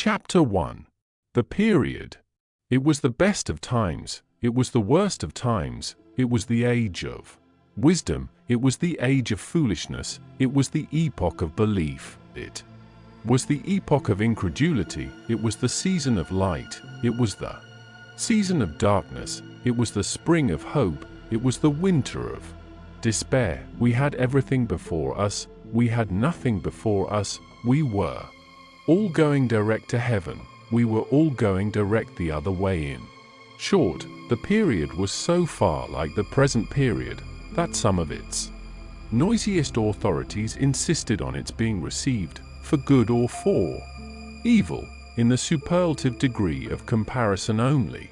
Chapter 1. The Period. It was the best of times, it was the worst of times, it was the age of wisdom, it was the age of foolishness, it was the epoch of belief, it was the epoch of incredulity, it was the season of light, it was the season of darkness, it was the spring of hope, it was the winter of despair. We had everything before us, we had nothing before us, we were all going direct to heaven, we were all going direct the other way in. Short, the period was so far like the present period that some of its noisiest authorities insisted on its being received for good or for evil, in the superlative degree of comparison only.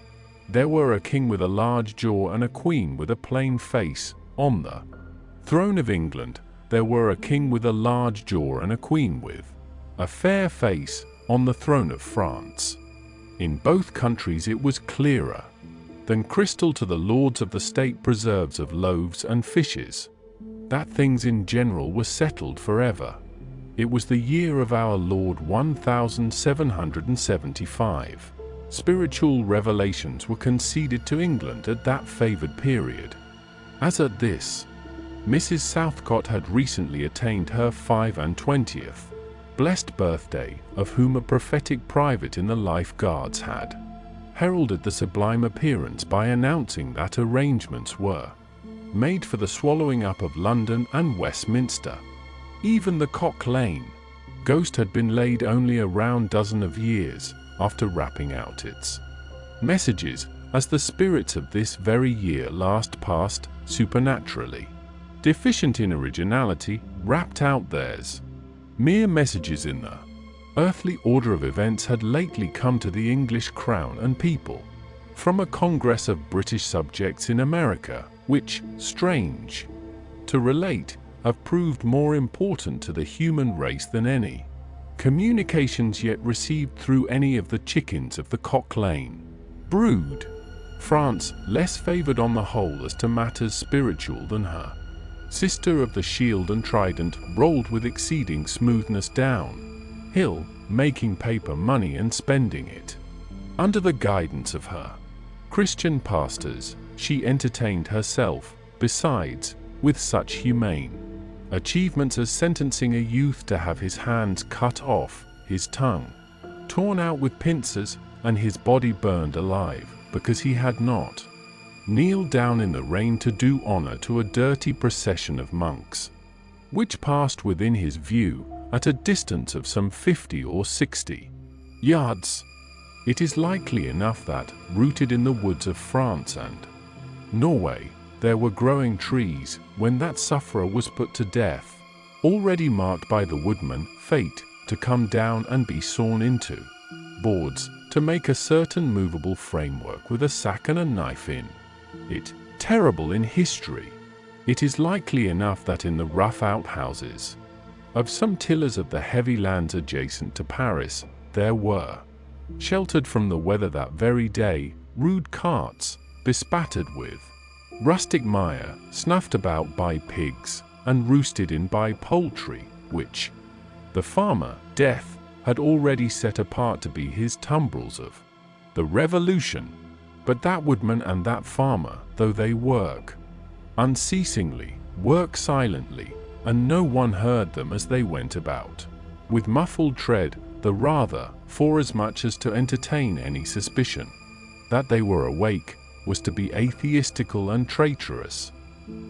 There were a king with a large jaw and a queen with a plain face. On the throne of England, there were a king with a large jaw and a queen with a fair face on the throne of France. In both countries it was clearer than crystal to the lords of the state preserves of loaves and fishes, that things in general were settled forever. It was the year of our Lord 1775. Spiritual revelations were conceded to England at that favoured period. As at this, Mrs. Southcott had recently attained her 25th blessed birthday, of whom a prophetic private in the Life Guards had heralded the sublime appearance by announcing that arrangements were made for the swallowing up of London and Westminster. Even the Cock Lane ghost had been laid only a round dozen of years after rapping out its messages, as the spirits of this very year last passed, supernaturally deficient in originality, rapped out theirs. Mere messages in the earthly order of events had lately come to the English crown and people from a congress of British subjects in America, which, strange to relate, have proved more important to the human race than any communications yet received through any of the chickens of the Cock Lane brood. France, less favoured on the whole as to matters spiritual than her sister of the Shield and Trident, rolled with exceeding smoothness down hill, making paper money and spending it. Under the guidance of her Christian pastors, she entertained herself, besides, with such humane achievements as sentencing a youth to have his hands cut off, his tongue torn out with pincers, and his body burned alive, because he had not kneeled down in the rain to do honor to a dirty procession of monks, which passed within his view at a distance of some 50 or 60 yards. It is likely enough that, rooted in the woods of France and Norway, there were growing trees, when that sufferer was put to death, already marked by the woodman, fate, to come down and be sawn into boards, to make a certain movable framework with a sack and a knife in it. Terrible in history. It is likely enough that in the rough outhouses of some tillers of the heavy lands adjacent to Paris, there were, sheltered from the weather that very day, rude carts, bespattered with rustic mire, snuffed about by pigs, and roosted in by poultry, which the farmer, Death, had already set apart to be his tumbrils of the Revolution. But that woodman and that farmer, though they work unceasingly, work silently, and no one heard them as they went about, with muffled tread, the rather, forasmuch as to entertain any suspicion that they were awake, was to be atheistical and traitorous.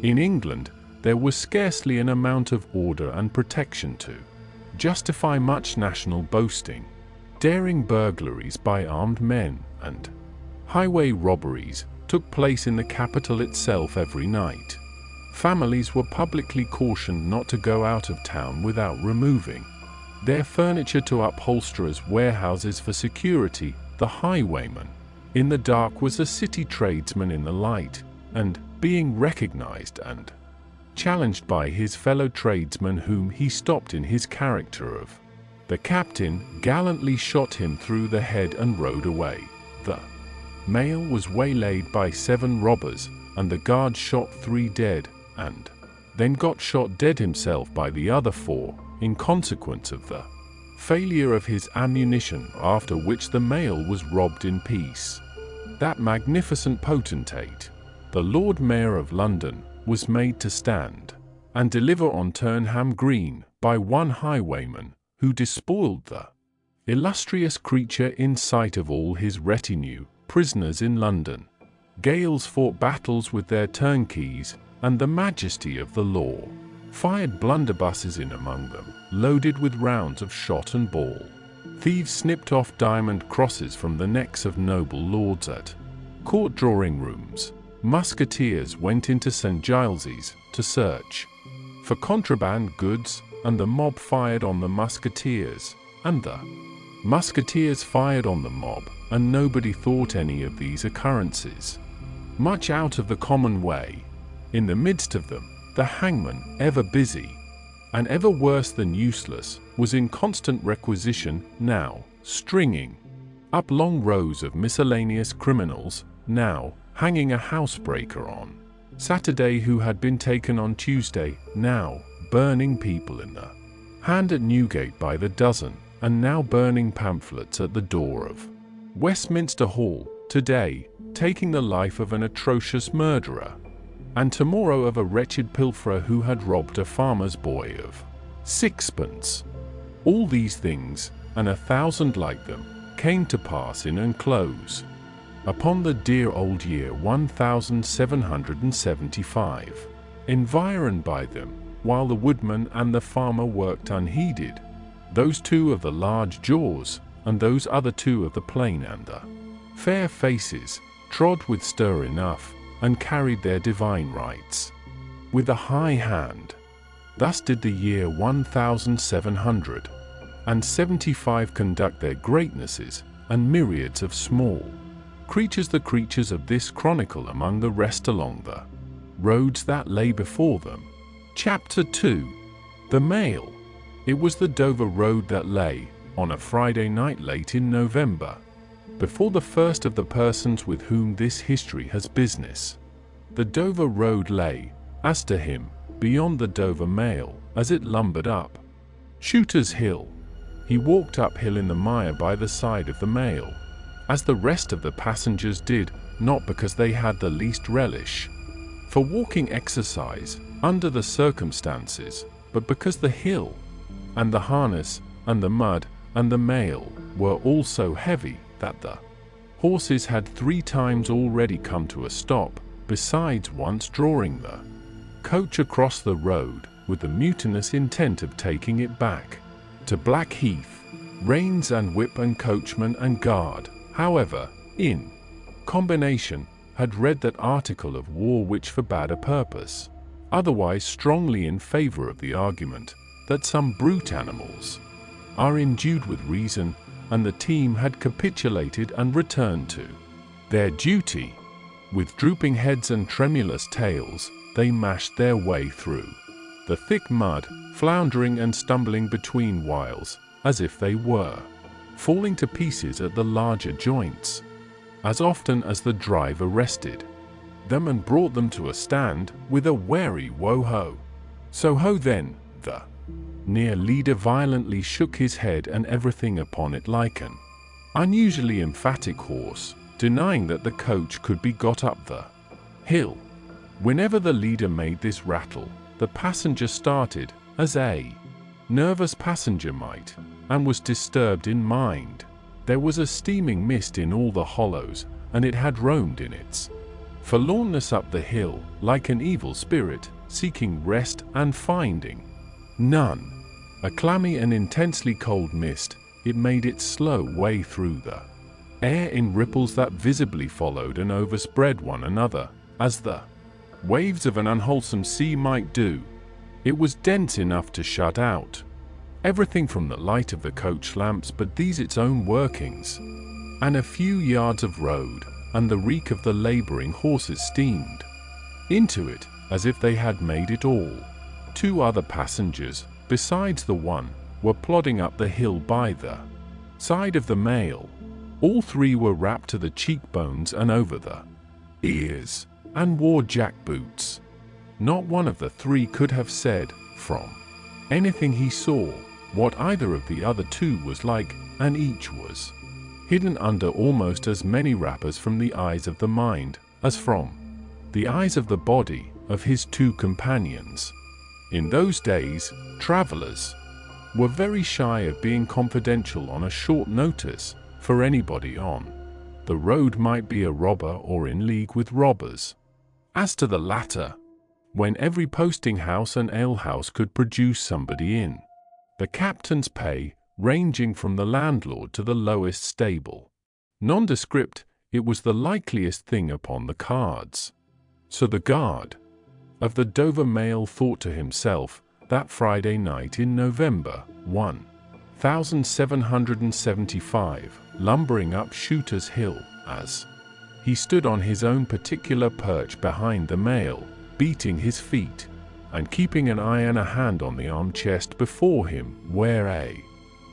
In England, there was scarcely an amount of order and protection to justify much national boasting. Daring burglaries by armed men and highway robberies took place in the capital itself every night. Families were publicly cautioned not to go out of town without removing their furniture to upholsterers' warehouses for security. The highwayman in the dark was a city tradesman in the light, and, being recognized and challenged by his fellow tradesmen whom he stopped in his character of the captain, gallantly shot him through the head and rode away. The mail was waylaid by 7 robbers, and the guard shot 3 dead, and then got shot dead himself by the other 4, in consequence of the failure of his ammunition, after which the mail was robbed in peace. That magnificent potentate, the Lord Mayor of London, was made to stand and deliver on Turnham Green by one highwayman, who despoiled the illustrious creature in sight of all his retinue, prisoners in London. Gales fought battles with their turnkeys, and the majesty of the law fired blunderbusses in among them, loaded with rounds of shot and ball. Thieves snipped off diamond crosses from the necks of noble lords at court drawing rooms. Musketeers went into St. Giles's to search for contraband goods, and the mob fired on the musketeers, and the musketeers fired on the mob, and nobody thought any of these occurrences much out of the common way. In the midst of them, the hangman, ever busy, and ever worse than useless, was in constant requisition, now stringing up long rows of miscellaneous criminals, now hanging a housebreaker on Saturday who had been taken on Tuesday, now burning people in the hand at Newgate by the dozen, and now burning pamphlets at the door of Westminster Hall, today taking the life of an atrocious murderer, and tomorrow of a wretched pilferer who had robbed a farmer's boy of sixpence. All these things, and 1,000 like them, came to pass in and close upon the dear old year 1775, environed by them, while the woodman and the farmer worked unheeded, those two of the large jaws, and those other two of the plain and the fair faces, trod with stir enough, and carried their divine rights with a high hand. Thus did the year 1775 conduct their greatnesses, and myriads of small creatures, the creatures of this chronicle, among the rest along the roads that lay before them. Chapter 2. The Mail. It was the Dover Road that lay, on a Friday night late in November, before the first of the persons with whom this history has business. The Dover Road lay, as to him, beyond the Dover Mail, as it lumbered up Shooter's Hill. He walked uphill in the mire by the side of the Mail, as the rest of the passengers did, not because they had the least relish for walking exercise under the circumstances, but because the hill, and the harness, and the mud, and the Mail were all so heavy that the horses had 3 times already come to a stop, besides once drawing the coach across the road with the mutinous intent of taking it back to Blackheath. Reins and whip and coachman and guard, however, in combination, had read that article of war which forbade a purpose, otherwise strongly in favor of the argument that some brute animals are endued with reason, and the team had capitulated and returned to their duty. With drooping heads and tremulous tails, they mashed their way through the thick mud, floundering and stumbling between whiles, as if they were falling to pieces at the larger joints, as often as the drive arrested them and brought them to a stand with a wary wo-ho. So ho then, the near leader violently shook his head and everything upon it like an unusually emphatic horse, denying that the coach could be got up the hill. Whenever the leader made this rattle, the passenger started, as a nervous passenger might, and was disturbed in mind. There was a steaming mist in all the hollows, and it had roamed in its forlornness up the hill, like an evil spirit, seeking rest and finding none. A clammy and intensely cold mist, it made its slow way through the air in ripples that visibly followed and overspread one another, as the waves of an unwholesome sea might do. It was dense enough to shut out everything from the light of the coach lamps but these its own workings, and a few yards of road, and the reek of the labouring horses steamed into it, as if they had made it all. 2 other passengers, besides the one, were plodding up the hill by the side of the Mail. All 3 were wrapped to the cheekbones and over the ears, and wore jack-boots. Not one of the 3 could have said, from anything he saw, what either of the other two was like, and each was hidden under almost as many wrappers from the eyes of the mind as from the eyes of the body of his two companions. In those days, travelers were very shy of being confidential on a short notice, for anybody on the road might be a robber or in league with robbers. As to the latter, when every posting house and alehouse could produce somebody in the captain's pay, ranging from the landlord to the lowest stable nondescript, it was the likeliest thing upon the cards. So the guard of the Dover Mail thought to himself, that Friday night in November 1775, lumbering up Shooter's Hill, as he stood on his own particular perch behind the Mail, beating his feet, and keeping an eye and a hand on the arm chest before him, where a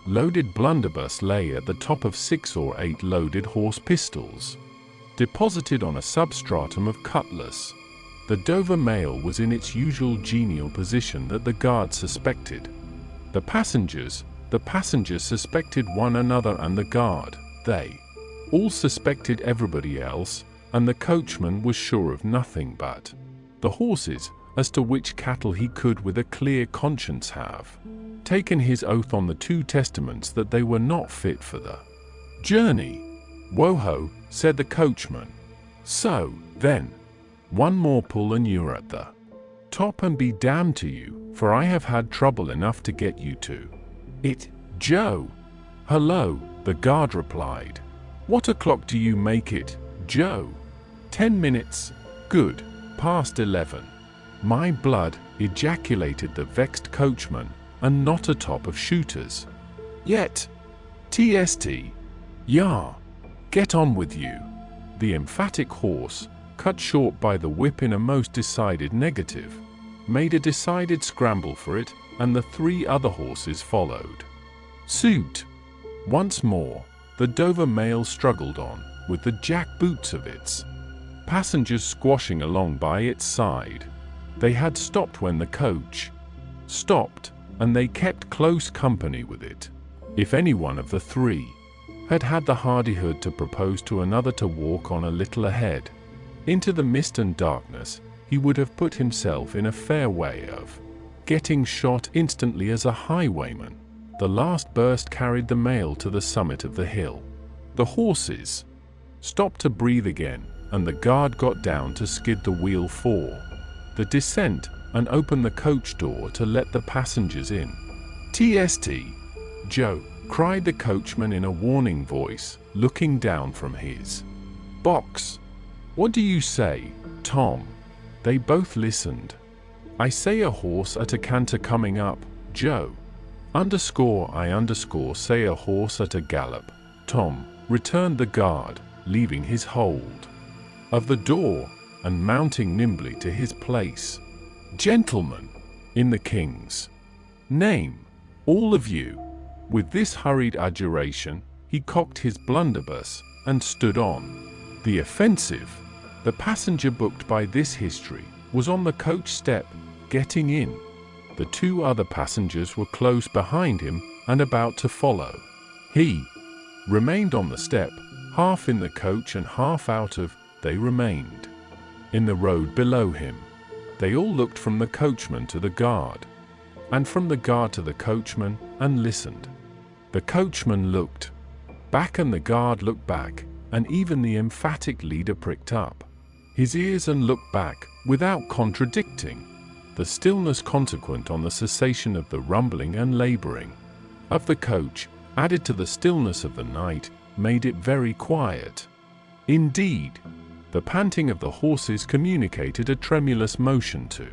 loaded blunderbuss lay at the top of 6 or 8 loaded horse pistols, deposited on a substratum of cutlass. The Dover Mail was in its usual genial position that the guard suspected the passengers suspected one another, and the guard, they all suspected everybody else, and the coachman was sure of nothing but the horses, as to which cattle he could with a clear conscience have taken his oath on the 2 testaments that they were not fit for the journey. "Woho," said the coachman. "So, then, one more pull and you're at the top, and be damned to you, for I have had trouble enough to get you to it, Joe." "Hello," the guard replied. "What o'clock do you make it, Joe?" 10 minutes. Good. Past 11. "My blood," ejaculated the vexed coachman, "and not a top of Shooters yet. TST. Yah. Get on with you." The emphatic horse, cut short by the whip in a most decided negative, made a decided scramble for it, and the 3 other horses followed suit. Once more, the Dover Mail struggled on, with the jack-boots of its passengers squashing along by its side. They had stopped when the coach stopped, and they kept close company with it. If any one of the 3 had had the hardihood to propose to another to walk on a little ahead into the mist and darkness, he would have put himself in a fair way of getting shot instantly as a highwayman. The last burst carried the Mail to the summit of the hill. The horses stopped to breathe again, and the guard got down to skid the wheel for the descent, and opened the coach door to let the passengers in. "TST, Joe," cried the coachman in a warning voice, looking down from his box. "What do you say, Tom?" They both listened. "I say a horse at a canter coming up, Joe." I say a horse at a gallop, Tom," returned the guard, leaving his hold of the door, and mounting nimbly to his place. "Gentlemen, in the king's name, all of you." With this hurried adjuration, he cocked his blunderbuss, and stood on the offensive. The passenger booked by this history was on the coach step, getting in. The 2 other passengers were close behind him, and about to follow. He remained on the step, half in the coach and half out of. They remained in the road below him. They all looked from the coachman to the guard, and from the guard to the coachman, and listened. The coachman looked back, and the guard looked back, and even the emphatic leader pricked up his ears and looked back, without contradicting. The stillness consequent on the cessation of the rumbling and laboring of the coach, added to the stillness of the night, made it very quiet. Indeed, the panting of the horses communicated a tremulous motion to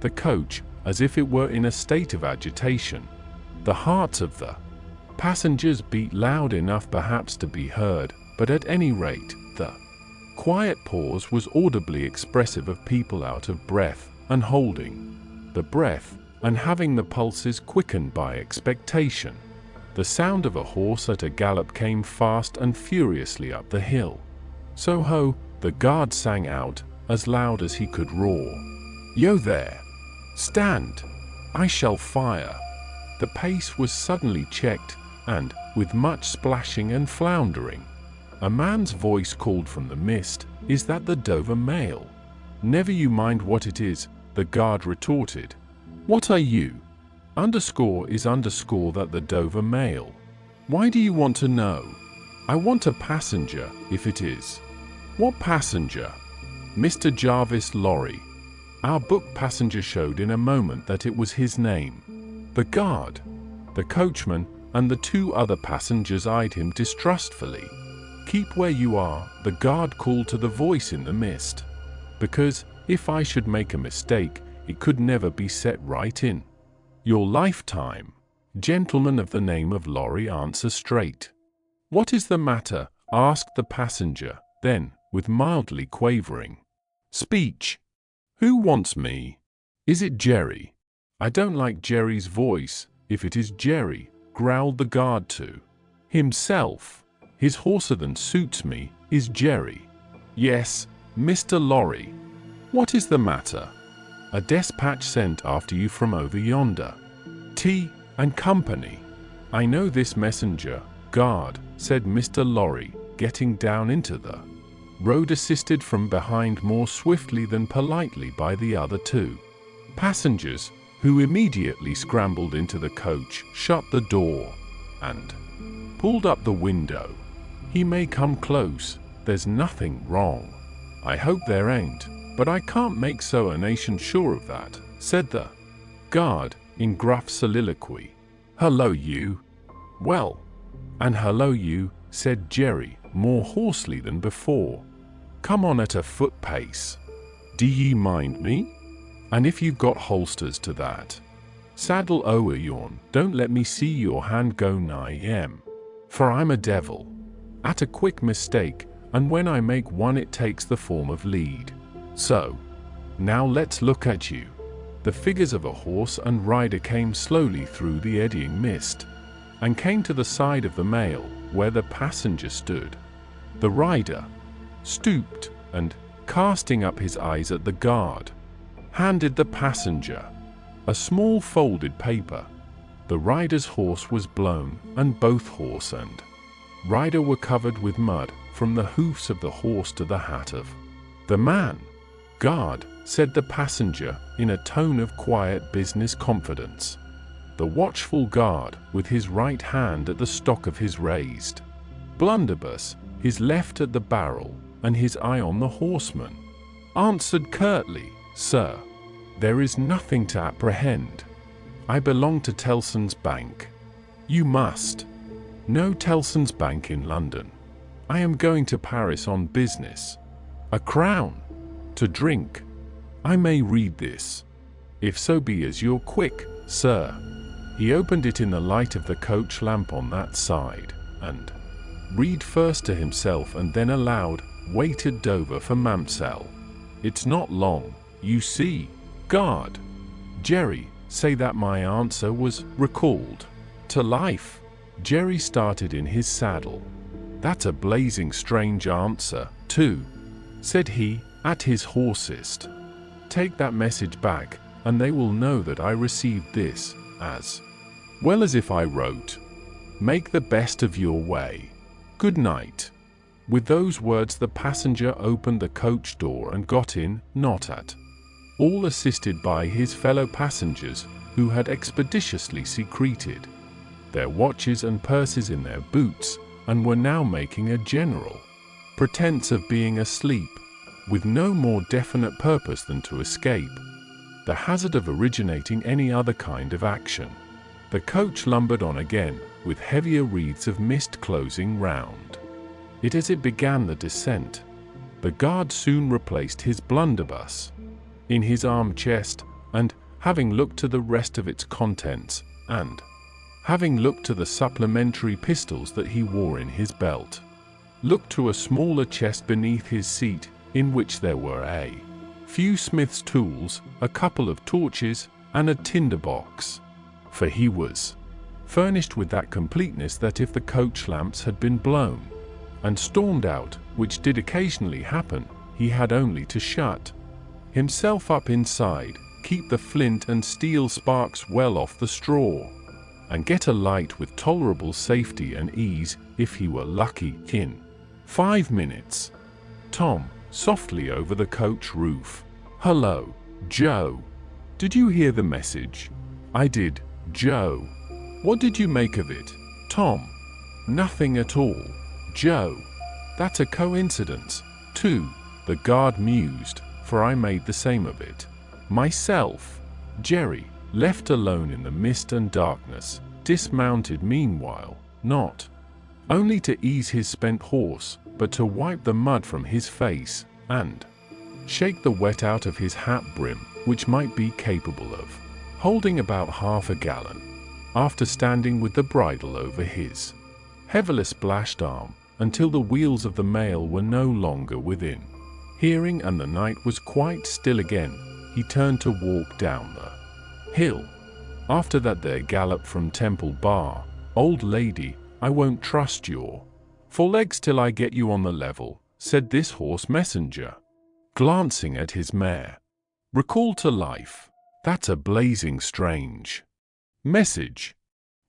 the coach, as if it were in a state of agitation. The hearts of the passengers beat loud enough perhaps to be heard, but at any rate, the quiet pause was audibly expressive of people out of breath, and holding the breath, and having the pulses quickened by expectation. The sound of a horse at a gallop came fast and furiously up the hill. "So ho!" the guard sang out, as loud as he could roar. "Yo there! Stand! I shall fire!" The pace was suddenly checked, and, with much splashing and floundering, a man's voice called from the mist, "Is that the Dover mail?" "Never you mind what it is," the guard retorted. "What are you? Underscore is underscore that the Dover mail. Why do you want to know?" "I want a passenger, if it is." "What passenger?" "Mr. Jarvis Lorry." Our book passenger showed in a moment that it was his name. The guard, the coachman, and the two other passengers eyed him distrustfully. "Keep where you are," the guard called to the voice in the mist. "Because, if I should make a mistake, it could never be set right in your lifetime." "Gentleman of the name of Lorry, answer straight." "What is the matter?" asked the passenger, then, with mildly quavering speech, "Who wants me? Is it Jerry?" "I don't like Jerry's voice, if it is Jerry," growled the guard to himself. "His horser than suits me, is Jerry." "Yes, Mr. Lorry." "What is the matter?" "A despatch sent after you from over yonder. T and Company." "I know this messenger, guard," said Mr. Lorry, getting down into the road, assisted from behind more swiftly than politely by the other two passengers, who immediately scrambled into the coach, shut the door, and pulled up the window. "He may come close, there's nothing wrong." "I hope there ain't, but I can't make so a nation sure of that," said the guard, in gruff soliloquy. "Hello, you." "Well, and hello, you," said Jerry, more hoarsely than before. "Come on at a foot pace. Do ye mind me? And if you've got holsters to that saddle o'er yon, don't let me see your hand go nigh for I'm a devil at a quick mistake, and when I make one it takes the form of lead. So, now let's look at you." The figures of a horse and rider came slowly through the eddying mist, and came to the side of the mail, where the passenger stood. The rider stooped, and, casting up his eyes at the guard, handed the passenger a small folded paper. The rider's horse was blown, and both horse and rider were covered with mud, from the hoofs of the horse to the hat of the man. "Guard," said the passenger, in a tone of quiet business confidence. The watchful guard, with his right hand at the stock of his raised blunderbuss, his left at the barrel, and his eye on the horseman, answered curtly, "Sir, there is nothing to apprehend. I belong to Tellson's Bank." "You must know Tellson's Bank in London." "I am going to Paris on business." "A crown to drink." "I may read this." "If so be as you're quick, sir." He opened it in the light of the coach lamp on that side, and read first to himself and then aloud, "Waited Dover for Mamselle. It's not long, you see, guard." "Jerry, say that my answer was recalled to life." Jerry started in his saddle. "That's a blazing strange answer, too," said he, at his hoarsest. "Take that message back, and they will know that I received this, as well as if I wrote. Make the best of your way. Good night." With those words the passenger opened the coach door and got in, not at all assisted by his fellow passengers, who had expeditiously secreted their watches and purses in their boots, and were now making a general pretense of being asleep, with no more definite purpose than to escape the hazard of originating any other kind of action. The coach lumbered on again, with heavier wreaths of mist closing round it as it began the descent. The guard soon replaced his blunderbuss in his arm-chest, and, having looked to the rest of its contents, and having looked to the supplementary pistols that he wore in his belt, looked to a smaller chest beneath his seat, in which there were a few smith's tools, a couple of torches, and a tinder-box. For he was furnished with that completeness that if the coach lamps had been blown and stormed out, which did occasionally happen, he had only to shut himself up inside, keep the flint and steel sparks well off the straw, and get a light with tolerable safety and ease if he were lucky in 5 minutes. Tom, softly over the coach roof. Hello, Joe. Did you hear the message? I did, Joe. What did you make of it? Tom. Nothing at all, Joe. That's a coincidence, too, the guard mused, for I made the same of it. Myself. Jerry, left alone in the mist and darkness, dismounted meanwhile, not only to ease his spent horse, but to wipe the mud from his face, and shake the wet out of his hat brim, which might be capable of holding about half a gallon, after standing with the bridle over his heavily splashed arm, until the wheels of the mail were no longer within hearing and the night was quite still again, he turned to walk down the hill. After that there galloped from Temple Bar, "Old lady, I won't trust your forelegs till I get you on the level," said this horse messenger, glancing at his mare. Recall to life. That's a blazing strange message.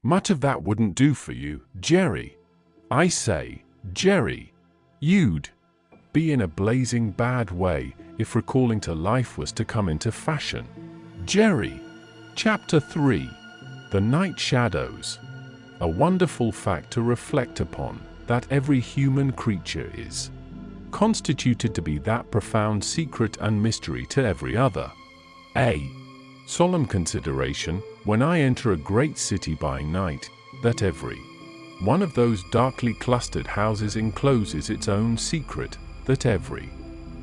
Much of that wouldn't do for you, Jerry. I say, Jerry, you'd be in a blazing bad way if recalling to life was to come into fashion. Jerry. Chapter 3. The Night Shadows. A wonderful fact to reflect upon, that every human creature is constituted to be that profound secret and mystery to every other. A solemn consideration, when I enter a great city by night, that every one of those darkly clustered houses encloses its own secret, that every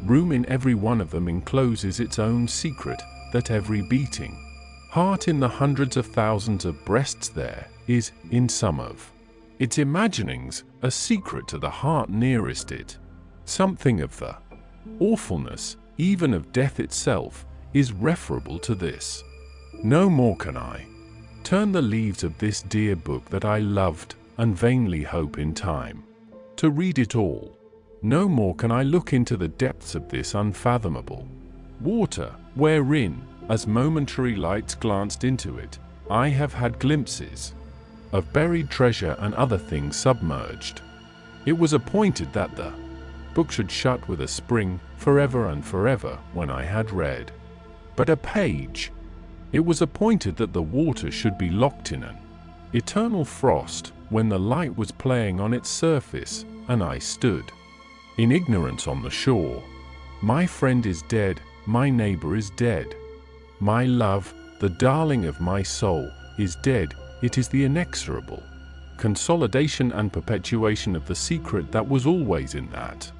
room in every one of them encloses its own secret, that every beating heart in the hundreds of thousands of breasts there is, in some of its imaginings, a secret to the heart nearest it. Something of the awfulness, even of death itself, is referable to this. No more can I turn the leaves of this dear book that I loved, and vainly hope in time to read it all. No more can I look into the depths of this unfathomable water, wherein, as momentary lights glanced into it, I have had glimpses of buried treasure and other things submerged. It was appointed that the book should shut with a spring, forever and forever, when I had read but a page. It was appointed that the water should be locked in an eternal frost, when the light was playing on its surface, and I stood in ignorance on the shore. My friend is dead, my neighbor is dead. My love, the darling of my soul, is dead. It is the inexorable consolidation and perpetuation of the secret that was always in that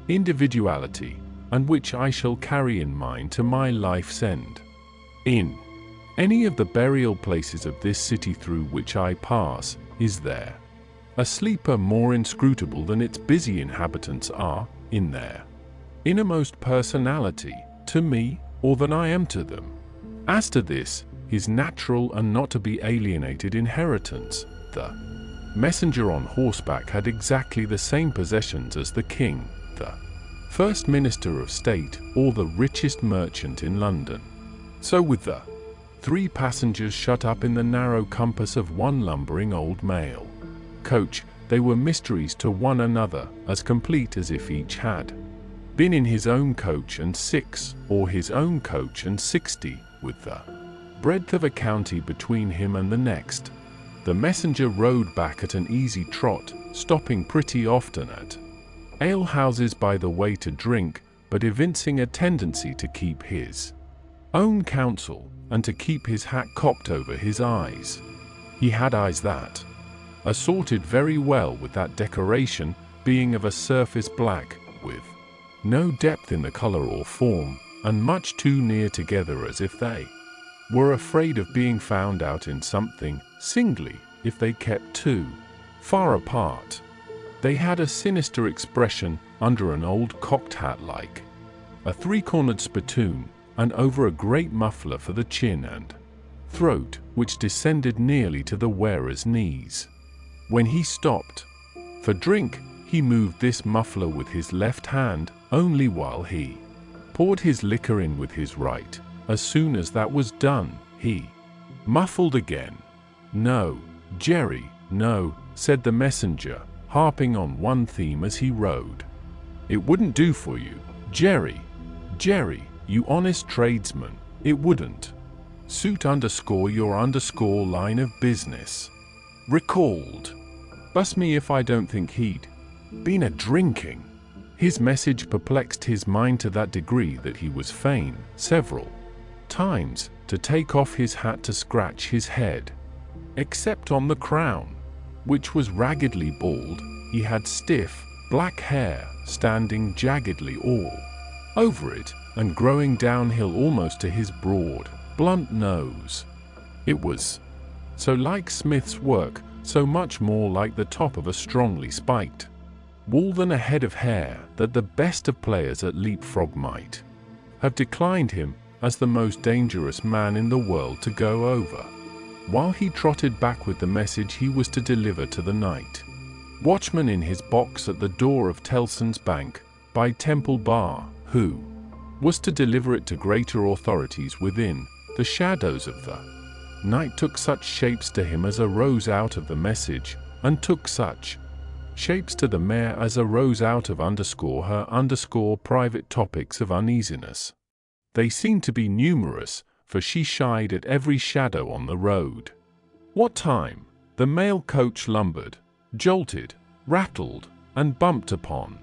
individuality, and which I shall carry in mind to my life's end. In any of the burial places of this city through which I pass, is there a sleeper more inscrutable than its busy inhabitants are, in their innermost personality, to me, or than I am to them? As to this, his natural and not to be alienated inheritance, the messenger on horseback had exactly the same possessions as the king, the first minister of state, or the richest merchant in London. So with the 3 passengers shut up in the narrow compass of one lumbering old mail coach, they were mysteries to one another, as complete as if each had been in his own coach and 6, or his own coach and 60, with the breadth of a county between him and the next. The messenger rode back at an easy trot, stopping pretty often at alehouses by the way to drink, but evincing a tendency to keep his own counsel, and to keep his hat cocked over his eyes. He had eyes that assorted very well with that decoration, being of a surface black, with no depth in the color or form, and much too near together as if they were afraid of being found out in something, singly, if they kept too far apart. They had a sinister expression under an old cocked hat like a 3-cornered spittoon, and over a great muffler for the chin and throat, which descended nearly to the wearer's knees. When he stopped for drink, he moved this muffler with his left hand, only while he poured his liquor in with his right. As soon as that was done, he muffled again. "No, Jerry, no," said the messenger, harping on one theme as he rode. "It wouldn't do for you, Jerry. Jerry, you honest tradesman, it wouldn't suit your line of business. Recalled. Bust me if I don't think he'd been a drinking." His message perplexed his mind to that degree that he was fain, several times, to take off his hat to scratch his head. Except on the crown, which was raggedly bald, he had stiff, black hair standing jaggedly all over it, and growing downhill almost to his broad, blunt nose. It was so like Smith's work, so much more like the top of a strongly spiked wall than a head of hair, that the best of players at leapfrog might have declined him as the most dangerous man in the world to go over, while he trotted back with the message he was to deliver to the night watchman in his box at the door of Tellson's Bank by Temple Bar, who was to deliver it to greater authorities within. The shadows of the night took such shapes to him as arose out of the message, and took such shapes to the mare as arose out of her private topics of uneasiness. They seemed to be numerous, for she shied at every shadow on the road. What time the mail coach lumbered, jolted, rattled, and bumped upon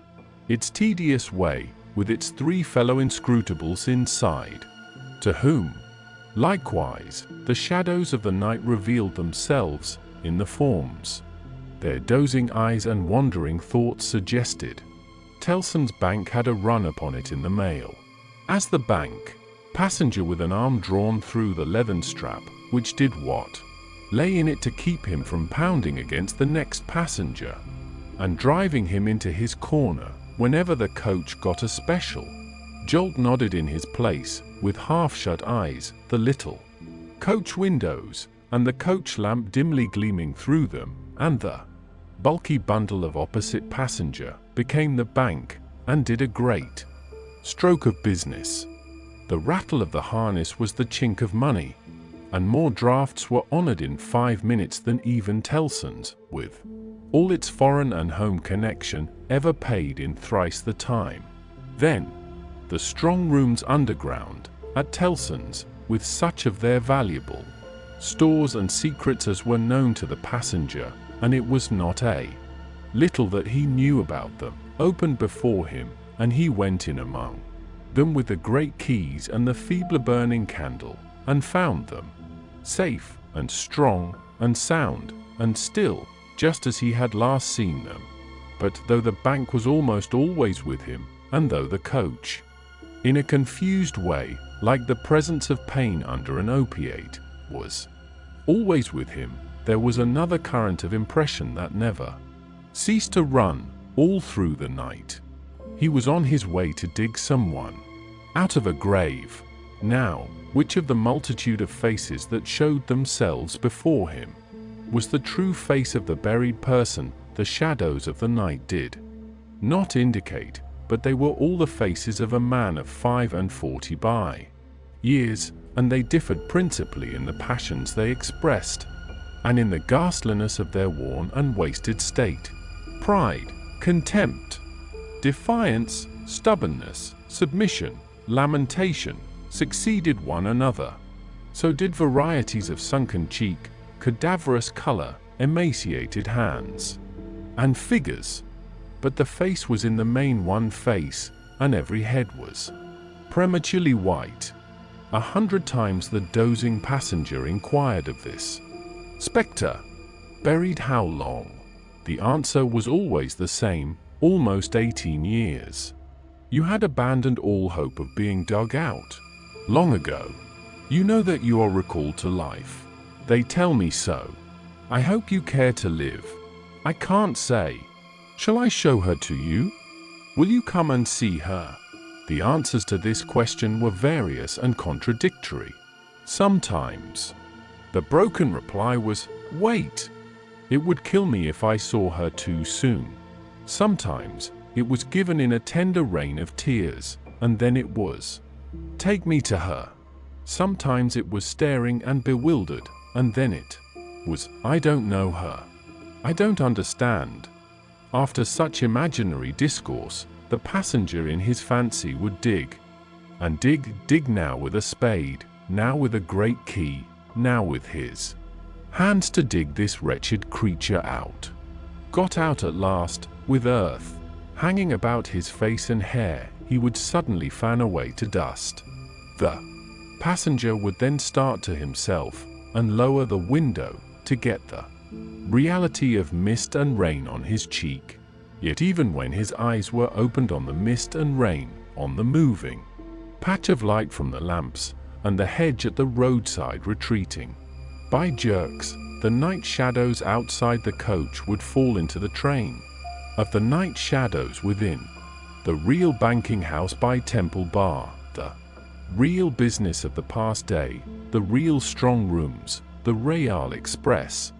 its tedious way, with its three fellow inscrutables inside, to whom, likewise, the shadows of the night revealed themselves in the forms their dozing eyes and wandering thoughts suggested. Tellson's Bank had a run upon it in the mail. As the bank passenger with an arm drawn through the leathern strap, which did what lay in it to keep him from pounding against the next passenger, and driving him into his corner whenever the coach got a special jolt, nodded in his place, with half-shut eyes, the little coach windows, and the coach lamp dimly gleaming through them, and the bulky bundle of opposite passenger became the bank, and did a great stroke of business. The rattle of the harness was the chink of money, and more drafts were honoured in 5 minutes than even Tellson's, with all its foreign and home connection, ever paid in thrice the time. Then, the strong rooms underground, at Tellson's, with such of their valuable stores and secrets as were known to the passenger, and it was not a little that he knew about them, opened before him, and he went in among them with the great keys and the feebler burning candle, and found them safe, and strong, and sound, and still, just as he had last seen them. But though the bank was almost always with him, and though the coach, in a confused way, like the presence of pain under an opiate, was always with him, there was another current of impression that never ceased to run all through the night. He was on his way to dig someone out of a grave. Now, which of the multitude of faces that showed themselves before him was the true face of the buried person, the shadows of the night did not indicate, but they were all the faces of a man of 45 by years, and they differed principally in the passions they expressed, and in the ghastliness of their worn and wasted state. Pride, contempt, defiance, stubbornness, submission, lamentation, succeeded one another. So did varieties of sunken cheek, cadaverous color, emaciated hands, and figures. But the face was in the main one face, and every head was prematurely white. 100 times the dozing passenger inquired of this spectre, "Buried how long?" The answer was always the same, almost 18 years. You had abandoned all hope of being dug out long ago. You know that you are recalled to life. They tell me so. I hope you care to live. I can't say. Shall I show her to you? Will you come and see her? The answers to this question were various and contradictory. Sometimes the broken reply was, "Wait. It would kill me if I saw her too soon." Sometimes it was given in a tender rain of tears, and then it was, "Take me to her." Sometimes it was staring and bewildered, and then it was, "I don't know her. I don't understand." After such imaginary discourse, the passenger in his fancy would dig, and dig now with a spade, now with a great key, now with his hands to dig this wretched creature out. Got out at last, with earth hanging about his face and hair, he would suddenly fan away to dust. The passenger would then start to himself, and lower the window, to get the reality of mist and rain on his cheek. Yet even when his eyes were opened on the mist and rain, on the moving patch of light from the lamps, and the hedge at the roadside retreating by jerks, the night shadows outside the coach would fall into the train. Of the night shadows within, the real banking house by Temple Bar, the real business of the past day, the real strong rooms, the Royal Express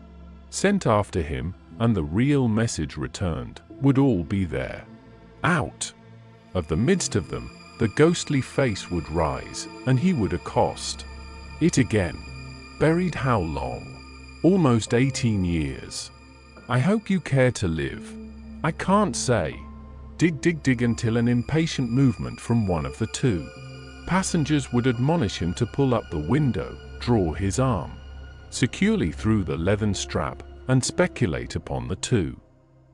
sent after him, and the real message returned, would all be there. Out of the midst of them, the ghostly face would rise, and he would accost it again. Buried how long? Almost 18 years. I hope you care to live. I can't say. Dig until an impatient movement from one of the two passengers would admonish him to pull up the window, draw his arm securely through the leathern strap, and speculate upon the two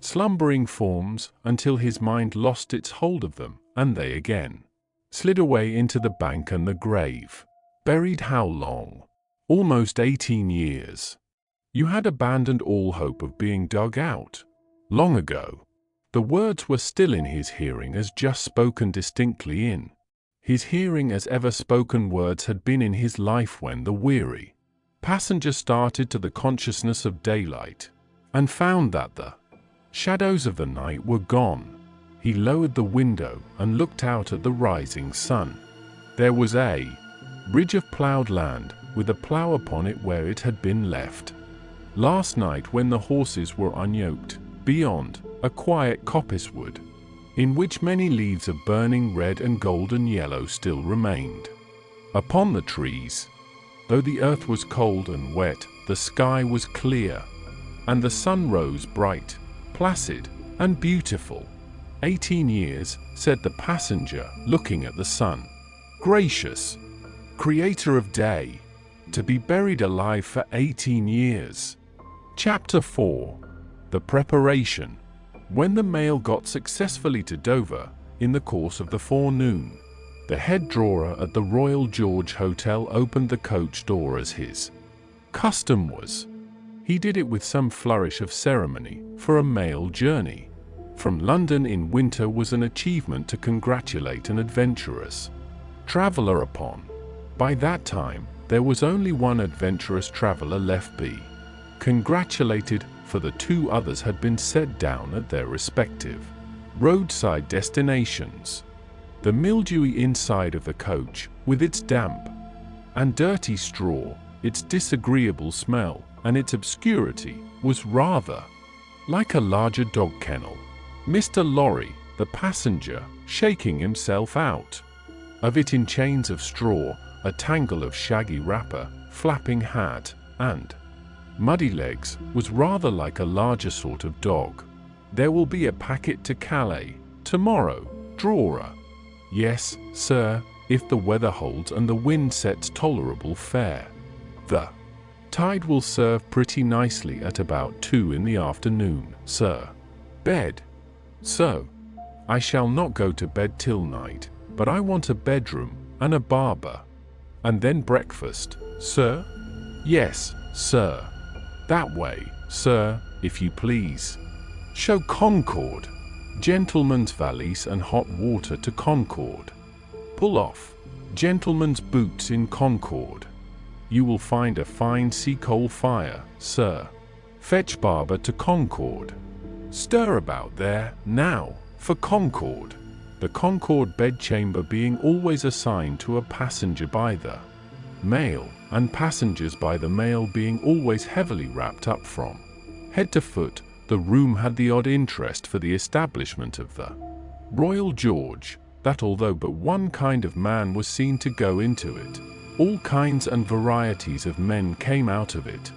slumbering forms until his mind lost its hold of them, and they again slid away into the bank and the grave. Buried how long? Almost 18 years. You had abandoned all hope of being dug out long ago. The words were still in his hearing as just spoken distinctly in his hearing as ever spoken words had been in his life when the weary passenger started to the consciousness of daylight, and found that the shadows of the night were gone. He lowered the window and looked out at the rising sun. There was a ridge of ploughed land, with a plough upon it where it had been left last night when the horses were unyoked. Beyond, a quiet coppice wood, in which many leaves of burning red and golden yellow still remained upon the trees. Though the earth was cold and wet, the sky was clear, and the sun rose bright, placid, and beautiful. 18 years, said the passenger, looking at the sun. Gracious Creator of day, to be buried alive for 18 years. Chapter 4. The Preparation. When the mail got successfully to Dover, in the course of the forenoon, the head drawer at the Royal George Hotel opened the coach door as his custom was. He did it with some flourish of ceremony, for a mail journey from London in winter was an achievement to congratulate an adventurous traveller upon. By that time, there was only one adventurous traveller left be congratulated, for the two others had been set down at their respective roadside destinations. The mildewy inside of the coach, with its damp and dirty straw, its disagreeable smell, and its obscurity, was rather like a larger dog kennel. Mr. Lorry, the passenger, shaking himself out of it in chains of straw, a tangle of shaggy wrapper, flapping hat, and muddy legs, was rather like a larger sort of dog. There will be a packet to Calais tomorrow, drawer. Yes, sir, if the weather holds and the wind sets tolerable fair. The tide will serve pretty nicely at about 2 in the afternoon, sir. Bed. So, I shall not go to bed till night, but I want a bedroom and a barber. And then breakfast, sir? Yes, sir. That way, sir, if you please. Show Concord. Gentleman's valise and hot water to Concord. Pull off. Gentleman's boots in Concord. You will find a fine sea coal fire, sir. Fetch barber to Concord. Stir about there, now, for Concord. The Concord bedchamber being always assigned to a passenger by the mail, and passengers by the mail being always heavily wrapped up from head to foot, the room had the odd interest for the establishment of the Royal George, that although but one kind of man was seen to go into it, all kinds and varieties of men came out of it.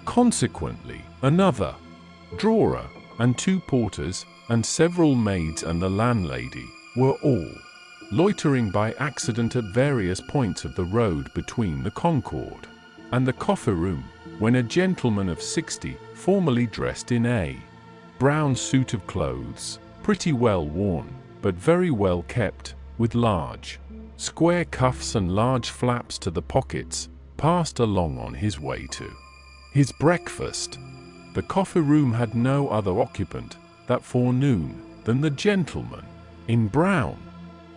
Consequently, another drawer, and 2 porters, and several maids and the landlady, were all loitering by accident at various points of the road between the Concord and the coffee room, when a gentleman of 60, formally dressed in a brown suit of clothes, pretty well worn, but very well kept, with large, square cuffs and large flaps to the pockets, passed along on his way to his breakfast. The coffee room had no other occupant, that forenoon, than the gentleman in brown.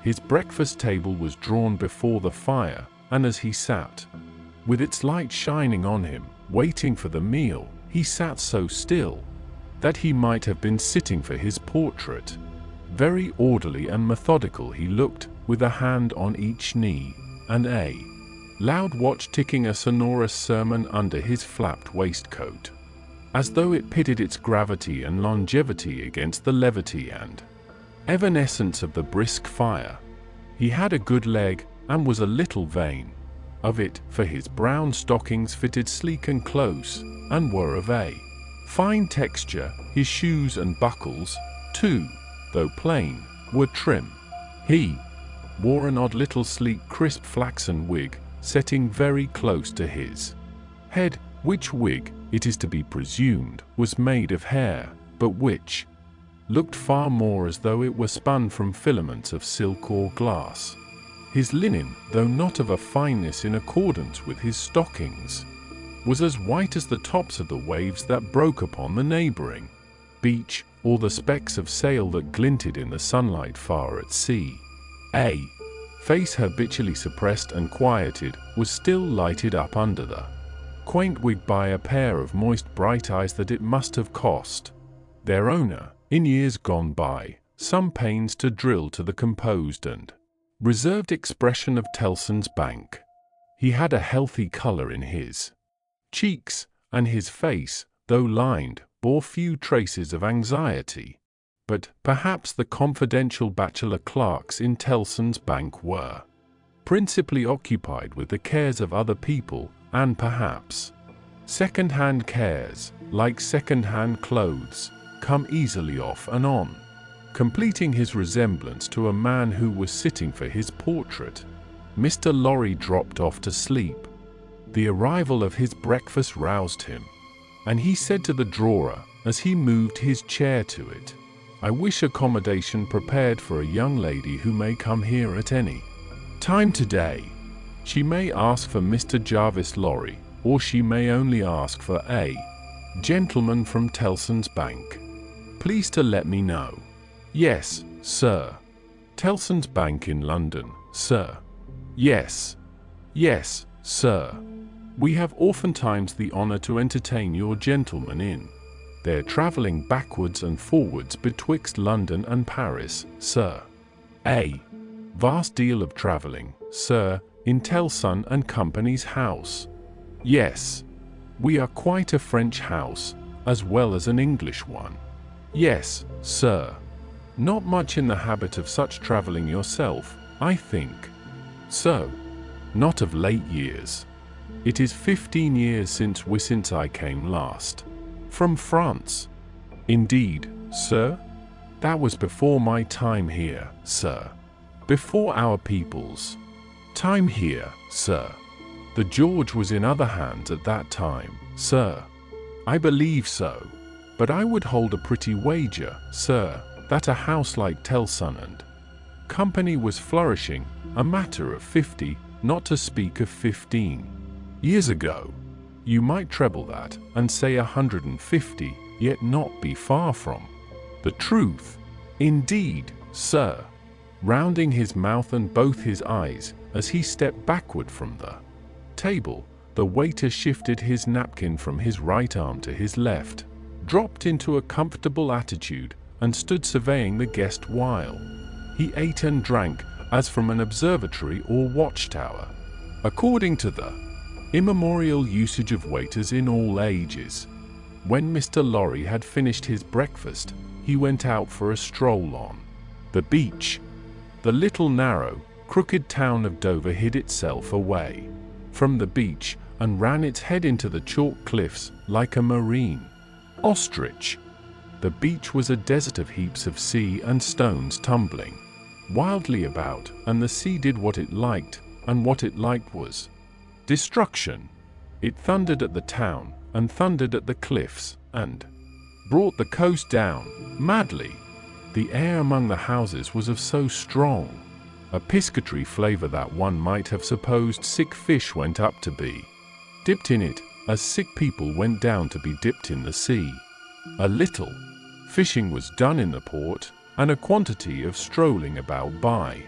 His breakfast table was drawn before the fire, and as he sat, with its light shining on him, waiting for the meal, he sat so still that he might have been sitting for his portrait. Very orderly and methodical he looked, with a hand on each knee, and a loud watch ticking a sonorous sermon under his flapped waistcoat, as though it pitted its gravity and longevity against the levity and evanescence of the brisk fire. He had a good leg, and was a little vain of it, for his brown stockings fitted sleek and close, and were of a fine texture. His shoes and buckles, too, though plain, were trim. He wore an odd little sleek crisp flaxen wig, setting very close to his head, which wig, it is to be presumed, was made of hair, but which looked far more as though it were spun from filaments of silk or glass. His linen, though not of a fineness in accordance with his stockings, was as white as the tops of the waves that broke upon the neighboring beach, or the specks of sail that glinted in the sunlight far at sea. A face habitually suppressed and quieted was still lighted up under the quaint wig by a pair of moist bright eyes that it must have cost their owner, in years gone by, some pains to drill to the composed and reserved expression of Tellson's Bank. He had a healthy color in his cheeks, and his face, though lined, bore few traces of anxiety. But perhaps the confidential bachelor clerks in Tellson's Bank were principally occupied with the cares of other people, and perhaps second-hand cares, like second-hand clothes, come easily off and on. Completing his resemblance to a man who was sitting for his portrait, Mr. Lorry dropped off to sleep. The arrival of his breakfast roused him, and he said to the drawer, as he moved his chair to it, "I wish accommodation prepared for a young lady who may come here at any time today. She may ask for Mr. Jarvis Lorry, or she may only ask for a gentleman from Tellson's Bank. Please to let me know." "Yes, sir." "Tellson's Bank in London, sir." "Yes. Yes, sir. We have oftentimes the honor to entertain your gentlemen in. They're travelling backwards and forwards betwixt London and Paris, sir." "A vast deal of travelling, sir, in Tellson and Company's house." "Yes. We are quite a French house, as well as an English one." "Yes, sir. Not much in the habit of such travelling yourself, I think." "So. Not of late years. It is 15 years since I came last. From France." "Indeed, sir? That was before my time here, sir. Before our people's time here, sir. The George was in other hands at that time, sir." "I believe so. But I would hold a pretty wager, sir, that a house like Tellson and Company was flourishing, a matter of 50, not to speak of 15 years ago. You might treble that, and say 150, yet not be far from the truth." "Indeed, sir." Rounding his mouth and both his eyes, as he stepped backward from the table, the waiter shifted his napkin from his right arm to his left, dropped into a comfortable attitude, and stood surveying the guest while he ate and drank, as from an observatory or watchtower. According to the immemorial usage of waiters in all ages, when Mr. Lorry had finished his breakfast, he went out for a stroll on the beach. The little narrow, crooked town of Dover hid itself away from the beach, and ran its head into the chalk cliffs like a marine ostrich. The beach was a desert of heaps of sea and stones tumbling wildly about, and the sea did what it liked, and what it liked was destruction. It thundered at the town, and thundered at the cliffs, and brought the coast down madly. The air among the houses was of so strong a piscatory flavor that one might have supposed sick fish went up to be dipped in it, as sick people went down to be dipped in the sea. A little fishing was done in the port, and a quantity of strolling about by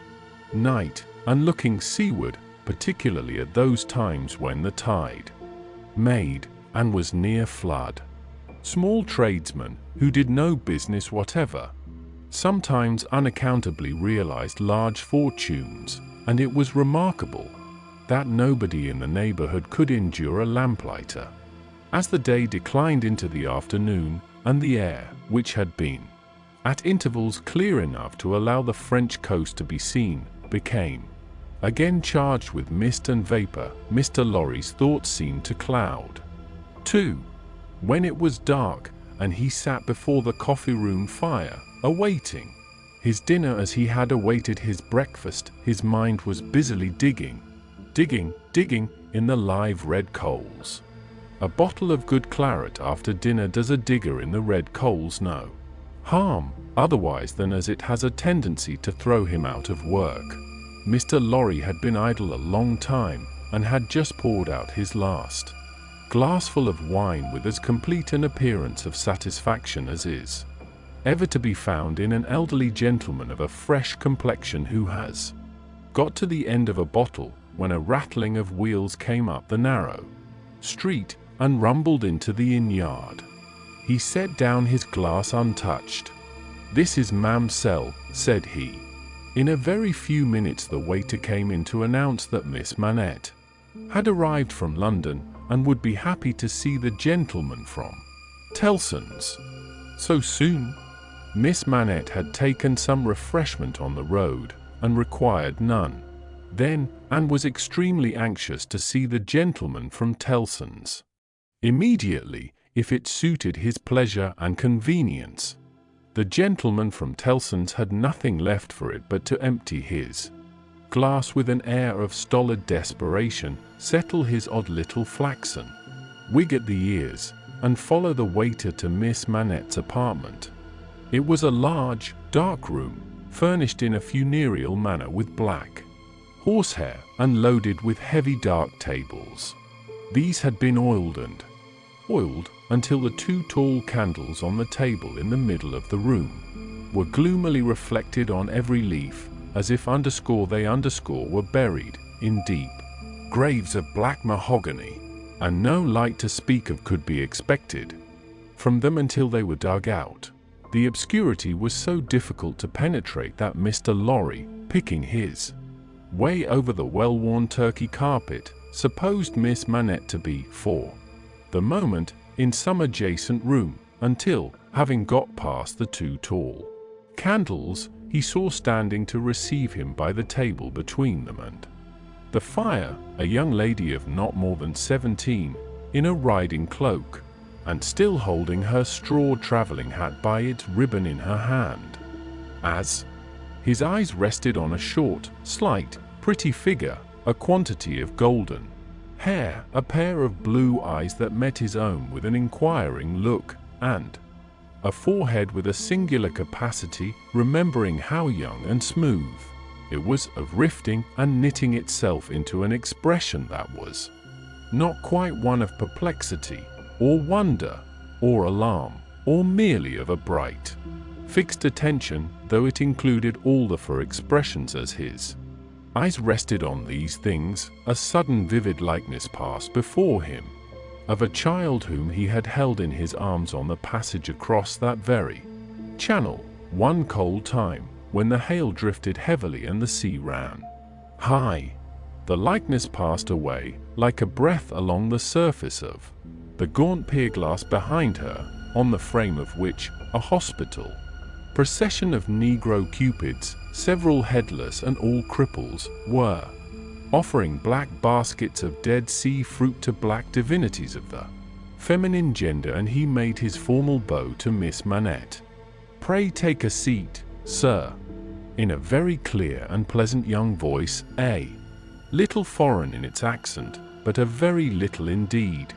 night, and looking seaward, particularly at those times when the tide made and was near flood. Small tradesmen, who did no business whatever, sometimes unaccountably realized large fortunes, and it was remarkable that nobody in the neighborhood could endure a lamplighter. As the day declined into the afternoon, and the air, which had been at intervals clear enough to allow the French coast to be seen, became again charged with mist and vapor, Mr. Lorry's thoughts seemed to cloud too. When it was dark, and he sat before the coffee-room fire, awaiting his dinner as he had awaited his breakfast, his mind was busily digging in the live red coals. A bottle of good claret after dinner does a digger in the red coals no harm, otherwise than as it has a tendency to throw him out of work. Mr. Lorry had been idle a long time, and had just poured out his last glassful of wine with as complete an appearance of satisfaction as is ever to be found in an elderly gentleman of a fresh complexion who has got to the end of a bottle, when a rattling of wheels came up the narrow street, and rumbled into the inn-yard. He set down his glass untouched. "This is Mamselle," said he. In a very few minutes the waiter came in to announce that Miss Manette had arrived from London, and would be happy to see the gentleman from Tellson's. So soon? Miss Manette had taken some refreshment on the road, and required none then, and was extremely anxious to see the gentleman from Tellson's immediately, if it suited his pleasure and convenience. The gentleman from Tellson's had nothing left for it but to empty his glass with an air of stolid desperation, settle his odd little flaxen wig at the ears, and follow the waiter to Miss Manette's apartment. It was a large, dark room, furnished in a funereal manner with black horsehair, and loaded with heavy dark tables. These had been oiled until the two tall candles on the table in the middle of the room were gloomily reflected on every leaf, as if they were buried in deep graves of black mahogany, and no light to speak of could be expected from them until they were dug out. The obscurity was so difficult to penetrate that Mr. Lorry, picking his way over the well-worn Turkey carpet, supposed Miss Manette to be, for the moment, in some adjacent room, until, having got past the two tall candles, he saw standing to receive him by the table between them and the fire, a young lady of not more than 17, in a riding cloak, and still holding her straw travelling hat by its ribbon in her hand. As his eyes rested on a short, slight, pretty figure, a quantity of golden hair, a pair of blue eyes that met his own with an inquiring look, and a forehead with a singular capacity, remembering how young and smooth it was, of rifting and knitting itself into an expression that was not quite one of perplexity, or wonder, or alarm, or merely of a bright, fixed attention, though it included all the four expressions. As his eyes rested on these things, a sudden vivid likeness passed before him of a child whom he had held in his arms on the passage across that very channel, one cold time, when the hail drifted heavily and the sea ran high. The likeness passed away, like a breath, along the surface of the gaunt pier-glass behind her, on the frame of which a hospital procession of Negro cupids, several headless and all cripples, were offering black baskets of Dead Sea fruit to black divinities of the feminine gender, and he made his formal bow to Miss Manette. "Pray take a seat, sir," in a very clear and pleasant young voice, a little foreign in its accent, but a very little indeed.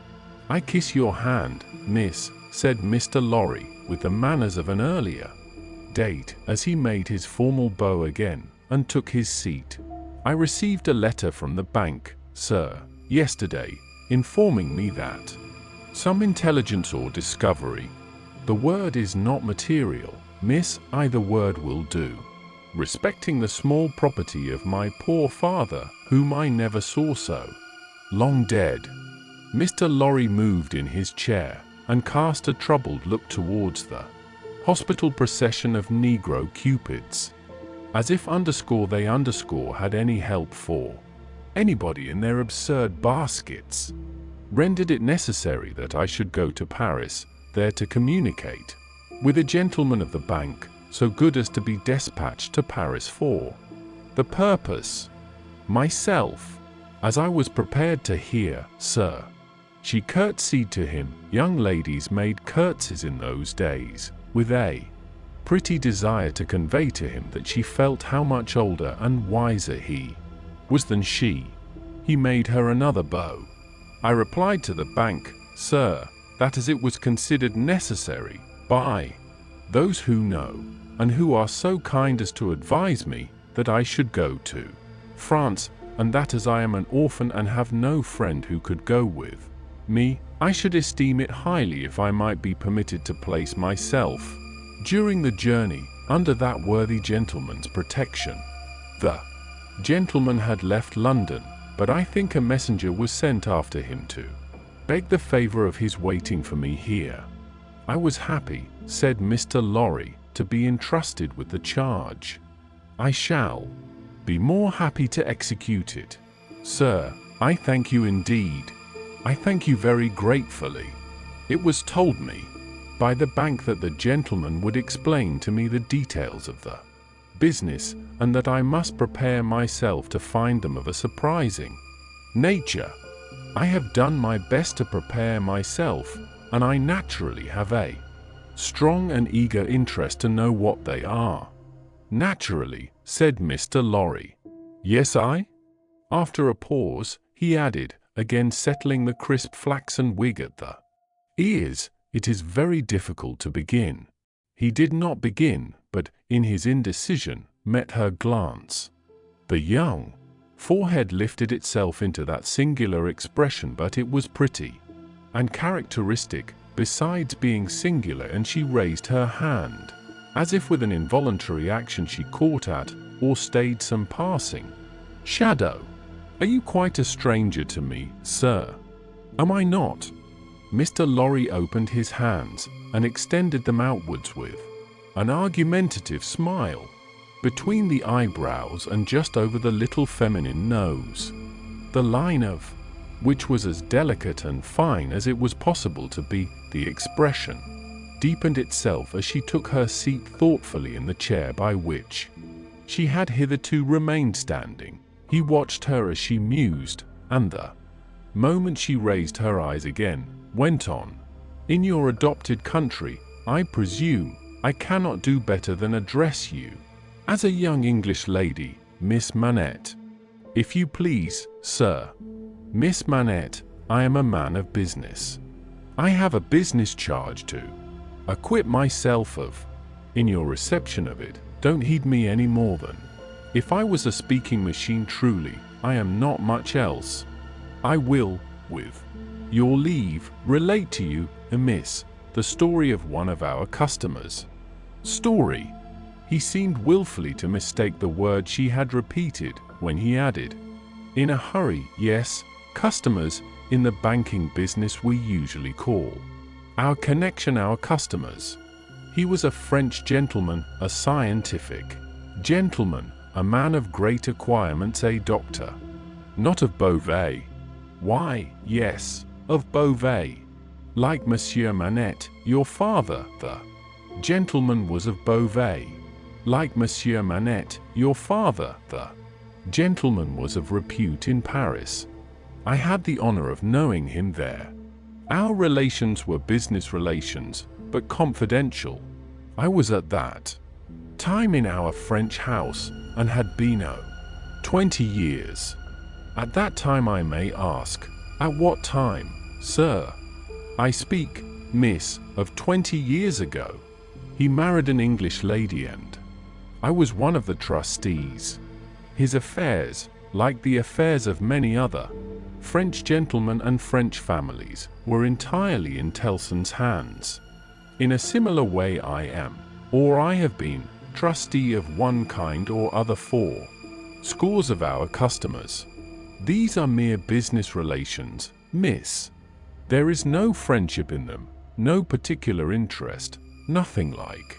"I kiss your hand, miss," said Mr. Lorry, with the manners of an earlier date, as he made his formal bow again, and took his seat. "I received a letter from the bank, sir, yesterday, informing me that some intelligence or discovery, the word is not material, miss, either word will do, respecting the small property of my poor father, whom I never saw so long dead." Mr. Lorry moved in his chair, and cast a troubled look towards the hospital procession of Negro Cupids, as if they had any help for anybody in their absurd baskets, rendered it necessary that I should go to Paris, there to communicate with a gentleman of the bank, so good as to be dispatched to Paris for the purpose. Myself, as I was prepared to hear, sir. She curtsied to him. Young ladies made curtsies in those days, with a pretty desire to convey to him that she felt how much older and wiser he was than she. He made her another bow. I replied to the bank, sir, that as it was considered necessary by those who know, and who are so kind as to advise me, that I should go to France, and that as I am an orphan and have no friend who could go with me, I should esteem it highly if I might be permitted to place myself during the journey under that worthy gentleman's protection. The gentleman had left London, but I think a messenger was sent after him to beg the favor of his waiting for me here. I was happy, said Mr. Lorry, to be entrusted with the charge. I shall be more happy to execute it. Sir, I thank you indeed. I thank you very gratefully. It was told me by the bank that the gentleman would explain to me the details of the business, and that I must prepare myself to find them of a surprising nature. I have done my best to prepare myself, and I naturally have a strong and eager interest to know what they are. Naturally, said Mr. Lorry. Yes, After a pause, he added, again settling the crisp flaxen wig at the ears, it is very difficult to begin. He did not begin, but, in his indecision, met her glance. The young forehead lifted itself into that singular expression, but it was pretty and characteristic, besides being singular, and she raised her hand, as if with an involuntary action she caught at, or stayed some passing shadow. Are you quite a stranger to me, sir? Am I not? Mr. Lorry opened his hands, and extended them outwards with an argumentative smile, between the eyebrows and just over the little feminine nose, the line of which was as delicate and fine as it was possible to be. The expression deepened itself as she took her seat thoughtfully in the chair by which she had hitherto remained standing. He watched her as she mused, and the moment she raised her eyes again, went on. In your adopted country, I presume, I cannot do better than address you as a young English lady, Miss Manette. If you please, sir. Miss Manette, I am a man of business. I have a business charge to acquit myself of. In your reception of it, don't heed me any more than if I was a speaking machine. Truly, I am not much else. I will, with your leave, relate to you, miss, the story of one of our customers. Story? He seemed wilfully to mistake the word she had repeated, when he added, in a hurry, yes, customers, in the banking business we usually call our connection our customers. He was a French gentleman, a scientific gentleman, a man of great acquirements, a doctor. Not of Beauvais. Why, yes, of Beauvais. Like Monsieur Manette, your father, the gentleman was of Beauvais. Like Monsieur Manette, your father, the Gentleman was of repute in Paris. I had the honor of knowing him there. Our relations were business relations, but confidential. I was at that time in our French house, and had been 20 years. At that time I may ask, at what time, sir? I speak, miss, of 20 years ago. He married an English lady and I was one of the trustees. His affairs, like the affairs of many other French gentlemen and French families, were entirely in Tellson's hands. In a similar way I am, or I have been, trustee of one kind or other for scores of our customers. These are mere business relations, miss. There is no friendship in them, no particular interest, nothing like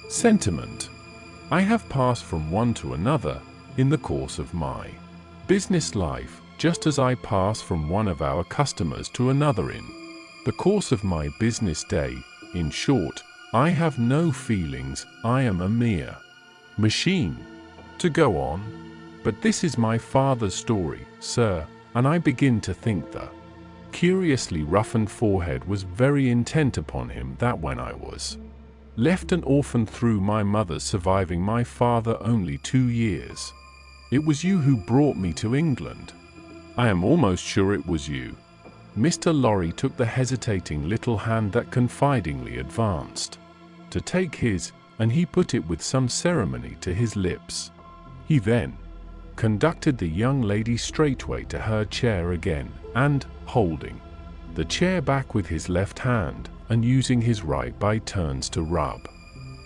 sentiment. I have passed from one to another in the course of my business life, just as I pass from one of our customers to another in the course of my business day. In short, I have no feelings, I am a mere machine. To go on. But this is my father's story, sir, and I begin to think the curiously roughened forehead was very intent upon him that when I was left an orphan through my mother surviving my father only 2 years. It was you who brought me to England. I am almost sure it was you. Mr. Lorry took the hesitating little hand that confidingly advanced to take his, and he put it with some ceremony to his lips. He then conducted the young lady straightway to her chair again, and, holding the chair back with his left hand, and using his right by turns to rub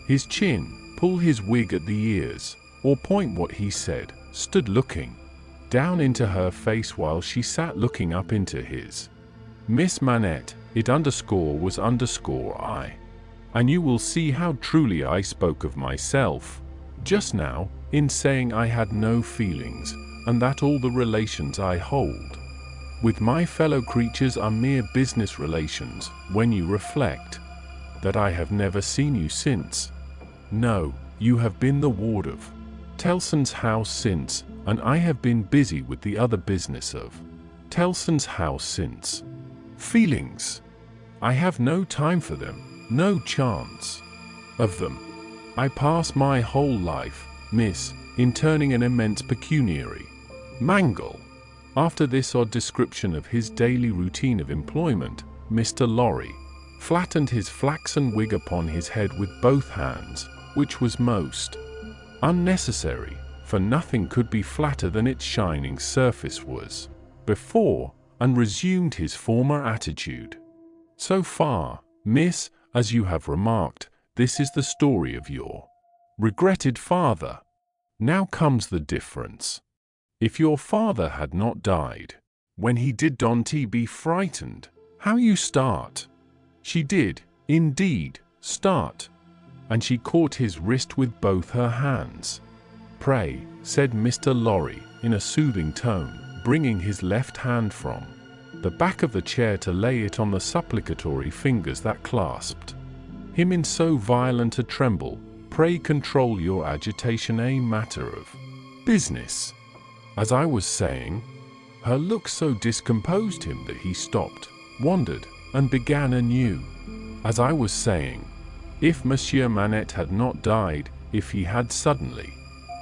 his chin, pull his wig at the ears, or point what he said, stood looking down into her face while she sat looking up into his. Miss Manette, it was I. And you will see how truly I spoke of myself just now, in saying I had no feelings, and that all the relations I hold with my fellow creatures are mere business relations, when you reflect that I have never seen you since. No, you have been the ward of Tellson's house since, and I have been busy with the other business of Tellson's house since. Feelings. I have no time for them, no chance of them. I pass my whole life, miss, in turning an immense pecuniary mangle. After this odd description of his daily routine of employment, Mr. Lorry flattened his flaxen wig upon his head with both hands, which was most unnecessary, for nothing could be flatter than its shining surface was before, and resumed his former attitude. So far, miss, as you have remarked, this is the story of your regretted father. Now comes the difference. If your father had not died, when he did, don't be frightened. How you start. She did, indeed, start. And she caught his wrist with both her hands. Pray, said Mr. Lorry, in a soothing tone, bringing his left hand from the back of the chair to lay it on the supplicatory fingers that clasped him in so violent a tremble, pray control your agitation, a matter of business. As I was saying, her look so discomposed him that he stopped, wandered, and began anew. As I was saying, if Monsieur Manette had not died, if he had suddenly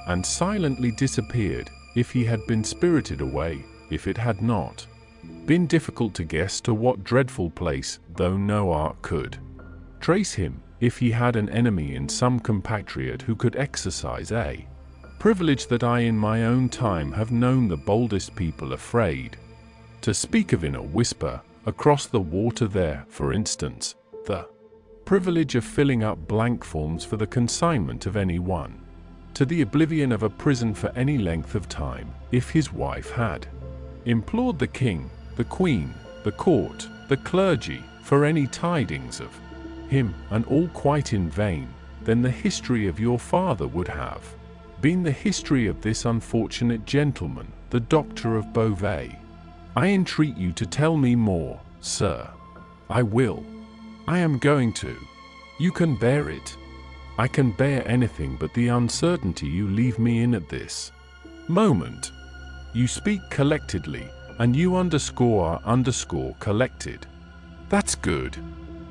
and silently disappeared, if he had been spirited away, if it had not been difficult to guess to what dreadful place, though no art could trace him, if he had an enemy in some compatriot who could exercise a privilege that I in my own time have known the boldest people afraid to speak of in a whisper, across the water there, for instance, the privilege of filling up blank forms for the consignment of any one to the oblivion of a prison for any length of time, if his wife had implored the king, the queen, the court, the clergy, for any tidings of him, and all quite in vain, then the history of your father would have been the history of this unfortunate gentleman, the Doctor of Beauvais. I entreat you to tell me more, sir. I will. I am going to. You can bear it. I can bear anything but the uncertainty you leave me in at this moment. You speak collectedly, and you are collected. That's good.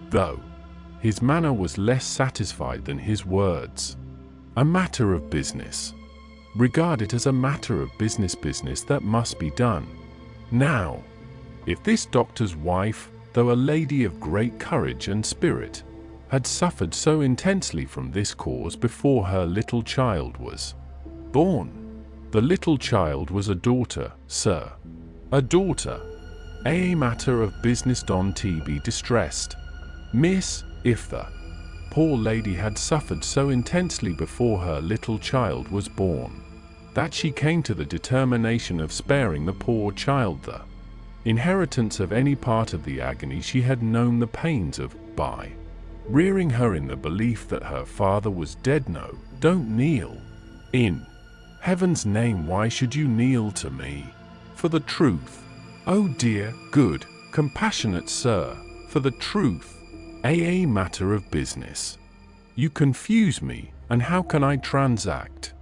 Though, his manner was less satisfied than his words. A matter of business. Regard it as a matter of business that must be done. Now, if this doctor's wife, though a lady of great courage and spirit, had suffered so intensely from this cause before her little child was born. The little child was a daughter, sir. A daughter. A matter of business don't be distressed. Miss, if the poor lady had suffered so intensely before her little child was born, that she came to the determination of sparing the poor child the inheritance of any part of the agony she had known the pains of, by rearing her in the belief that her father was dead. No, don't kneel. In heaven's name, why should you kneel to me? For the truth. Oh dear, good, compassionate sir, for the truth. A matter of business. You confuse me, and how can I transact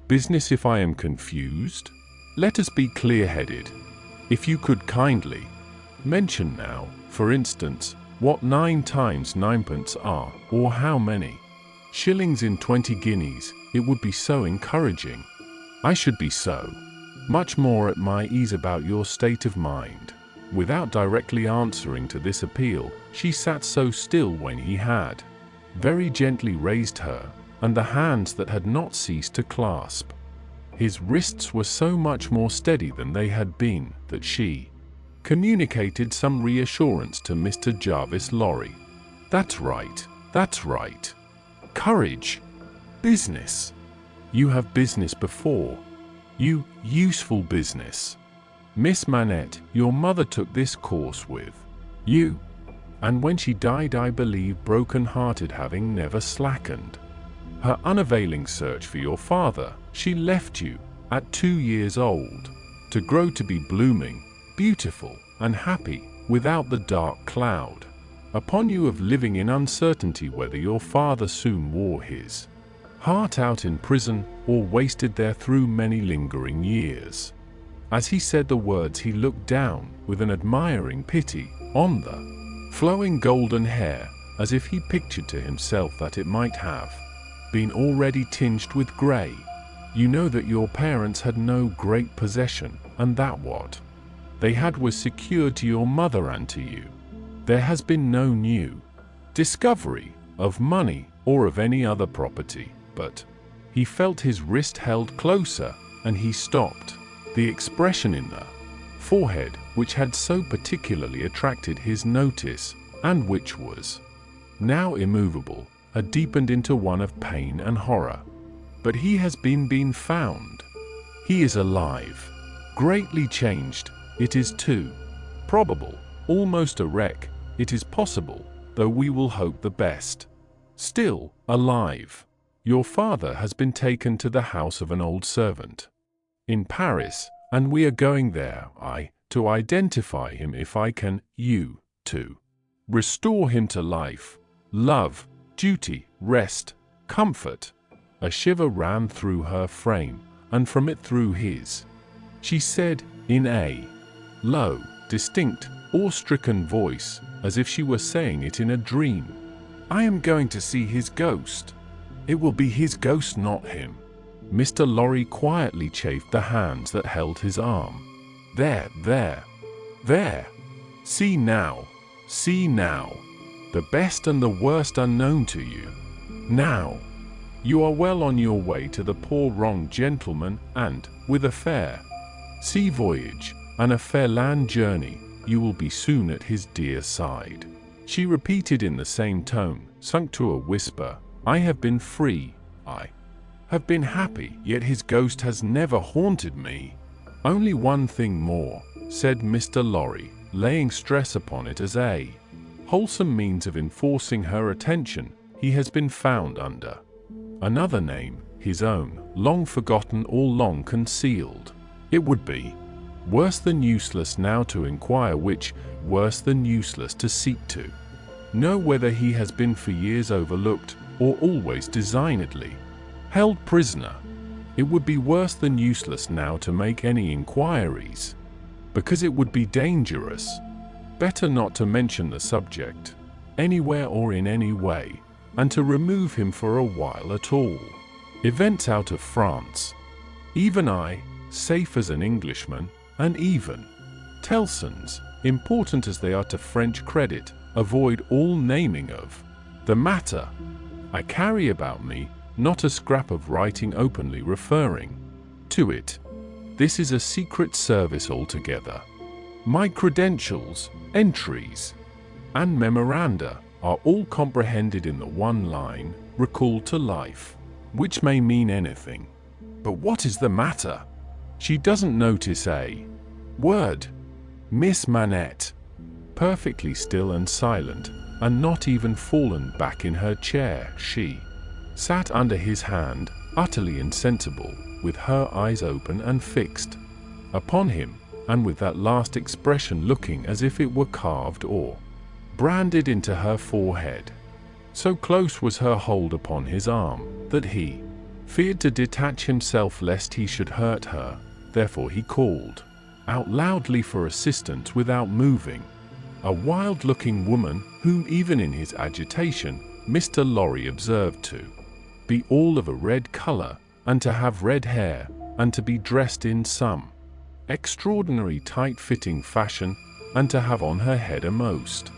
business if I am confused? Let us be clear-headed. If you could kindly mention now, for instance, what 9 times 9pence are, or how many shillings in 20 guineas, it would be so encouraging. I should be so much more at my ease about your state of mind. Without directly answering to this appeal, she sat so still when he had very gently raised her, and the hands that had not ceased to clasp his wrists were so much more steady than they had been, that she communicated some reassurance to Mr. Jarvis Lorry. That's right, that's right. Courage. Business. You have business before you, useful business. Miss Manette, your mother took this course with you, and when she died, I believe, broken-hearted, having never slackened her unavailing search for your father, she left you, at 2 years old, to grow to be blooming, beautiful, and happy, without the dark cloud upon you of living in uncertainty whether your father soon wore his heart out in prison, or wasted there through many lingering years. As he said the words, he looked down, with an admiring pity, on the flowing golden hair, as if he pictured to himself that it might have been already tinged with grey. You know that your parents had no great possession, and that what they had was secured to your mother and to you. There has been no new discovery of money or of any other property, but he felt his wrist held closer, and he stopped. The expression in the forehead, which had so particularly attracted his notice, and which was now immovable, had deepened into one of pain and horror. But he has been found. He is alive. Greatly changed, it is too probable. Almost a wreck, it is possible, though we will hope the best. Still alive. Your father has been taken to the house of an old servant in Paris, and we are going there, to identify him if I can, you, to restore him to life, love, duty, rest, comfort. A shiver ran through her frame, and from it through his. She said, in a low, distinct, awe-stricken voice, as if she were saying it in a dream, I am going to see his ghost. It will be his ghost, not him. Mr. Lorry quietly chafed the hands that held his arm. There, there, there. See now, the best and the worst are known to you. Now, you are well on your way to the poor wronged gentleman, and, with a fair sea voyage, and a fair land journey, you will be soon at his dear side. She repeated in the same tone, sunk to a whisper, I have been free, I have been happy, yet his ghost has never haunted me. Only one thing more, said Mr. Lorry, laying stress upon it as a wholesome means of enforcing her attention. He has been found under another name, his own, long forgotten or long concealed. It would be worse than useless now to inquire which, worse than useless to seek to know whether he has been for years overlooked, or always designedly held prisoner. It would be worse than useless now to make any inquiries, because it would be dangerous. Better not to mention the subject, anywhere or in any way, and to remove him for a while at all. Events out of France. Even I, safe as an Englishman, and even Tellsons, important as they are to French credit, avoid all naming of the matter. I carry about me not a scrap of writing openly referring to it. This is a secret service altogether. My credentials, entries, and memoranda are all comprehended in the one line, recalled to life, which may mean anything. But what is the matter? She doesn't notice a word. Miss Manette, perfectly still and silent, and not even fallen back in her chair, she sat under his hand, utterly insensible, with her eyes open and fixed upon him, and with that last expression looking as if it were carved or branded into her forehead. So close was her hold upon his arm, that he feared to detach himself lest he should hurt her, therefore he called out loudly for assistance without moving. A wild-looking woman, whom even in his agitation, Mr. Lorry observed to be all of a red color, and to have red hair, and to be dressed in some extraordinary tight-fitting fashion, and to have on her head a most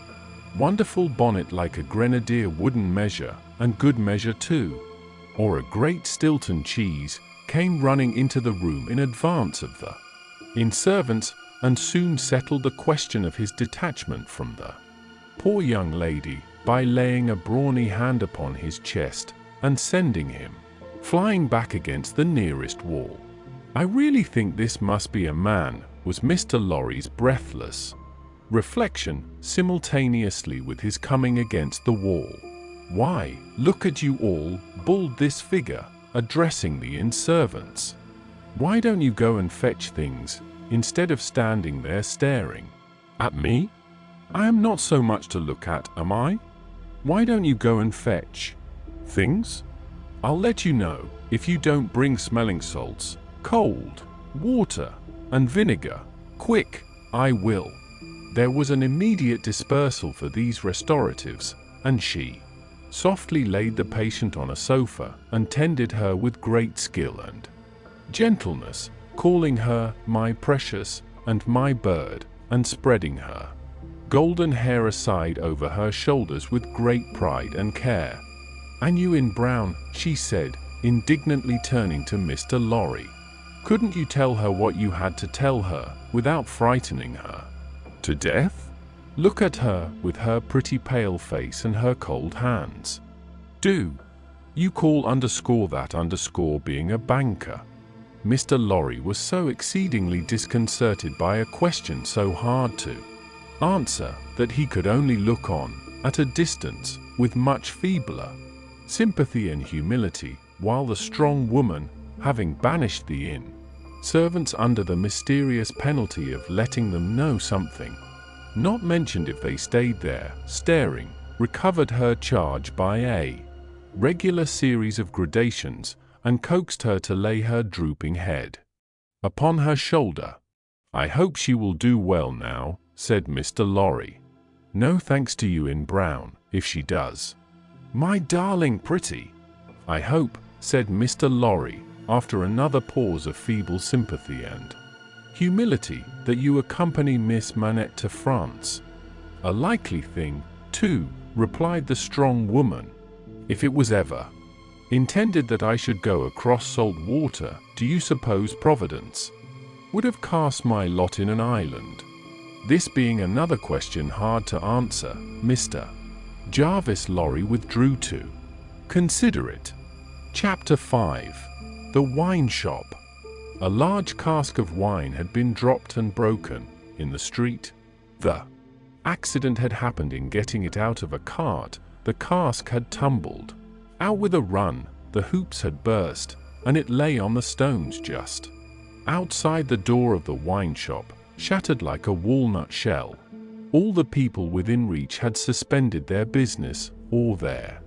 wonderful bonnet like a grenadier wooden measure, and good measure too, or a great Stilton cheese, came running into the room in advance of the servants, and soon settled the question of his detachment from the poor young lady, by laying a brawny hand upon his chest, and sending him flying back against the nearest wall. I really think this must be a man, was Mr. Lorry's breathless reflection, simultaneously with his coming against the wall. Why, look at you all, bawled this figure, addressing the inn-servants. Why don't you go and fetch things, instead of standing there staring at me? I am not so much to look at, am I? Why don't you go and fetch things? I'll let you know, if you don't bring smelling salts, cold water, and vinegar. Quick, I will. There was an immediate dispersal for these restoratives, and she softly laid the patient on a sofa, and tended her with great skill and gentleness, calling her my precious and my bird, and spreading her golden hair aside over her shoulders with great pride and care. And you in brown, she said, indignantly turning to Mr. Lorry. Couldn't you tell her what you had to tell her, without frightening her to death? Look at her, with her pretty pale face and her cold hands. Do you call that being a banker? Mr. Lorry was so exceedingly disconcerted by a question so hard to answer, that he could only look on, at a distance, with much feebler sympathy and humility, while the strong woman, having banished the inn servants under the mysterious penalty of letting them know something, not mentioned if they stayed there, staring, recovered her charge by a regular series of gradations, and coaxed her to lay her drooping head upon her shoulder. I hope she will do well now, said Mr. Lorry. No thanks to you in brown, if she does. My darling pretty. I hope, said Mr. Lorry, after another pause of feeble sympathy and humility, that you accompany Miss Manette to France. A likely thing, too, replied the strong woman. If it was ever intended that I should go across salt water, do you suppose Providence would have cast my lot in an island? This being another question hard to answer, Mr. Jarvis Lorry withdrew to consider it. Chapter 5. The Wine Shop. A large cask of wine had been dropped and broken in the street. The accident had happened in getting it out of a cart. The cask had tumbled out with a run, the hoops had burst, and it lay on the stones just outside the door of the wine shop, shattered like a walnut shell. All the people within reach had suspended their business, or their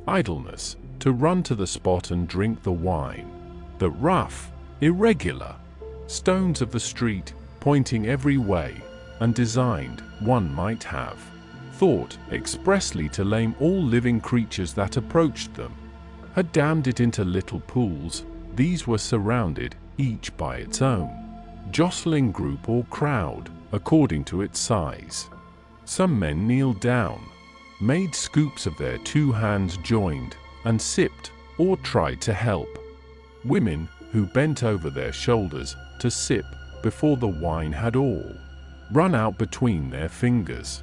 idleness, to run to the spot and drink the wine. The rough, irregular stones of the street, pointing every way, and designed, one might have thought, expressly to lame all living creatures that approached them, had dammed it into little pools. These were surrounded, each by its own jostling group or crowd, according to its size. Some men kneeled down, made scoops of their 2 hands joined, and sipped, or tried to help. Women, who bent over their shoulders to sip, before the wine had all run out between their fingers.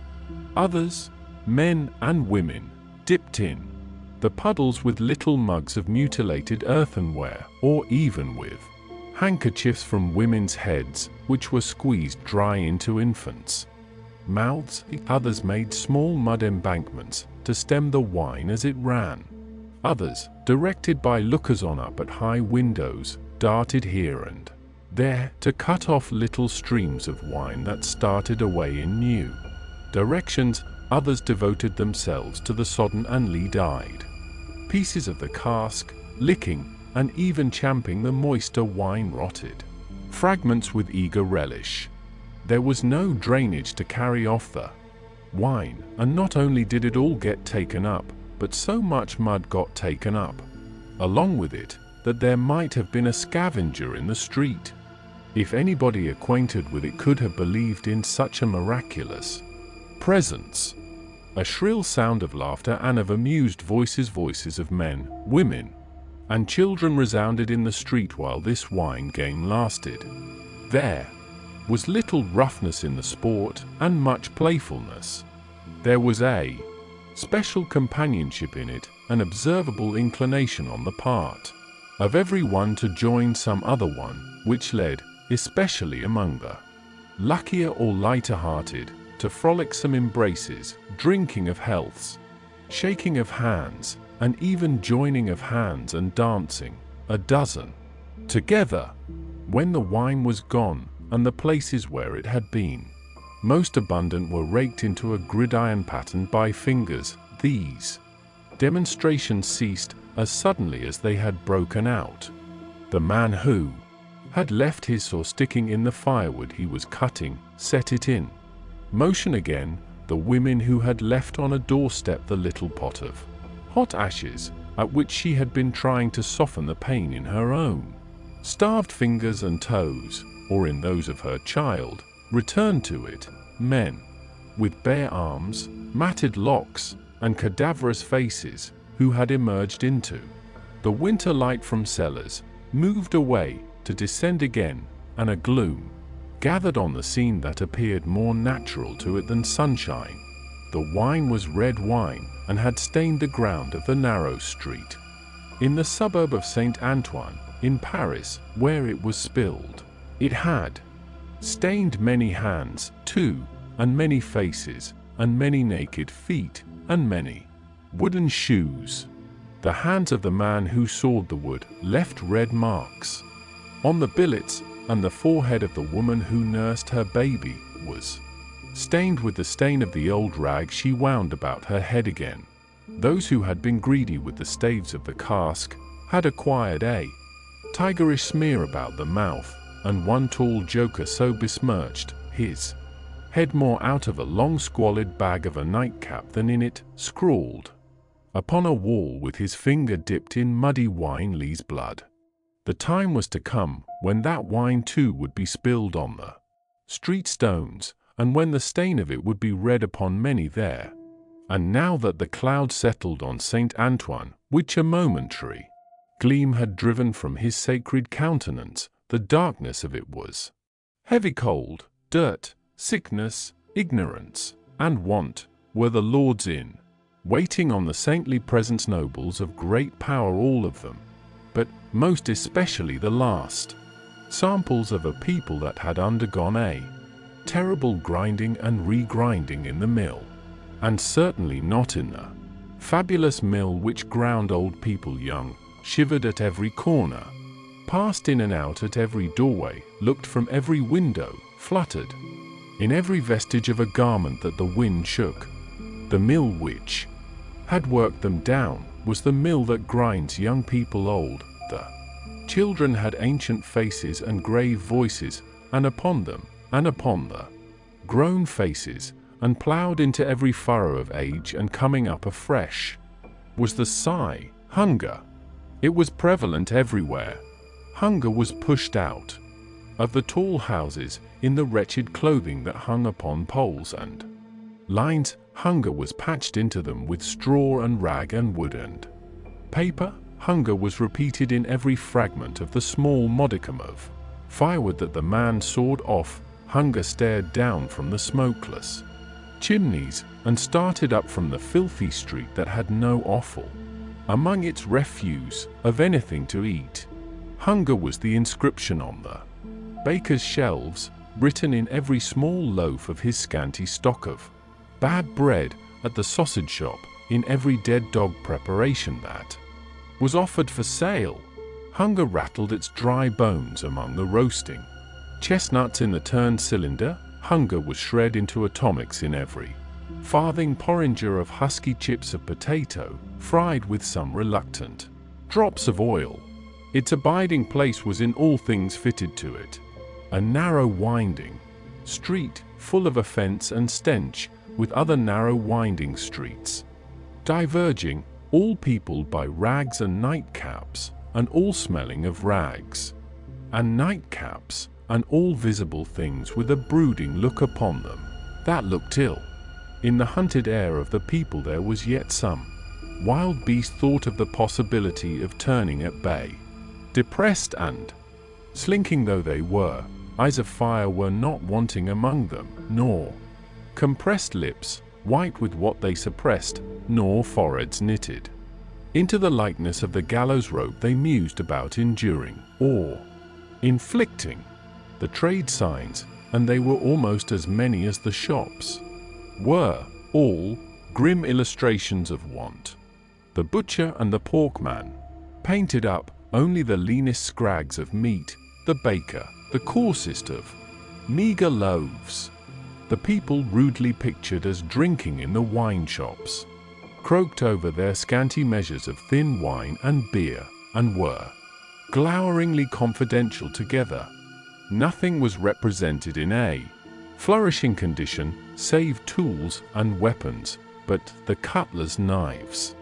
Others, men and women, dipped in the puddles with little mugs of mutilated earthenware, or even with handkerchiefs from women's heads, which were squeezed dry into infants' mouths. Others made small mud embankments to stem the wine as it ran. Others, directed by lookers-on up at high windows, darted here and there to cut off little streams of wine that started away in new directions. Others devoted themselves to the sodden and lead-eyed pieces of the cask, licking and even champing the moister wine-rotted fragments with eager relish. There was no drainage to carry off the wine, and not only did it all get taken up, but so much mud got taken up along with it, that there might have been a scavenger in the street. If anybody acquainted with it could have believed in such a miraculous presence. A shrill sound of laughter and of amused voices of men, women, and children resounded in the street while this wine game lasted. There was little roughness in the sport, and much playfulness. There was a special companionship in it, an observable inclination on the part of every one to join some other one, which led, especially among the luckier or lighter-hearted, to frolicsome embraces, drinking of healths, shaking of hands, and even joining of hands and dancing, a dozen together, when the wine was gone, and the places where it had been most abundant were raked into a gridiron pattern by fingers. These demonstrations ceased as suddenly as they had broken out. The man who had left his saw sticking in the firewood he was cutting set it in motion again. The women who had left on a doorstep the little pot of hot ashes, at which she had been trying to soften the pain in her own starved fingers and toes, or in those of her child, returned to it. Men with bare arms, matted locks, and cadaverous faces, who had emerged into the winter light from cellars, moved away to descend again, and a gloom gathered on the scene that appeared more natural to it than sunshine. The wine was red wine, and had stained the ground of the narrow street in the suburb of Saint Antoine, in Paris, where it was spilled. It had stained many hands, too, and many faces, and many naked feet, and many wooden shoes. The hands of the man who sawed the wood left red marks on the billets, and the forehead of the woman who nursed her baby was stained with the stain of the old rag she wound about her head again. Those who had been greedy with the staves of the cask had acquired a tigerish smear about the mouth, and one tall joker so besmirched his head more out of a long squalid bag of a nightcap than in it, scrawled upon a wall with his finger dipped in muddy wine Lee's blood. The time was to come when that wine too would be spilled on the street stones, and when the stain of it would be read upon many there. And now that the cloud settled on Saint Antoine, which a momentary gleam had driven from his sacred countenance, the darkness of it was heavy. Cold, dirt, sickness, ignorance, and want were the lords in waiting on the saintly presence, nobles of great power, all of them, but most especially the last, samples of a people that had undergone a terrible grinding and regrinding in the mill, and certainly not in the fabulous mill which ground old people young, shivered at every corner, passed in and out at every doorway, looked from every window, fluttered in every vestige of a garment that the wind shook. The mill which had worked them down was the mill that grinds young people old, the Children had ancient faces and grave voices, and upon them, and upon the grown faces, and ploughed into every furrow of age and coming up afresh, was the sigh, hunger. It was prevalent everywhere. Hunger was pushed out of the tall houses in the wretched clothing that hung upon poles and lines. Hunger was patched into them with straw and rag and wood and paper. Hunger was repeated in every fragment of the small modicum of firewood that the man sawed off. Hunger stared down from the smokeless chimneys and started up from the filthy street that had no offal among its refuse of anything to eat. Hunger was the inscription on the baker's shelves, written in every small loaf of his scanty stock of bad bread, at the sausage shop, in every dead dog preparation that was offered for sale. Hunger rattled its dry bones among the roasting chestnuts in the turned cylinder. Hunger was shred into atomics in every farthing porringer of husky chips of potato, fried with some reluctant drops of oil. Its abiding place was in all things fitted to it, a narrow winding street, full of offence and stench, with other narrow winding streets, diverging, all peopled by rags and nightcaps, and all smelling of rags and nightcaps, and all visible things with a brooding look upon them that looked ill. In the hunted air of the people there was yet some wild beast thought of the possibility of turning at bay. Depressed and slinking though they were, eyes of fire were not wanting among them, nor compressed lips, white with what they suppressed, nor foreheads knitted into the likeness of the gallows rope they mused about enduring, or inflicting. The trade signs, and they were almost as many as the shops, were all grim illustrations of want. The butcher and the porkman painted up only the leanest scrags of meat, the baker the coarsest of meagre loaves. The people rudely pictured as drinking in the wine shops croaked over their scanty measures of thin wine and beer, and were gloweringly confidential together. Nothing was represented in a flourishing condition, save tools and weapons, but the cutler's knives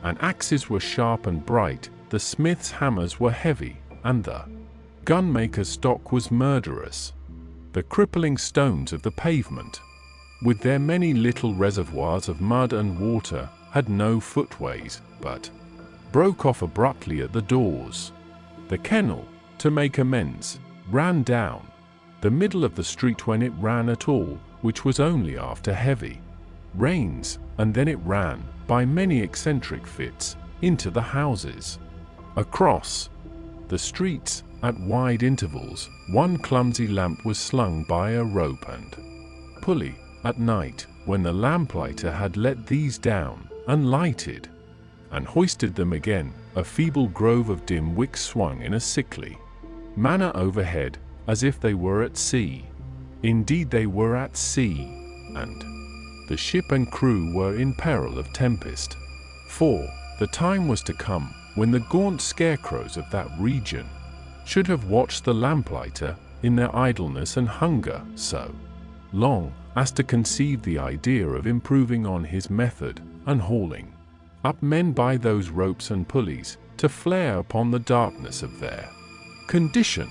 and axes were sharp and bright, the smith's hammers were heavy, and the gunmaker's stock was murderous. The crippling stones of the pavement, with their many little reservoirs of mud and water, had no footways, but broke off abruptly at the doors. The kennel, to make amends, ran down the middle of the street when it ran at all, which was only after heavy rains, and then it ran, by many eccentric fits, into the houses. Across the streets, at wide intervals, one clumsy lamp was slung by a rope and pulley. At night, when the lamplighter had let these down, and lighted, and hoisted them again, a feeble grove of dim wicks swung in a sickly manner overhead, as if they were at sea. Indeed they were at sea, and the ship and crew were in peril of tempest. For the time was to come when the gaunt scarecrows of that region should have watched the lamplighter in their idleness and hunger so long as to conceive the idea of improving on his method, and hauling up men by those ropes and pulleys to flare upon the darkness of their condition.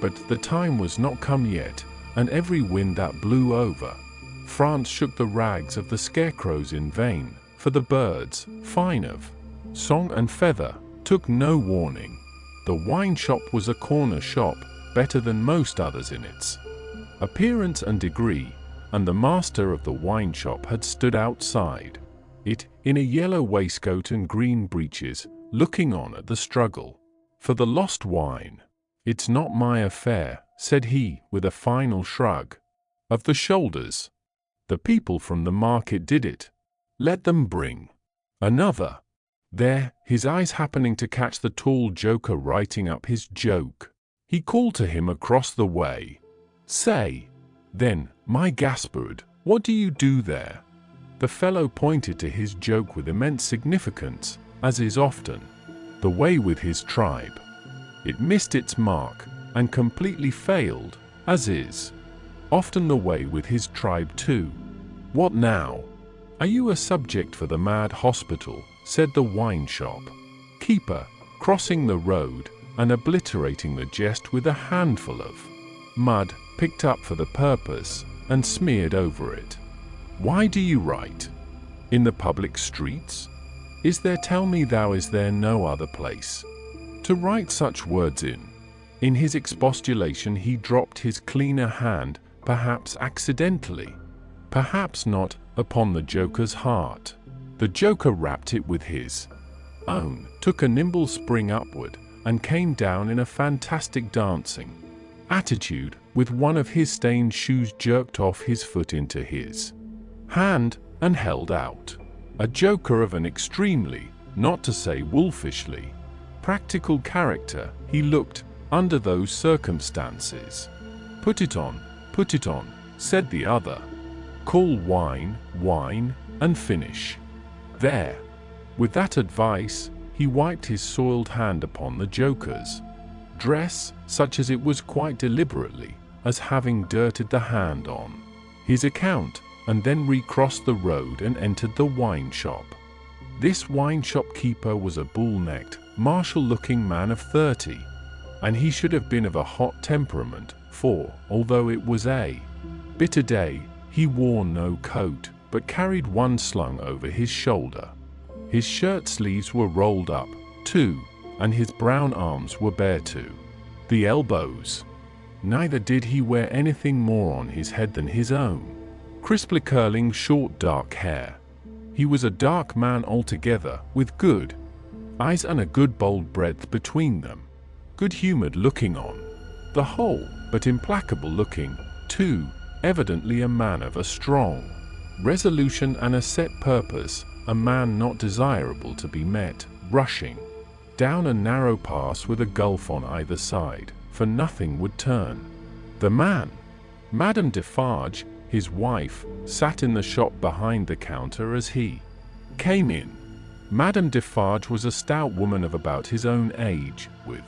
But the time was not come yet, and every wind that blew over France shook the rags of the scarecrows in vain, for the birds, fine of song and feather, took no warning. The wine shop was a corner shop, better than most others in its appearance and degree, and the master of the wine shop had stood outside it, in a yellow waistcoat and green breeches, looking on at the struggle for the lost wine. "It's not my affair," said he, with a final shrug of the shoulders. "The people from the market did it. Let them bring another." There, his eyes happening to catch the tall joker writing up his joke, he called to him across the way, "Say, then, my Gaspard, what do you do there?" The fellow pointed to his joke with immense significance, as is often the way with his tribe. It missed its mark and completely failed, as is often the way with his tribe too. "What now? Are you a subject for the mad hospital?" said the wine shop keeper, crossing the road and obliterating the jest with a handful of mud picked up for the purpose and smeared over it. "Why do you write in the public streets? Is there, tell me thou, is there no other place to write such words in?" In his expostulation he dropped his cleaner hand, perhaps accidentally, perhaps not, upon the joker's heart. The joker rapped it with his own, took a nimble spring upward, and came down in a fantastic dancing attitude, with one of his stained shoes jerked off his foot into his hand and held out. A joker of an extremely, not to say wolfishly, practical character, he looked, under those circumstances. Put it on," said the other. "Call wine, wine, and finish. There." With that advice, he wiped his soiled hand upon the joker's dress, such as it was, quite deliberately, as having dirtied the hand on his account, and then recrossed the road and entered the wine shop. This wine shop keeper was a bull-necked, martial-looking man of 30, and he should have been of a hot temperament, for, although it was a bitter day, he wore no coat, but carried one slung over his shoulder. His shirt sleeves were rolled up, too, and his brown arms were bare to the elbows. Neither did he wear anything more on his head than his own crisply curling short dark hair. He was a dark man altogether, with good eyes and a good bold breadth between them, good-humoured looking on the whole, but implacable looking, too, evidently a man of a strong resolution and a set purpose, a man not desirable to be met, rushing down a narrow pass with a gulf on either side, for nothing would turn the man. Madame Defarge, his wife, sat in the shop behind the counter as he came in. Madame Defarge was a stout woman of about his own age, with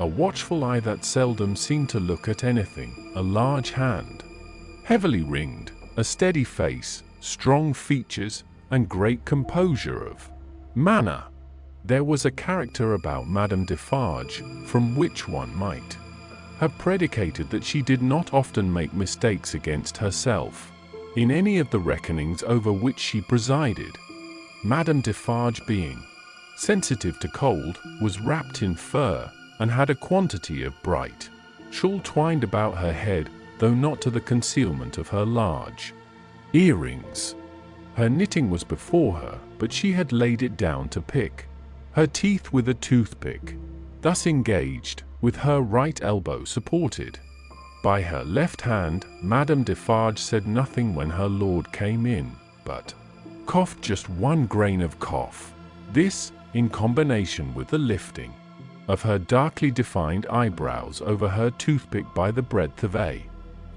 a watchful eye that seldom seemed to look at anything, a large hand, heavily ringed, a steady face, strong features, and great composure of manner. There was a character about Madame Defarge from which one might have predicated that she did not often make mistakes against herself in any of the reckonings over which she presided. Madame Defarge, being sensitive to cold, was wrapped in fur, and had a quantity of bright shawl twined about her head, though not to the concealment of her large earrings. Her knitting was before her, but she had laid it down to pick her teeth with a toothpick. Thus engaged, with her right elbow supported by her left hand, Madame Defarge said nothing when her lord came in, but coughed just one grain of cough. This, in combination with the lifting of her darkly defined eyebrows over her toothpick by the breadth of a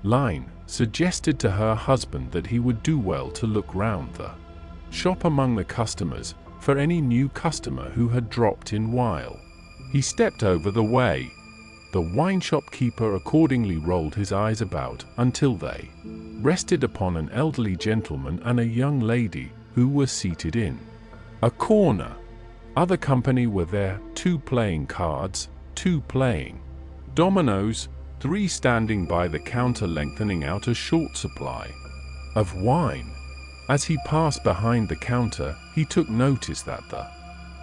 line, suggested to her husband that he would do well to look round the shop among the customers for any new customer who had dropped in while he stepped over the way. The wine shop keeper accordingly rolled his eyes about until they rested upon an elderly gentleman and a young lady who were seated in a corner. Other company were there, 2 playing cards, 2 playing dominoes, 3 standing by the counter lengthening out a short supply of wine. As he passed behind the counter, he took notice that the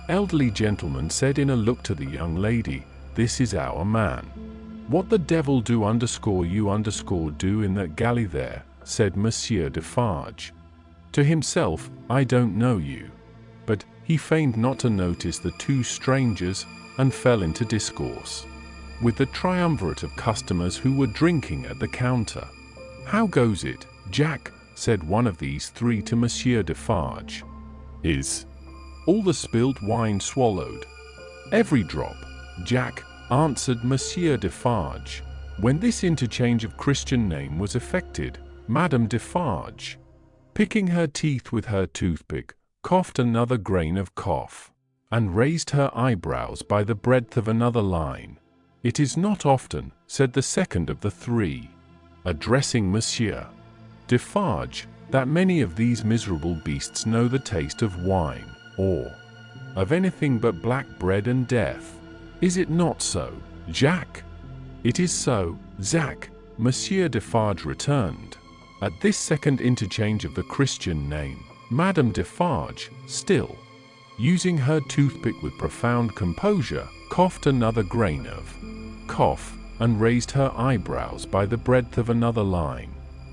elderly gentleman said in a look to the young lady, "This is our man." "What the devil do you do in that galley there?" said Monsieur Defarge to himself. "I don't know you." But he feigned not to notice the 2 strangers, and fell into discourse with the triumvirate of customers who were drinking at the counter. "How goes it, Jack?" said one of these 3 to Monsieur Defarge. "Is all the spilled wine swallowed?" "Every drop, Jack," answered Monsieur Defarge. When this interchange of Christian name was effected, Madame Defarge, picking her teeth with her toothpick, coughed another grain of cough, and raised her eyebrows by the breadth of another line. "It is not often," said the second of the three, addressing Monsieur Defarge, "that many of these miserable beasts know the taste of wine, or of anything but black bread and death. Is it not so, Jacques?" "It is so, Zac," Monsieur Defarge returned. At this second interchange of the Christian name, Madame Defarge, still using her toothpick with profound composure, coughed another grain of cough, and raised her eyebrows by the breadth of another line.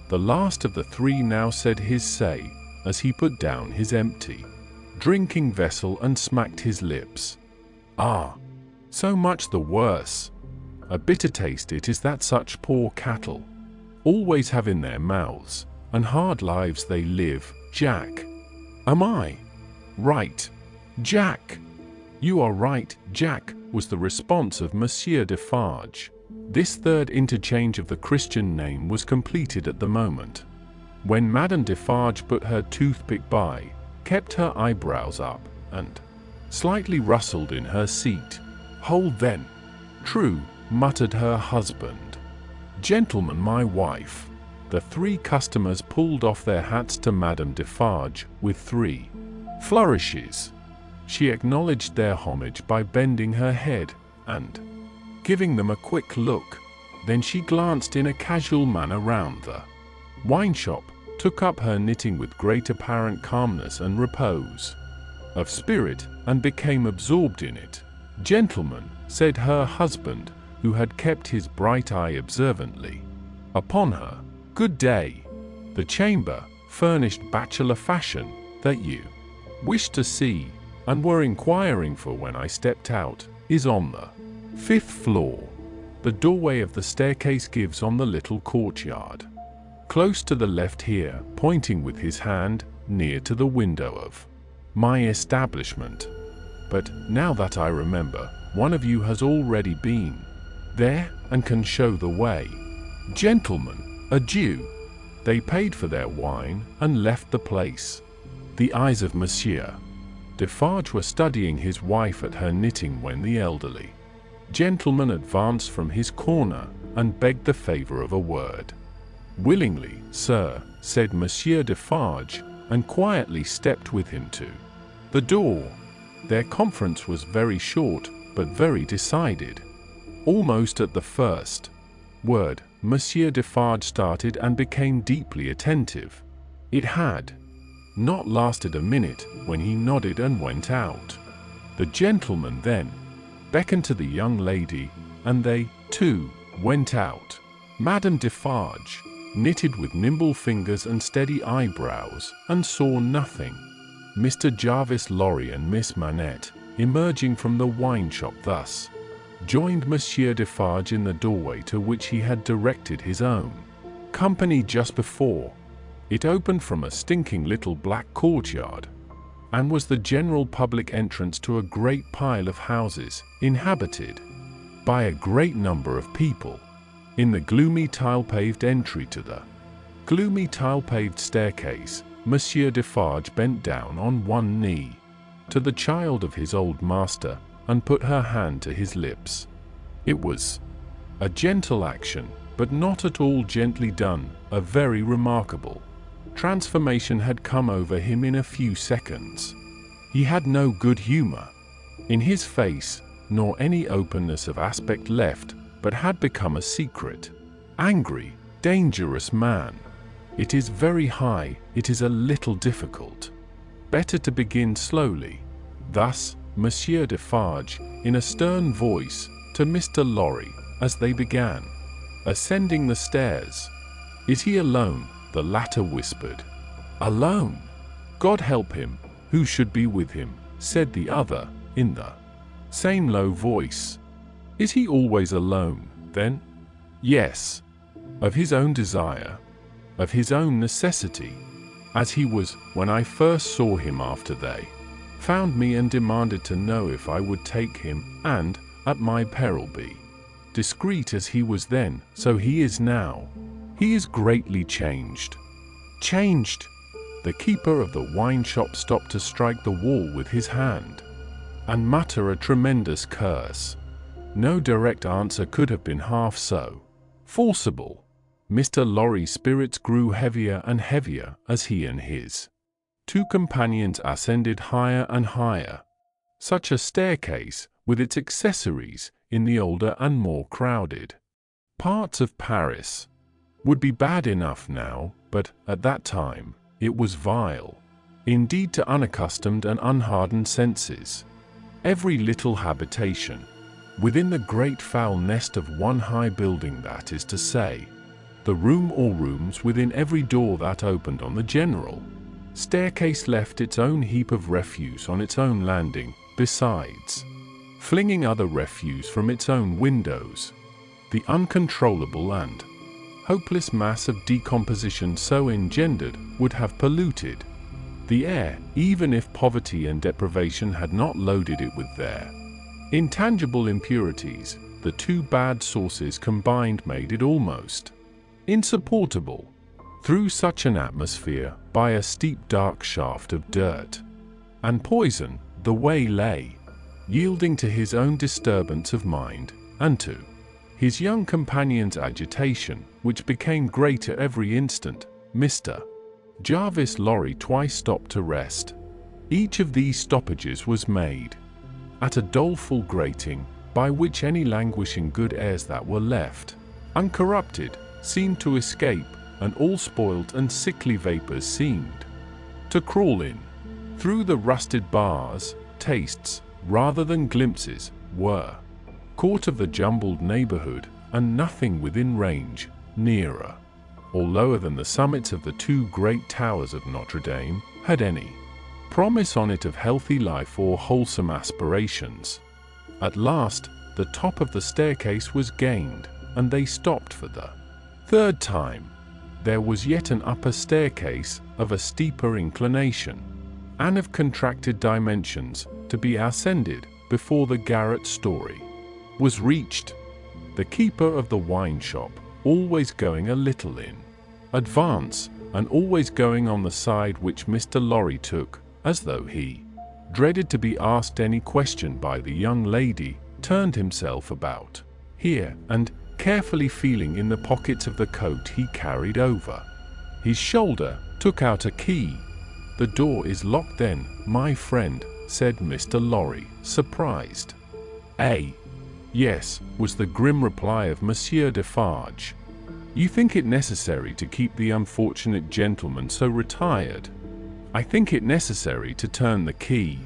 The last of the three now said his say, as he put down his empty drinking vessel and smacked his lips. "Ah, so much the worse. A bitter taste it is that such poor cattle always have in their mouths, and hard lives they live, Jack." "Am I right, Jack?" "You are right, Jack," was the response of Monsieur Defarge. This third interchange of the Christian name was completed at the moment when Madame Defarge put her toothpick by, kept her eyebrows up, and slightly rustled in her seat. "Hold then." "True," muttered her husband. "Gentlemen, my wife." The three customers pulled off their hats to Madame Defarge with three flourishes. She acknowledged their homage by bending her head and giving them a quick look. Then she glanced in a casual manner round the wine shop, took up her knitting with great apparent calmness and repose of spirit, and became absorbed in it. "Gentlemen," said her husband, who had kept his bright eye observantly upon her, "good day. The chamber, furnished bachelor fashion, that you wished to see, and were inquiring for when I stepped out, is on the 5th floor. The doorway of the staircase gives on the little courtyard. Close to the left here," pointing with his hand, "near to the window of my establishment. But, now that I remember, one of you has already been there, and can show the way. Gentlemen, adieu." They paid for their wine, and left the place. The eyes of Monsieur Defarge were studying his wife at her knitting when the elderly gentleman advanced from his corner, and begged the favour of a word. "Willingly, sir," said Monsieur Defarge, and quietly stepped with him to the door. Their conference was very short, but very decided. Almost at the first word, Monsieur Defarge started and became deeply attentive. It had not lasted a minute when he nodded and went out. The gentleman then beckoned to the young lady, and they, too, went out. Madame Defarge knitted with nimble fingers and steady eyebrows, and saw nothing. Mr. Jarvis Lorry and Miss Manette, emerging from the wine shop thus, joined Monsieur Defarge in the doorway to which he had directed his own company just before. It opened from a stinking little black courtyard, and was the general public entrance to a great pile of houses, inhabited by a great number of people. In the gloomy tile-paved entry to the gloomy tile-paved staircase, Monsieur Defarge bent down on one knee to the child of his old master, and put her hand to his lips. It was a gentle action, but not at all gently done. A very remarkable transformation had come over him in a few seconds. He had no good humor in his face, nor any openness of aspect left, but had become a secret, angry, dangerous man. "It is very high, it is a little difficult. Better to begin slowly." Thus, Monsieur Defarge, in a stern voice, to Mr. Lorry, as they began ascending the stairs. "Is he alone?" the latter whispered. "Alone? God help him, who should be with him," said the other, in the same low voice. "Is he always alone, then?" "Yes. Of his own desire, of his own necessity, as he was when I first saw him after they found me and demanded to know if I would take him, and, at my peril, be discreet as he was then, so he is now. He is greatly changed." "Changed?" The keeper of the wine shop stopped to strike the wall with his hand, and mutter a tremendous curse. No direct answer could have been half so forcible. Mr. Lorry's spirits grew heavier and heavier as he and his two companions ascended higher and higher. Such a staircase, with its accessories, in the older and more crowded parts of Paris, would be bad enough now, but at that time, it was vile. Indeed, to unaccustomed and unhardened senses. Every little habitation, within the great foul nest of one high building, that is to say, the room or rooms within every door that opened on the general staircase, left its own heap of refuse on its own landing, besides flinging other refuse from its own windows. The uncontrollable and hopeless mass of decomposition so engendered would have polluted the air, even if poverty and deprivation had not loaded it with their intangible impurities. The two bad sources combined made it almost insupportable. Through such an atmosphere, by a steep dark shaft of dirt and poison, the way lay, yielding to his own disturbance of mind, and to his young companion's agitation, which became greater every instant. Mr. Jarvis Lorry twice stopped to rest. Each of these stoppages was made at a doleful grating, by which any languishing good airs that were left uncorrupted seemed to escape, and all spoilt and sickly vapors seemed to crawl in. Through the rusted bars, tastes, rather than glimpses, were caught of the jumbled neighborhood, and nothing within range, nearer or lower than the summits of the two great towers of Notre Dame, had any promise on it of healthy life or wholesome aspirations. At last, the top of the staircase was gained, and they stopped for the third time. There was yet an upper staircase, of a steeper inclination, and of contracted dimensions, to be ascended, before the garret story was reached. The keeper of the wine shop, always going a little in advance, and always going on the side which Mr. Lorry took, as though he dreaded to be asked any question by the young lady, turned himself about here, and, carefully feeling in the pockets of the coat he carried over his shoulder, took out a key. "The door is locked then, my friend," said Mr. Lorry, surprised. "Yes," was the grim reply of Monsieur Defarge. "You think it necessary to keep the unfortunate gentleman so retired?" "I think it necessary to turn the key."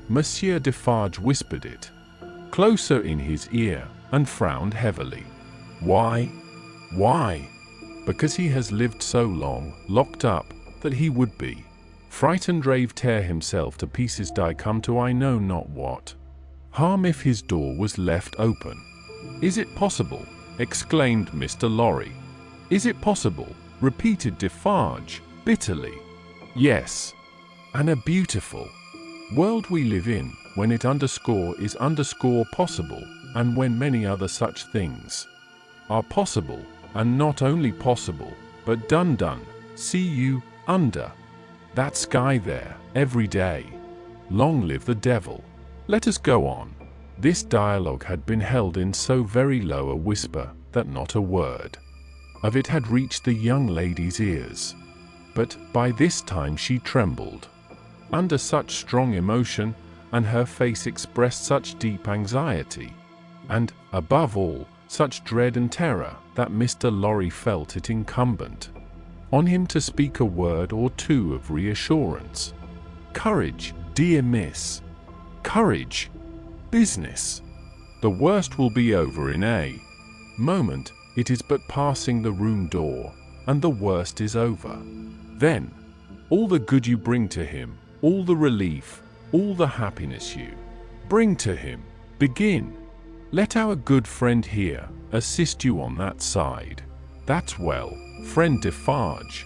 Monsieur Defarge whispered it closer in his ear, and frowned heavily. "Why?" "Why? Because he has lived so long, locked up, that he would be frightened rave tear himself to pieces die come to I know not what harm if his door was left open." "Is it possible?" exclaimed Mr. Lorry. "Is it possible?" repeated Defarge, bitterly. "Yes. And a beautiful world we live in, when it is possible, and when many other such things are possible, and not only possible, but done. See you, under that sky there, every day. Long live the devil. Let us go on." This dialogue had been held in so very low a whisper, that not a word of it had reached the young lady's ears. But by this time she trembled under such strong emotion, and her face expressed such deep anxiety, and, above all, such dread and terror, that Mr. Lorry felt it incumbent on him to speak a word or two of reassurance. "Courage, dear miss. Courage. Business. The worst will be over in a moment. It is but passing the room door, and the worst is over. Then, all the good you bring to him, all the relief, all the happiness you bring to him, begin. Let our good friend here assist you on that side. That's well, friend Defarge.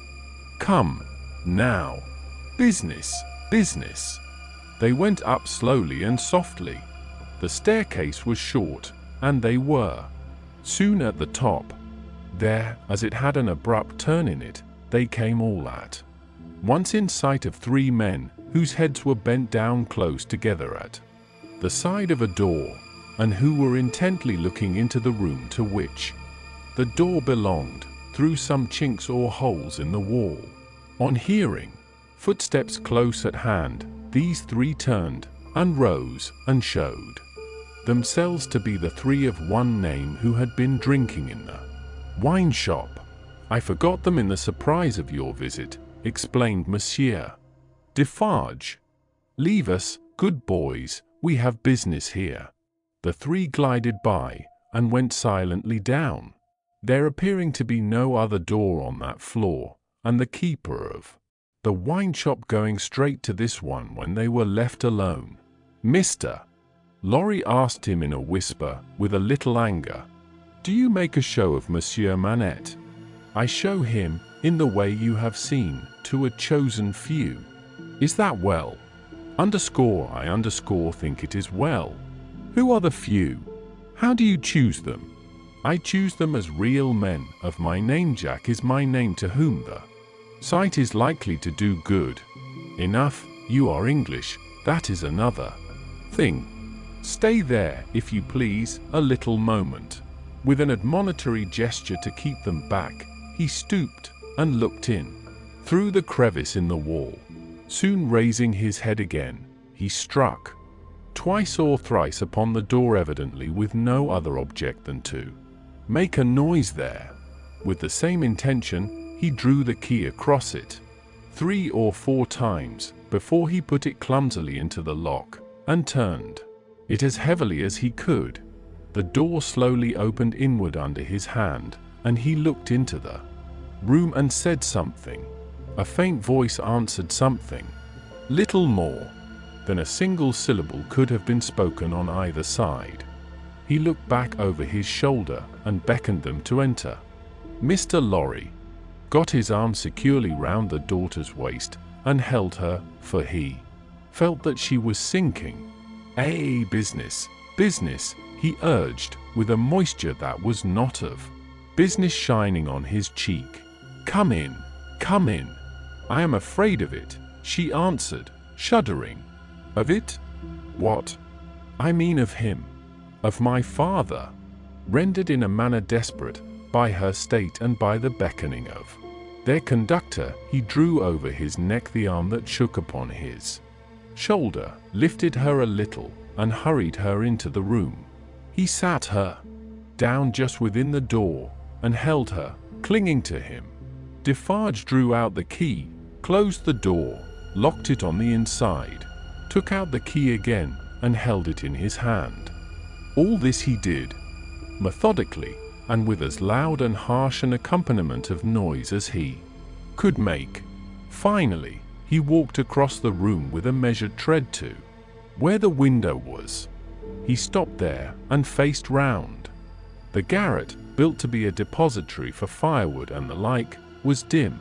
Come, now. Business, business." They went up slowly and softly. The staircase was short, and they were soon at the top. There, as it had an abrupt turn in it, they came all at once in sight of three men, whose heads were bent down close together at the side of a door, and who were intently looking into the room to which the door belonged, through some chinks or holes in the wall. On hearing footsteps close at hand, these three turned, and rose, and showed themselves to be the three of one name who had been drinking in the wine shop. "I forgot them in the surprise of your visit," explained Monsieur Defarge. "Leave us, good boys, we have business here." The three glided by, and went silently down, there appearing to be no other door on that floor, and the keeper of the wine shop going straight to this one when they were left alone. "Mr. Lorry," asked him in a whisper, with a little anger, "do you make a show of Monsieur Manette?" "I show him, in the way you have seen, to a chosen few." "Is that well?" I think it is well. "Who are the few? How do you choose them?" "I choose them as real men. Of my name Jack is my name, to whom the sight is likely to do good. Enough, you are English, that is another thing. Stay there, if you please, a little moment." With an admonitory gesture to keep them back, he stooped, and looked in through the crevice in the wall. Soon raising his head again, he struck twice or thrice upon the door, evidently with no other object than to make a noise there. With the same intention, he drew the key across it 3 or 4 times, before he put it clumsily into the lock, and turned it as heavily as he could. The door slowly opened inward under his hand, and he looked into the room and said something. A faint voice answered something. Little more than a single syllable could have been spoken on either side. He looked back over his shoulder, and beckoned them to enter. Mr. Lorry got his arm securely round the daughter's waist, and held her, for he felt that she was sinking. Business, business," he urged, with a moisture that was not of business shining on his cheek. Come in, come in." "I am afraid of it," she answered, shuddering. "Of it? What?" "I mean of him. Of my father." Rendered in a manner desperate, by her state and by the beckoning of their conductor, he drew over his neck the arm that shook upon his shoulder, lifted her a little, and hurried her into the room. He sat her down just within the door, and held her, clinging to him. Defarge drew out the key, closed the door, locked it on the inside, took out the key again, and held it in his hand. All this he did methodically, and with as loud and harsh an accompaniment of noise as he could make. Finally, he walked across the room with a measured tread to where the window was. He stopped there, and faced round. The garret, built to be a depository for firewood and the like, was dim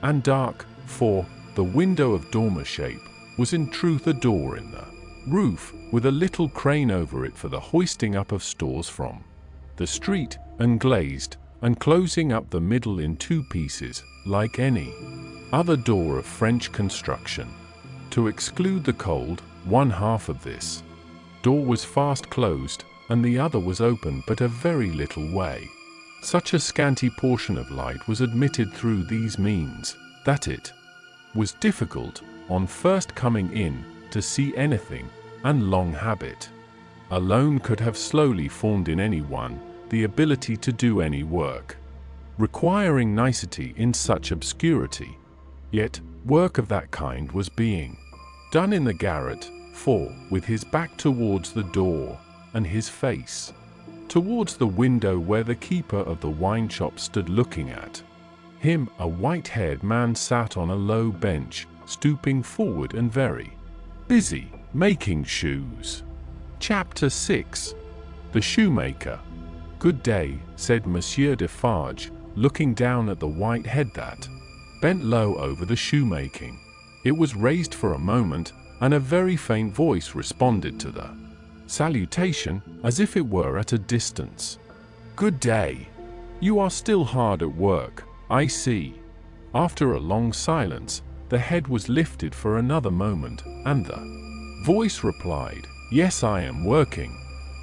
and dark, for the window of dormer shape was in truth a door in the roof, with a little crane over it for the hoisting up of stores from the street, and glazed, and closing up the middle in 2 pieces, like any other door of French construction. To exclude the cold, one half of this door was fast closed, and the other was open but a very little way. Such a scanty portion of light was admitted through these means, that it was difficult, on first coming in, to see anything, and long habit alone could have slowly formed in any one the ability to do any work requiring nicety in such obscurity. Yet work of that kind was being done in the garret, for, with his back towards the door, and his face towards the window where the keeper of the wine shop stood looking at him, a white-haired man sat on a low bench, stooping forward and very busy, making shoes. Chapter 6. The Shoemaker. "Good day," said Monsieur Defarge, looking down at the white head that bent low over the shoemaking. It was raised for a moment, and a very faint voice responded to the salutation, as if it were at a distance. "Good day. You are still hard at work, I see." After a long silence, the head was lifted for another moment, and the voice replied, "Yes, I am working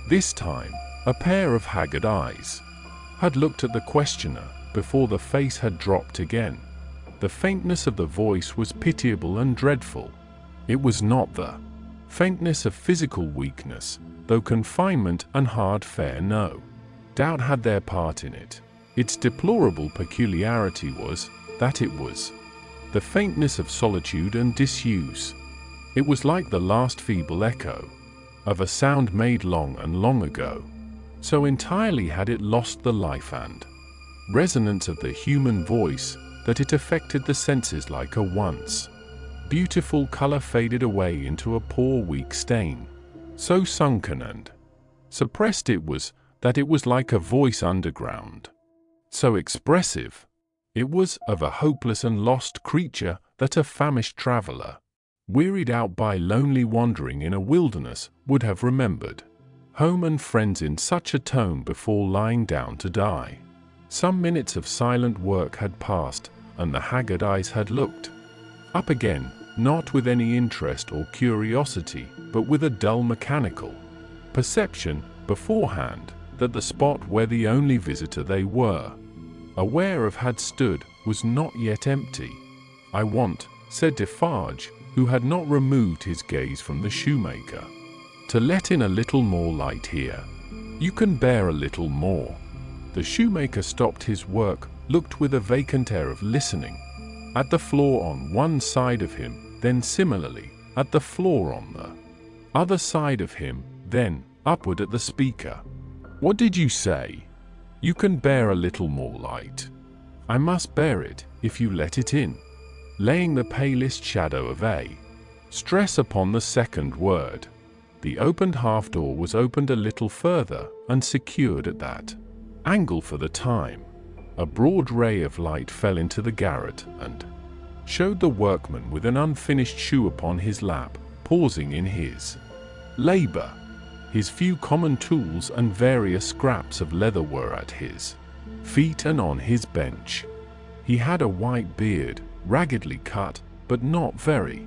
This time, a pair of haggard eyes had looked at the questioner before the face had dropped again. The faintness of the voice was pitiable and dreadful. It was not the faintness of physical weakness, though confinement and hard fare no doubt had their part in it. Its deplorable peculiarity was that it was the faintness of solitude and disuse. It was like the last feeble echo of a sound made long and long ago. So entirely had it lost the life and resonance of the human voice that it affected the senses like a once beautiful color faded away into a poor weak stain. So sunken and suppressed it was that it was like a voice underground. So expressive it was of a hopeless and lost creature that a famished traveler, wearied out by lonely wandering in a wilderness, would have remembered home and friends in such a tone before lying down to die. Some minutes of silent work had passed, and the haggard eyes had looked up again, not with any interest or curiosity, but with a dull mechanical perception beforehand that the spot where the only visitor they were aware of had stood was not yet empty. "I want," said Defarge, who had not removed his gaze from the shoemaker, "to let in a little more light here. You can bear a little more." The shoemaker stopped his work, looked with a vacant air of listening at the floor on one side of him, then similarly at the floor on the other side of him, then upward at the speaker. "What did you say? You can bear a little more light." "I must bear it, if you let it in," laying the palest shadow of a stress upon the second word. The opened half door was opened a little further and secured at that angle for the time. A broad ray of light fell into the garret and showed the workman with an unfinished shoe upon his lap, pausing in his labor. His few common tools and various scraps of leather were at his feet and on his bench. He had a white beard, raggedly cut, but not very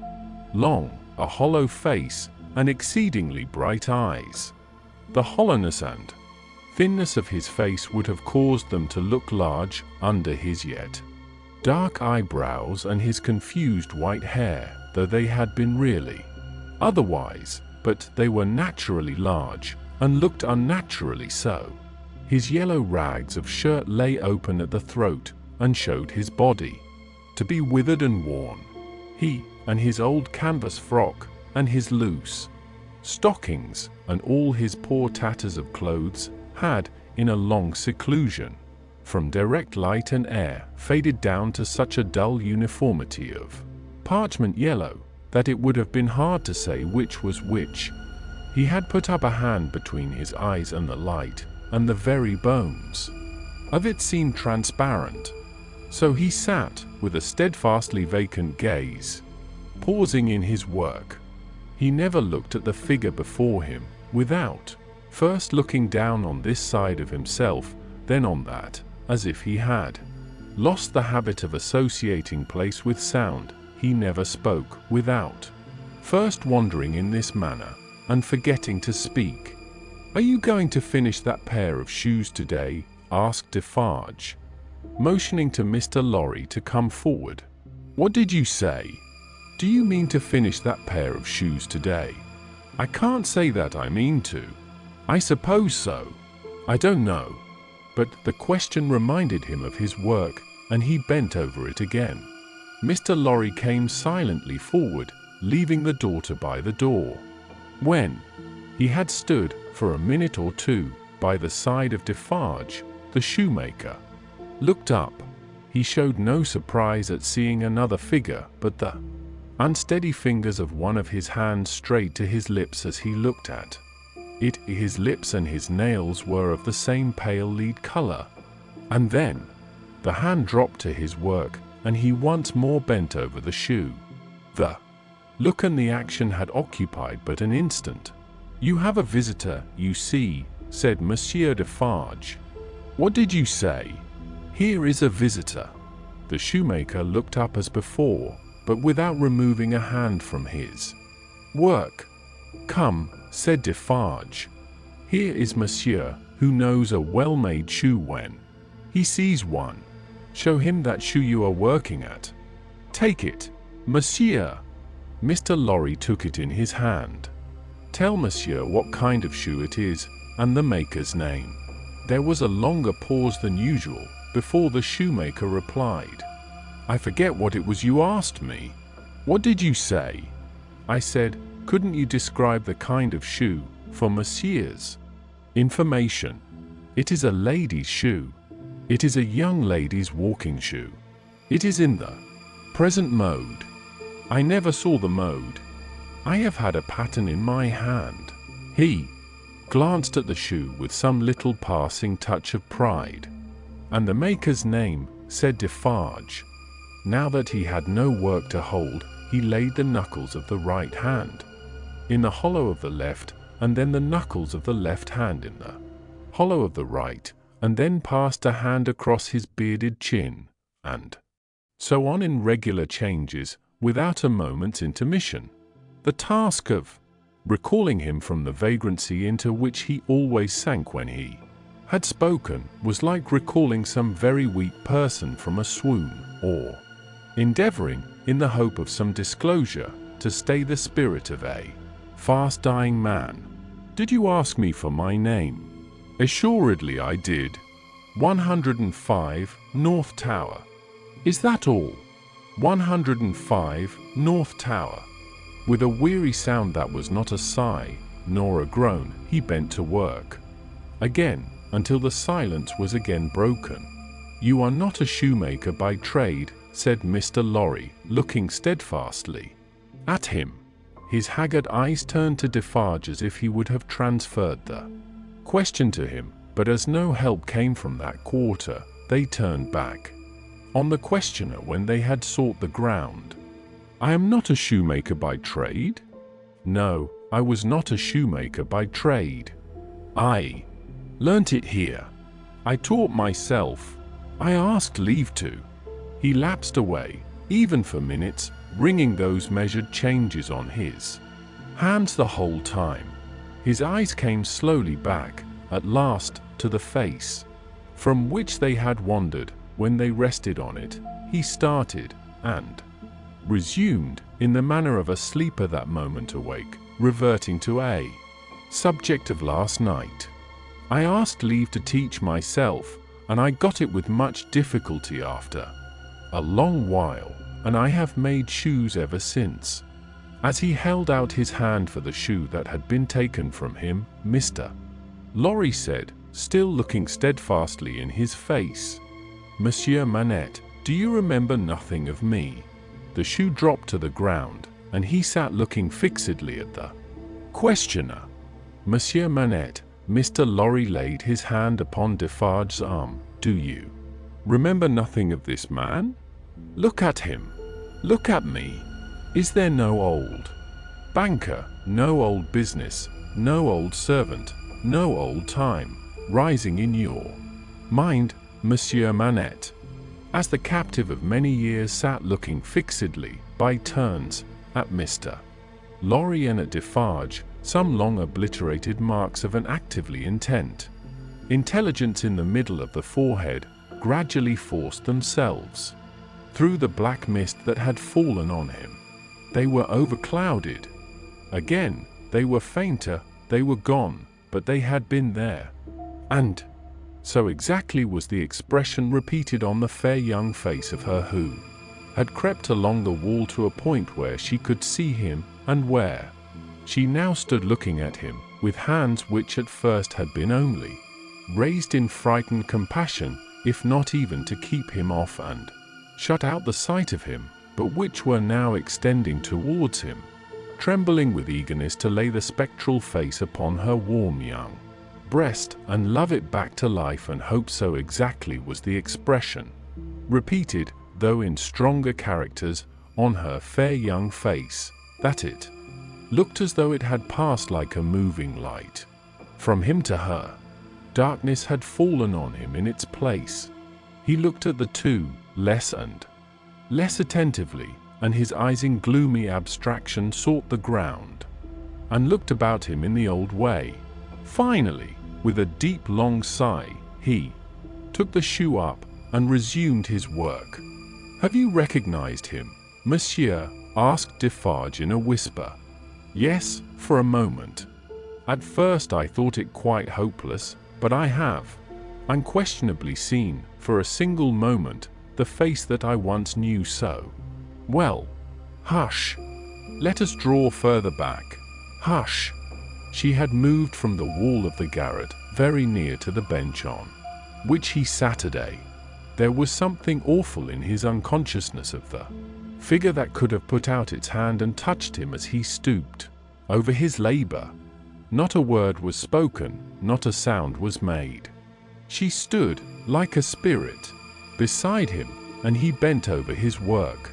long, a hollow face, and exceedingly bright eyes. The hollowness and thinness of his face would have caused them to look large under his yet dark eyebrows and his confused white hair, though they had been really otherwise, but they were naturally large, and looked unnaturally so. His yellow rags of shirt lay open at the throat, and showed his body to be withered and worn. He, and his old canvas frock, and his loose stockings, and all his poor tatters of clothes, had, in a long seclusion from direct light and air, faded down to such a dull uniformity of parchment yellow, that it would have been hard to say which was which. He had put up a hand between his eyes and the light, and the very bones of it seemed transparent. So he sat, with a steadfastly vacant gaze, pausing in his work. He never looked at the figure before him, without first looking down on this side of himself, then on that, as if he had lost the habit of associating place with sound. He never spoke without first wandering in this manner, and forgetting to speak. "Are you going to finish that pair of shoes today?" asked Defarge, motioning to Mr. Lorry to come forward. "What did you say? Do you mean to finish that pair of shoes today?" "I can't say that I mean to. I suppose so. I don't know." But the question reminded him of his work, and he bent over it again. Mr. Lorry came silently forward, leaving the daughter by the door. When he had stood, for a minute or two, by the side of Defarge, the shoemaker looked up. He showed no surprise at seeing another figure, but the unsteady fingers of one of his hands strayed to his lips as he looked at it. His lips and his nails were of the same pale lead color. And then the hand dropped to his work, and he once more bent over the shoe. The look and the action had occupied but an instant. "You have a visitor, you see," said Monsieur Defarge. "What did you say?" "Here is a visitor." The shoemaker looked up as before, but without removing a hand from his work. "Come," said Defarge. Here is Monsieur, who knows a well-made shoe when he sees one. Show him that shoe you are working at. Take it, Monsieur." Mr. Lorry took it in his hand. "Tell Monsieur what kind of shoe it is, and the maker's name." There was a longer pause than usual before the shoemaker replied. "I forget what it was you asked me." "What did you say?" I said, "Couldn't you describe the kind of shoe for Monsieur's information?" "It is a lady's shoe. It is a young lady's walking shoe. It is in the present mode." "I never saw the mode. I have had a pattern in my hand." He glanced at the shoe with some little passing touch of pride. "And the maker's name," said Defarge. Now that he had no work to hold, he laid the knuckles of the right hand in the hollow of the left, and then the knuckles of the left hand in the hollow of the right, and then passed a hand across his bearded chin, and so on in regular changes, without a moment's intermission. The task of recalling him from the vagrancy into which he always sank when he had spoken was like recalling some very weak person from a swoon, or endeavoring, in the hope of some disclosure, to stay the spirit of a fast-dying man. "Did you ask me for my name?" "Assuredly I did." 105 North Tower. "Is that all?" 105 North Tower. With a weary sound that was not a sigh, nor a groan, he bent to work again, until the silence was again broken. "You are not a shoemaker by trade," said Mr. Lorry, looking steadfastly at him. His haggard eyes turned to Defarge as if he would have transferred the question to him, but as no help came from that quarter, they turned back on the questioner when they had sought the ground. "I am not a shoemaker by trade?" "No, I was not a shoemaker by trade. I learnt it here. I taught myself. I asked leave to." He lapsed away, even for minutes, ringing those measured changes on his hands the whole time. His eyes came slowly back, at last, to the face from which they had wandered. When they rested on it, he started, and resumed, in the manner of a sleeper that moment awake, reverting to a subject of last night. "I asked leave to teach myself, and I got it with much difficulty after a long while, and I have made shoes ever since." As he held out his hand for the shoe that had been taken from him, Mr. Lorry said, still looking steadfastly in his face, "Monsieur Manette, do you remember nothing of me?" The shoe dropped to the ground, and he sat looking fixedly at the questioner. "Monsieur Manette," Mr. Lorry laid his hand upon Defarge's arm, "do you remember nothing of this man? Look at him. Look at me. Is there no old banker, no old business, no old servant, no old time, rising in your mind, Monsieur Manette?" As the captive of many years sat looking fixedly, by turns, at Mr. Lorry and at Defarge, some long obliterated marks of an actively intelligence in the middle of the forehead gradually forced themselves through the black mist that had fallen on him. They were overclouded. Again, they were fainter, they were gone, but they had been there. And so exactly was the expression repeated on the fair young face of her who had crept along the wall to a point where she could see him, and where she now stood looking at him, with hands which at first had been only raised in frightened compassion, if not even to keep him off and shut out the sight of him, but which were now extending towards him, trembling with eagerness to lay the spectral face upon her warm young breast, and love it back to life and hope. So exactly was the expression, repeated, though in stronger characters, on her fair young face, that it looked as though it had passed like a moving light from him to her. Darkness had fallen on him in its place. He looked at the two, less and less attentively, and his eyes in gloomy abstraction sought the ground, and looked about him in the old way, Finally, with a deep long sigh, he took the shoe up and resumed his work. "Have you recognized him, monsieur?" asked Defarge in a whisper. "Yes, for a moment. At first I thought it quite hopeless, but I have unquestionably seen, for a single moment, the face that I once knew so well. Hush! Let us draw further back. Hush!" She had moved from the wall of the garret, very near to the bench on which he sat at. There was something awful in his unconsciousness of the figure that could have put out its hand and touched him as he stooped over his labor. Not a word was spoken, not a sound was made. She stood, like a spirit, beside him, and he bent over his work.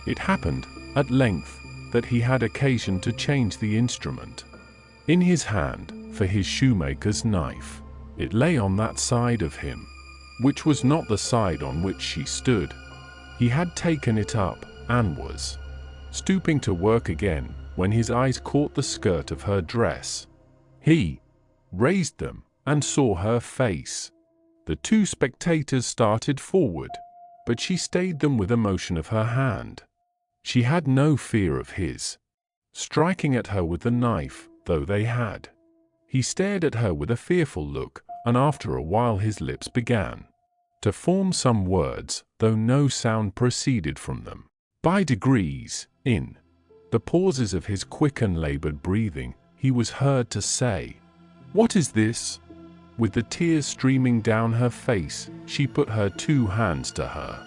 It happened, at length, that he had occasion to change the instrument in his hand for his shoemaker's knife. It lay on that side of him, which was not the side on which she stood. He had taken it up, and was stooping to work again, when his eyes caught the skirt of her dress. He raised them, and saw her face. The two spectators started forward, but she stayed them with a motion of her hand. She had no fear of his striking at her with the knife, though they had. He stared at her with a fearful look, and after a while his lips began to form some words, though no sound proceeded from them. By degrees, in the pauses of his quick and labored breathing, he was heard to say, "What is this?" With the tears streaming down her face, she put her two hands to her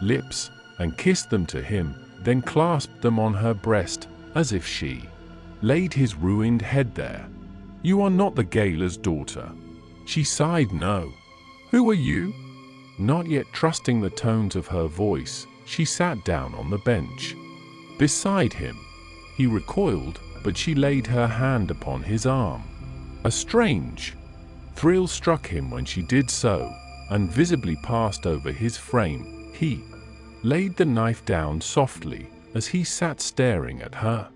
lips, and kissed them to him, then clasped them on her breast, as if she laid his ruined head there. "You are not the gaoler's daughter?" She sighed no. "Who are you?" Not yet trusting the tones of her voice, she sat down on the bench beside him. He recoiled, but she laid her hand upon his arm. A strange thrill struck him when she did so, and visibly passed over his frame. He laid the knife down softly, as he sat staring at her.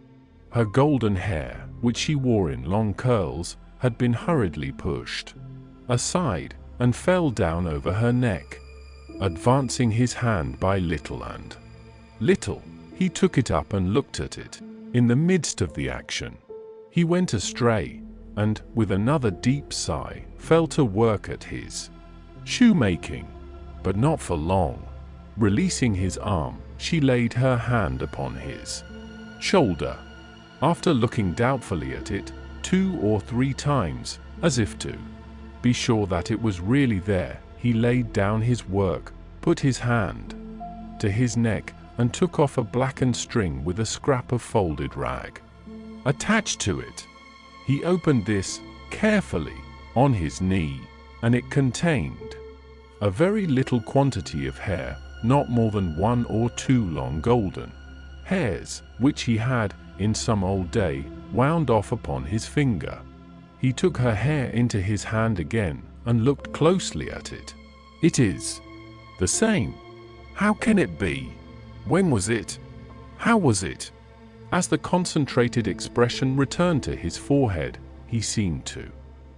Her golden hair, which she wore in long curls, had been hurriedly pushed aside, and fell down over her neck. Advancing his hand by little and little, he took it up and looked at it. In the midst of the action, he went astray, and, with another deep sigh, fell to work at his shoemaking, but not for long. Releasing his arm, she laid her hand upon his shoulder. After looking doubtfully at it 2 or 3 times, as if to be sure that it was really there, he laid down his work, put his hand to his neck, and took off a blackened string with a scrap of folded rag attached to it. He opened this carefully on his knee, and it contained a very little quantity of hair, not more than 1 or 2 long golden hairs, which he had, in some old day, wound off upon his finger. He took her hair into his hand again, and looked closely at it. "It is the same. How can it be? When was it? How was it?" As the concentrated expression returned to his forehead, he seemed to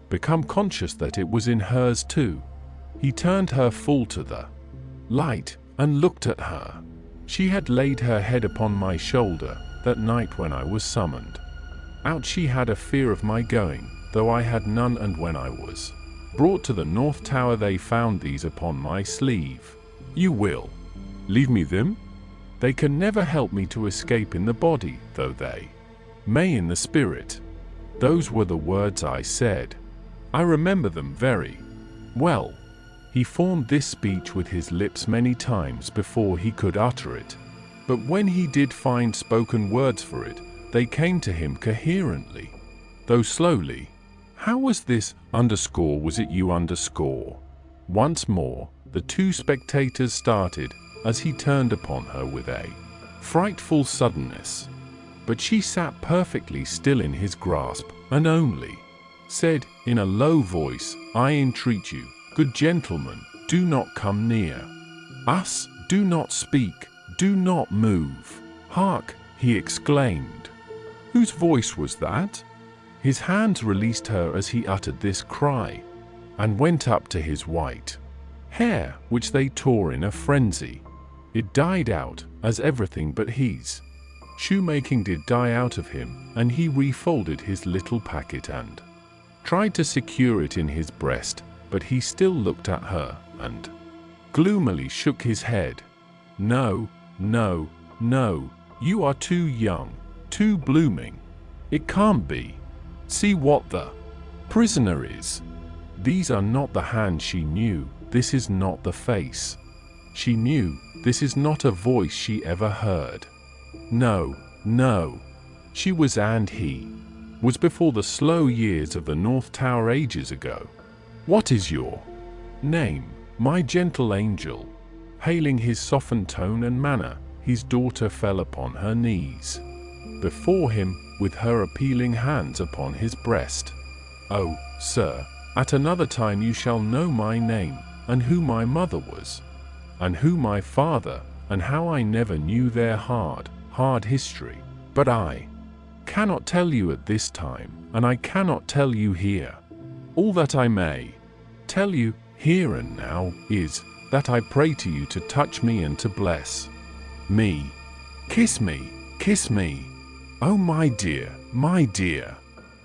become conscious that it was in hers too. He turned her full to the light, and looked at her. She had laid her head upon my shoulder that night when I was summoned out. She had a fear of my going, though I had none, and when I was brought to the North Tower they found these upon my sleeve. "You will leave me them? They can never help me to escape in the body, though they may in the spirit." Those were the words I said. I remember them very well. He formed this speech with his lips many times before he could utter it, but when he did find spoken words for it, they came to him coherently, though slowly. "How was this? Was it you? Once more, the two spectators started, as he turned upon her with a frightful suddenness. But she sat perfectly still in his grasp, and only said, in a low voice, "I entreat you, good gentlemen, do not come near us, do not speak, do not move." "Hark!" he exclaimed. "Whose voice was that?" His hands released her as he uttered this cry, and went up to his white hair, which they tore in a frenzy. It died out, as everything but his shoemaking did die out of him, and he refolded his little packet and tried to secure it in his breast, but he still looked at her, and gloomily shook his head. No, no, no, you are too young, too blooming. It can't be. See what the prisoner is. These are not the hands she knew, this is not the face she knew, this is not a voice she ever heard. No, no. She was and he was before the slow years of the North Tower ages ago. What is your name, my gentle angel? Hailing his softened tone and manner, his daughter fell upon her knees before him, with her appealing hands upon his breast. Oh, sir, at another time you shall know my name, and who my mother was, and who my father, and how I never knew their hard history. But I cannot tell you at this time, and I cannot tell you here. All that I may tell you, here and now, is that I pray to you to touch me and to bless me. Kiss me, kiss me. Oh, my dear, my dear.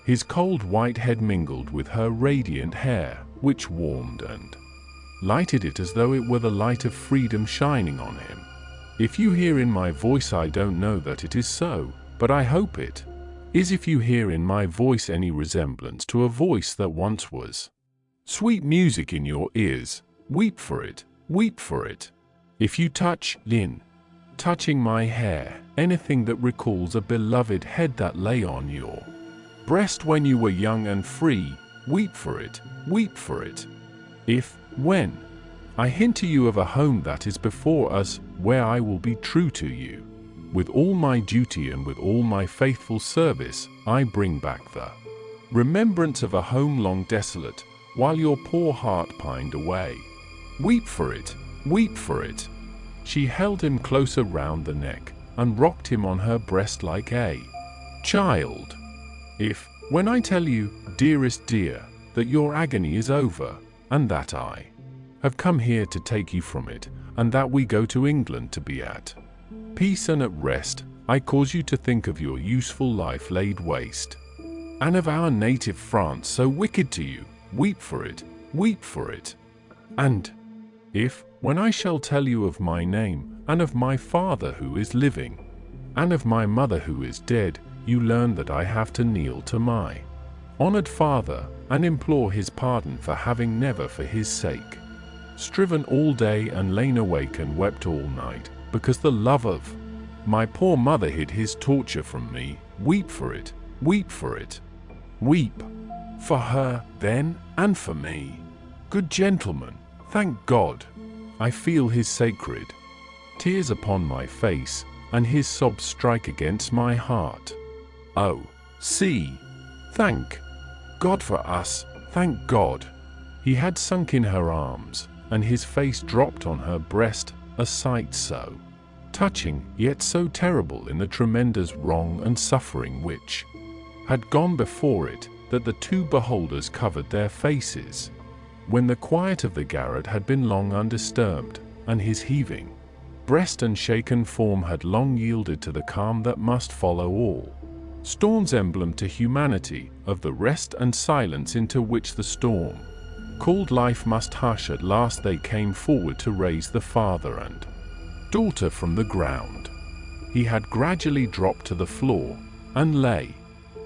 His cold white head mingled with her radiant hair, which warmed and lighted it as though it were the light of freedom shining on him. If you hear in my voice, I don't know that it is so, but I hope it is. If you hear in my voice any resemblance to a voice that once was sweet music in your ears, weep for it, weep for it. If you touch, touching my hair, anything that recalls a beloved head that lay on your breast when you were young and free, weep for it, weep for it. If, when I hint to you of a home that is before us, where I will be true to you, with all my duty and with all my faithful service, I bring back the remembrance of a home long desolate, while your poor heart pined away. Weep for it, weep for it. She held him closer round the neck, and rocked him on her breast like a child. If, when I tell you, dearest dear, that your agony is over, and that I have come here to take you from it, and that we go to England to be at peace and at rest, I cause you to think of your useful life laid waste, and of our native France so wicked to you, weep for it, weep for it. And if, when I shall tell you of my name, and of my father who is living, and of my mother who is dead, you learn that I have to kneel to my honored father, and implore his pardon for having never for his sake striven all day and lain awake and wept all night, because the love of my poor mother hid his torture from me, weep for it, weep for it. Weep for her, then, and for me. Good gentlemen, thank God, I feel his sacred tears upon my face, and his sobs strike against my heart. Oh, see, thank God for us, thank God. He had sunk in her arms, and his face dropped on her breast, a sight so touching, yet so terrible in the tremendous wrong and suffering which had gone before it, that the two beholders covered their faces. When the quiet of the garret had been long undisturbed, and his heaving breast and shaken form had long yielded to the calm that must follow all storms, emblem to humanity of the rest and silence into which the storm called life must hush, at last they came forward to raise the father and daughter from the ground. He had gradually dropped to the floor, and lay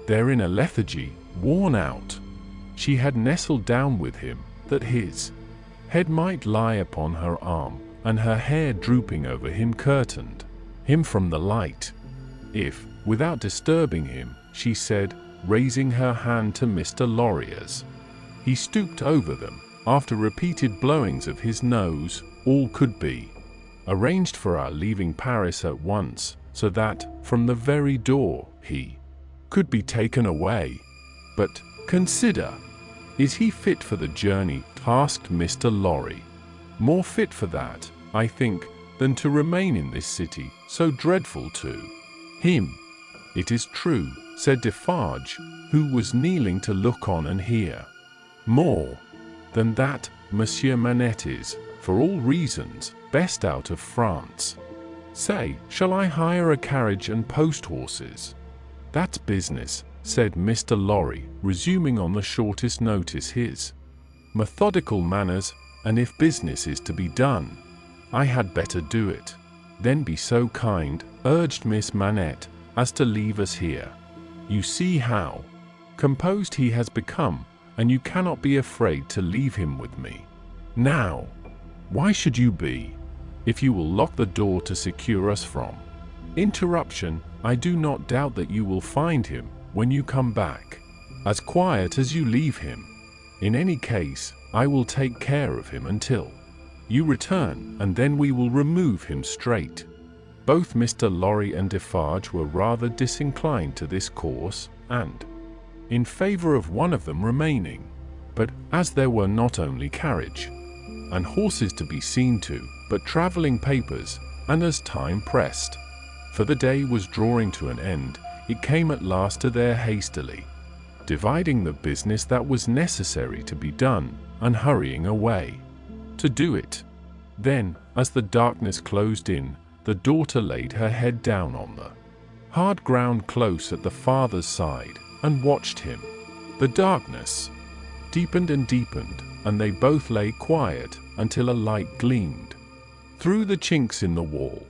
there in a lethargy, worn out. She had nestled down with him, that his head might lie upon her arm, and her hair drooping over him curtained him from the light. If, without disturbing him, she said, raising her hand to Mr. Laurier's, he stooped over them. After repeated blowings of his nose, all could be arranged for our leaving Paris at once, so that, from the very door, he could be taken away. But, consider, is he fit for the journey? Asked Mr. Lorry. More fit for that, I think, than to remain in this city, so dreadful to him. It is true, said Defarge, who was kneeling to look on and hear. "More than that, Monsieur Manette is, for all reasons, best out of France. Say, shall I hire a carriage and post horses?" "That's business," said Mr. Lorry, resuming on the shortest notice his methodical manners, "and if business is to be done, I had better do it." "Then be so kind," urged Miss Manette, "as to leave us here. You see how composed he has become, and you cannot be afraid to leave him with me." "Now, why should you be, if you will lock the door to secure us from interruption? I do not doubt that you will find him, when you come back, as quiet as you leave him. In any case, I will take care of him until you return, and then we will remove him straight." Both Mr. Lorry and Defarge were rather disinclined to this course, and in favor of one of them remaining. But as there were not only carriage and horses to be seen to, but travelling papers, and as time pressed, for the day was drawing to an end, it came at last to their hastily dividing the business that was necessary to be done, and hurrying away to do it. Then, as the darkness closed in, the daughter laid her head down on the hard ground close at the father's side, and watched him. The darkness deepened and deepened, and they both lay quiet until a light gleamed through the chinks in the wall.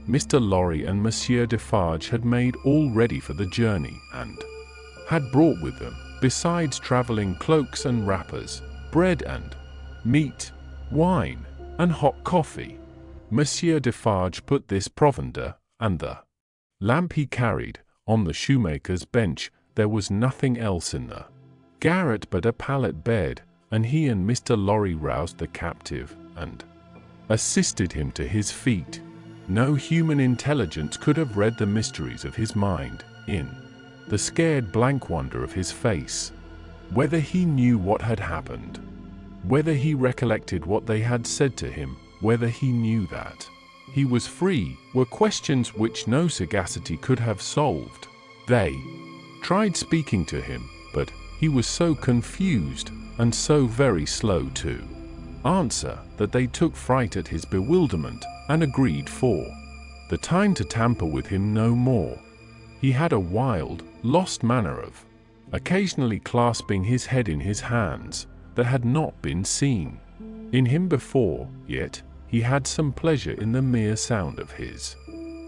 Mr. Lorry and Monsieur Defarge had made all ready for the journey, and had brought with them, besides travelling cloaks and wrappers, bread and meat, wine, and hot coffee. Monsieur Defarge put this provender, and the lamp he carried, on the shoemaker's bench. There was nothing else in the garret but a pallet bed, and he and Mr. Lorry roused the captive, and assisted him to his feet. No human intelligence could have read the mysteries of his mind, in the scared blank wonder of his face. Whether he knew what had happened, whether he recollected what they had said to him, whether he knew that he was free, were questions which no sagacity could have solved. They tried speaking to him, but he was so confused, and so very slow to answer, that they took fright at his bewilderment, and agreed for the time to tamper with him no more. He had a wild, lost manner of occasionally clasping his head in his hands, that had not been seen in him before, yet he had some pleasure in the mere sound of his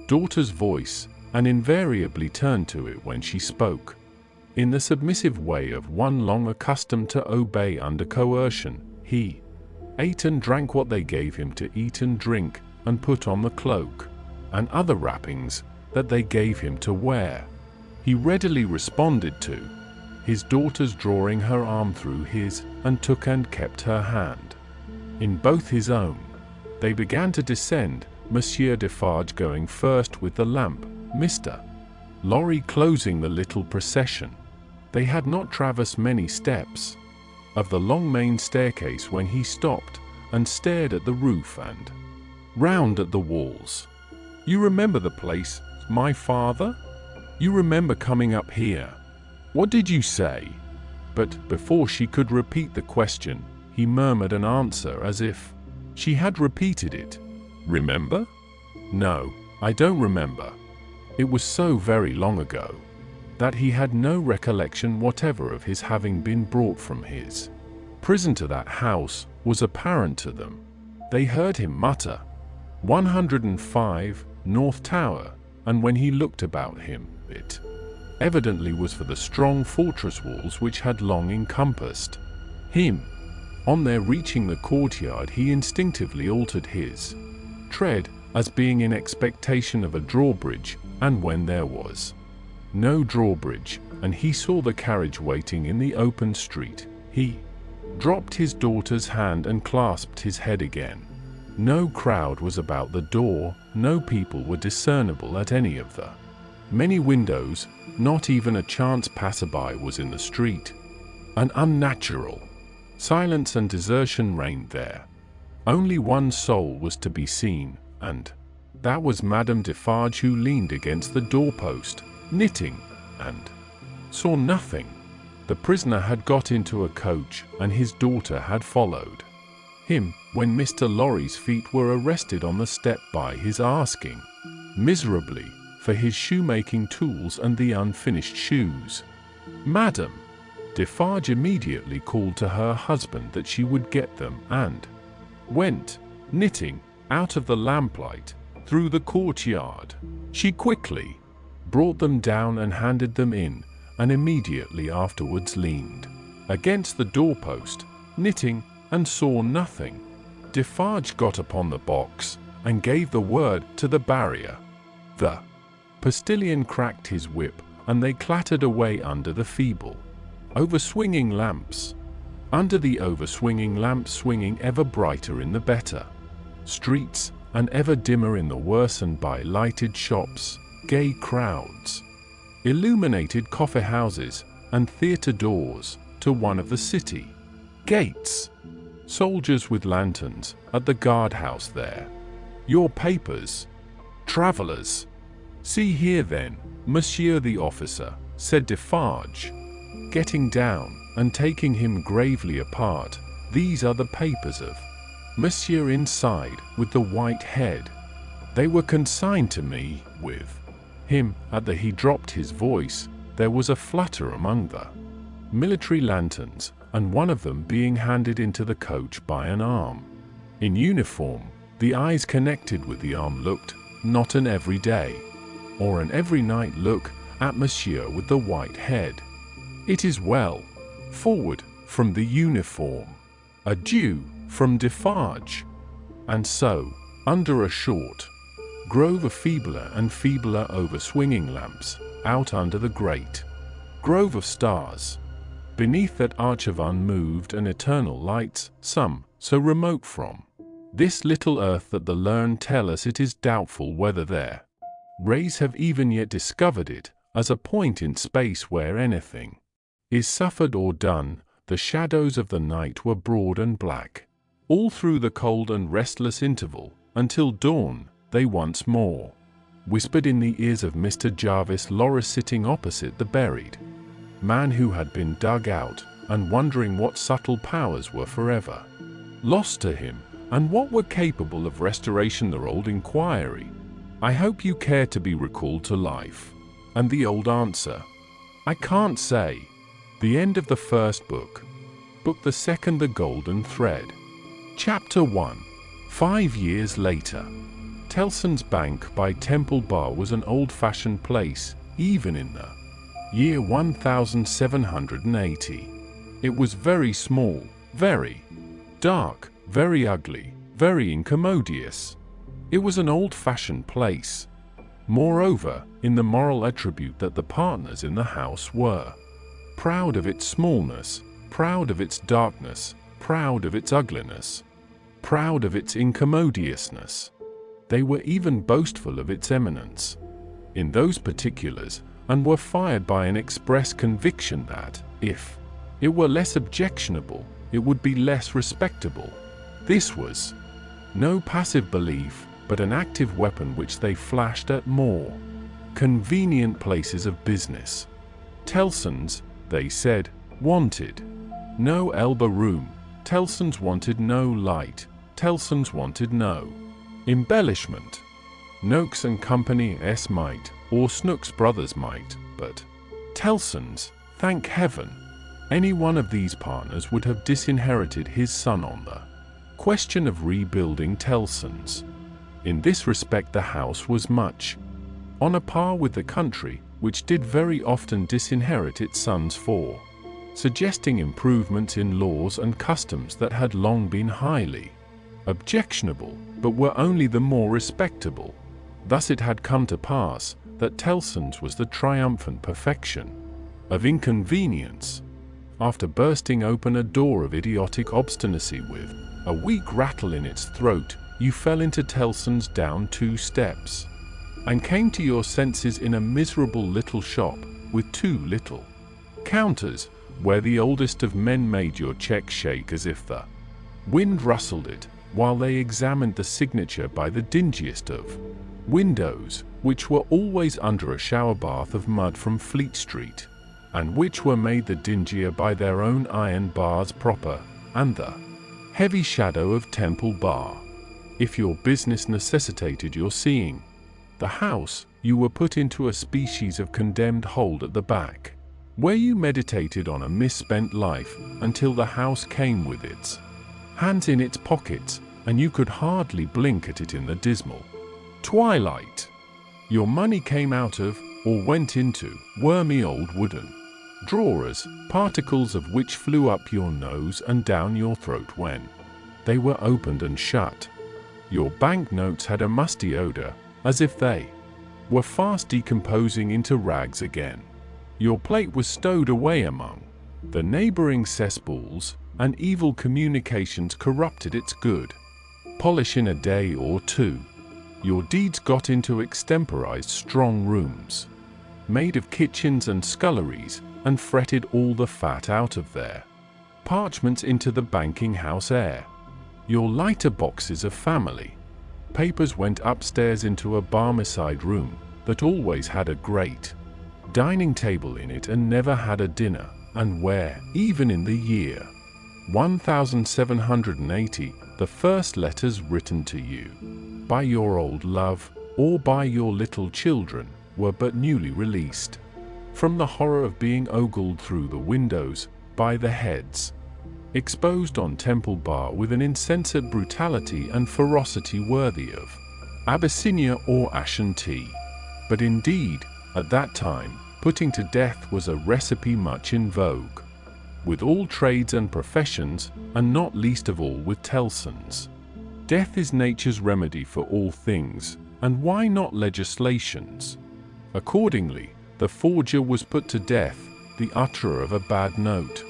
daughter's voice, and invariably turned to it when she spoke, in the submissive way of one long accustomed to obey under coercion. He ate and drank what they gave him to eat and drink, and put on the cloak and other wrappings that they gave him to wear. He readily responded to his daughter's drawing her arm through his, and took and kept her hand in both his own. They began to descend, Monsieur Defarge going first with the lamp, Mr. Lorry closing the little procession. They had not traversed many steps of the long main staircase when he stopped, and stared at the roof and round at the walls. "You remember the place, my father? You remember coming up here? What did you say?" But before she could repeat the question, he murmured an answer as if she had repeated it. "Remember? No, I don't remember." It was so very long ago that he had no recollection whatever of his having been brought from his prison to that house was apparent to them. They heard him mutter 105 North Tower, and when he looked about him, it evidently was for the strong fortress walls which had long encompassed him. On their reaching the courtyard, he instinctively altered his tread, as being in expectation of a drawbridge, and when there was no drawbridge, and he saw the carriage waiting in the open street, he dropped his daughter's hand and clasped his head again. No crowd was about the door, no people were discernible at any of the many windows, not even a chance passerby was in the street. An unnatural silence and desertion reigned there. Only one soul was to be seen, and that was Madame Defarge, who leaned against the doorpost, knitting, and saw nothing. The prisoner had got into a coach, and his daughter had followed him, when Mr. Lorry's feet were arrested on the step by his asking, miserably, for his shoemaking tools and the unfinished shoes. Madam, Defarge immediately called to her husband that she would get them, and went, knitting, out of the lamplight, through the courtyard. She quickly brought them down and handed them in, and immediately afterwards leaned against the doorpost, knitting, and saw nothing. Defarge got upon the box, and gave the word to the barrier. The postilion cracked his whip, and they clattered away under the feeble, over-swinging lamps. Under the over-swinging lamps, swinging ever brighter in the better streets, and ever dimmer in the worse, and by lighted shops, gay crowds, illuminated coffee-houses, and theatre doors, to one of the city gates. Soldiers with lanterns, at the guard-house there. Your papers, travellers. See here then, monsieur the officer, said Defarge, getting down, and taking him gravely apart. These are the papers of Monsieur inside, with the white head. They were consigned to me, with him. At the he dropped his voice. There was a flutter among the military lanterns, and one of them being handed into the coach by an arm in uniform. The eyes connected with the arm looked, not an everyday or an every night look, at monsieur with the white head. It is well. Forward, from the uniform. Adieu, from Defarge. And so, under a short grove of feebler and feebler over-swinging lamps, out under the great grove of stars, beneath that arch of unmoved and eternal lights, some, so remote from this little earth that the learned tell us it is doubtful whether their rays have even yet discovered it, as a point in space where anything is suffered or done. The shadows of the night were broad and black, all through the cold and restless interval, until dawn. They once more whispered in the ears of Mr. Jarvis Lorry, sitting opposite the buried man who had been dug out, and wondering what subtle powers were forever lost to him, and what were capable of restoration. The old inquiry, I hope you care to be recalled to life? And the old answer, I can't say. The end of the first book. Book the second, The Golden Thread. Chapter 1. 5 years later. Tellson's Bank by Temple Bar was an old-fashioned place, even in the year 1780. It was very small, very dark, very ugly, very incommodious. It was an old-fashioned place. Moreover, in the moral attribute that the partners in the house were proud of its smallness, proud of its darkness, proud of its ugliness, proud of its incommodiousness. They were even boastful of its eminence in those particulars, and were fired by an express conviction that, if it were less objectionable, it would be less respectable. This was no passive belief, but an active weapon which they flashed at more convenient places of business. Tellson's, they said, wanted no elbow room. Tellson's wanted no light. Tellson's wanted no embellishment. Noakes and Company S might, or Snooks Brothers might, but Tellson's, thank heaven, any one of these partners would have disinherited his son on the question of rebuilding Tellson's. In this respect the house was much on a par with the country, which did very often disinherit its sons for suggesting improvements in laws and customs that had long been highly objectionable, but were only the more respectable. Thus it had come to pass that Tellson's was the triumphant perfection of inconvenience. After bursting open a door of idiotic obstinacy with a weak rattle in its throat, you fell into Tellson's down 2 steps, and came to your senses in a miserable little shop with 2 little counters, where the oldest of men made your cheque shake as if the wind rustled it, while they examined the signature by the dingiest of windows, which were always under a shower bath of mud from Fleet Street, and which were made the dingier by their own iron bars proper, and the heavy shadow of Temple Bar. If your business necessitated your seeing the house, you were put into a species of condemned hold at the back, where you meditated on a misspent life until the house came with its hands in its pockets, and you could hardly blink at it in the dismal twilight. Your money came out of, or went into, wormy old wooden drawers, particles of which flew up your nose and down your throat when they were opened and shut. Your banknotes had a musty odor, as if they were fast decomposing into rags again. Your plate was stowed away among the neighboring cesspools, and evil communications corrupted its good polish in a day or two. Your deeds got into extemporized strong rooms, made of kitchens and sculleries, and fretted all the fat out of their parchments into the banking house air. Your lighter boxes of family papers went upstairs into a barmecide room that always had a great dining table in it and never had a dinner, and where, even in the year 1780, the first letters written to you by your old love, or by your little children, were but newly released from the horror of being ogled through the windows by the heads exposed on Temple Bar with an insensate brutality and ferocity worthy of Abyssinia or Ashanti. But indeed, at that time, putting to death was a recipe much in vogue with all trades and professions, and not least of all with Tellson's. Death is nature's remedy for all things, and why not legislation's? Accordingly, the forger was put to death, the utterer of a bad note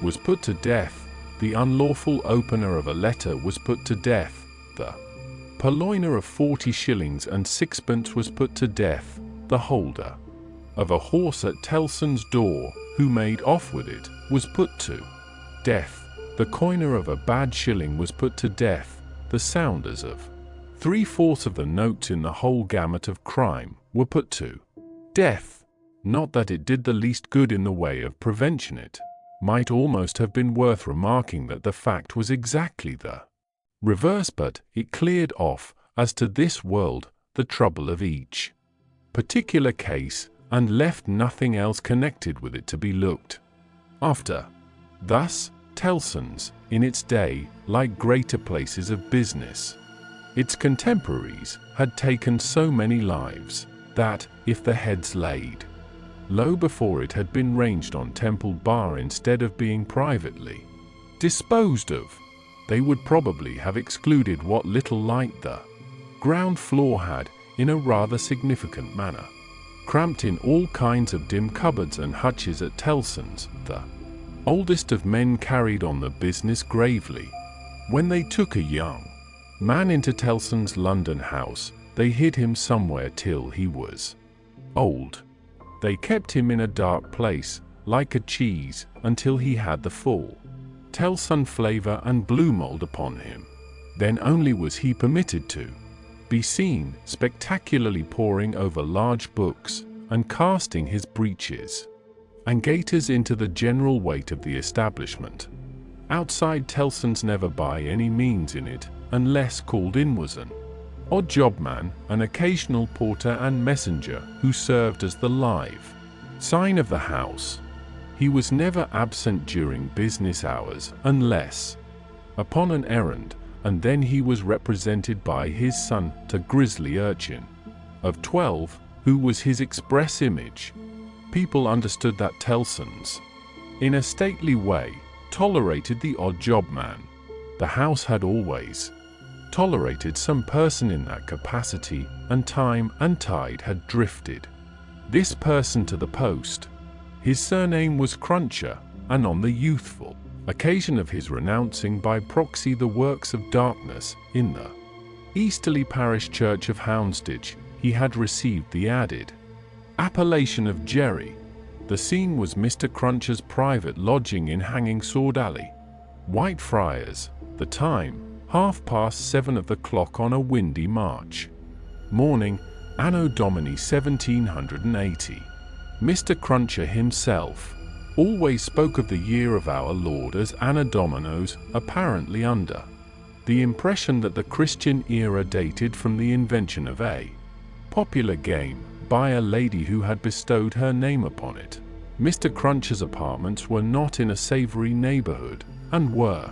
was put to death, the unlawful opener of a letter was put to death, the purloiner of 40 shillings and sixpence was put to death, the holder of a horse at Tellson's door, who made off with it, was put to death, the coiner of a bad shilling was put to death, the sounders of 3/4 of the notes in the whole gamut of crime were put to death. Not that it did the least good in the way of prevention. It might almost have been worth remarking that the fact was exactly the reverse, but it cleared off, as to this world, the trouble of each particular case, and left nothing else connected with it to be looked after. Thus, Tellson's, in its day, like greater places of business, its contemporaries had taken so many lives, that, if the heads laid low before it had been ranged on Temple Bar instead of being privately disposed of, they would probably have excluded what little light the ground floor had, in a rather significant manner, cramped in all kinds of dim cupboards and hutches at Tellson's. The oldest of men carried on the business gravely. When they took a young man into Tellson's London house, they hid him somewhere till he was old. They kept him in a dark place, like a cheese, until he had the full Tellson flavor and blue mold upon him. Then only was he permitted to be seen, spectacularly poring over large books, and casting his breeches and gaiters into the general weight of the establishment. Outside Tellson's never by any means in it, unless called in was an odd jobman, an occasional porter and messenger, who served as the live sign of the house. He was never absent during business hours, unless upon an errand, and then he was represented by his son, a grisly urchin of 12, who was his express image. People understood that Tellson's, in a stately way, tolerated the odd job man. The house had always tolerated some person in that capacity, and time and tide had drifted this person to the post. His surname was Cruncher, and on the youthful occasion of his renouncing by proxy the works of darkness in the easterly parish church of Houndsditch, he had received the added appellation of Jerry. The scene was Mr. Cruncher's private lodging in Hanging Sword Alley, Whitefriars. The time, 7:30 of the clock on a windy March morning, Anno Domini 1780. Mr. Cruncher himself always spoke of the year of our Lord as Anno Dominos, apparently under the impression that the Christian era dated from the invention of a popular game by a lady who had bestowed her name upon it. Mr. Cruncher's apartments were not in a savory neighborhood, and were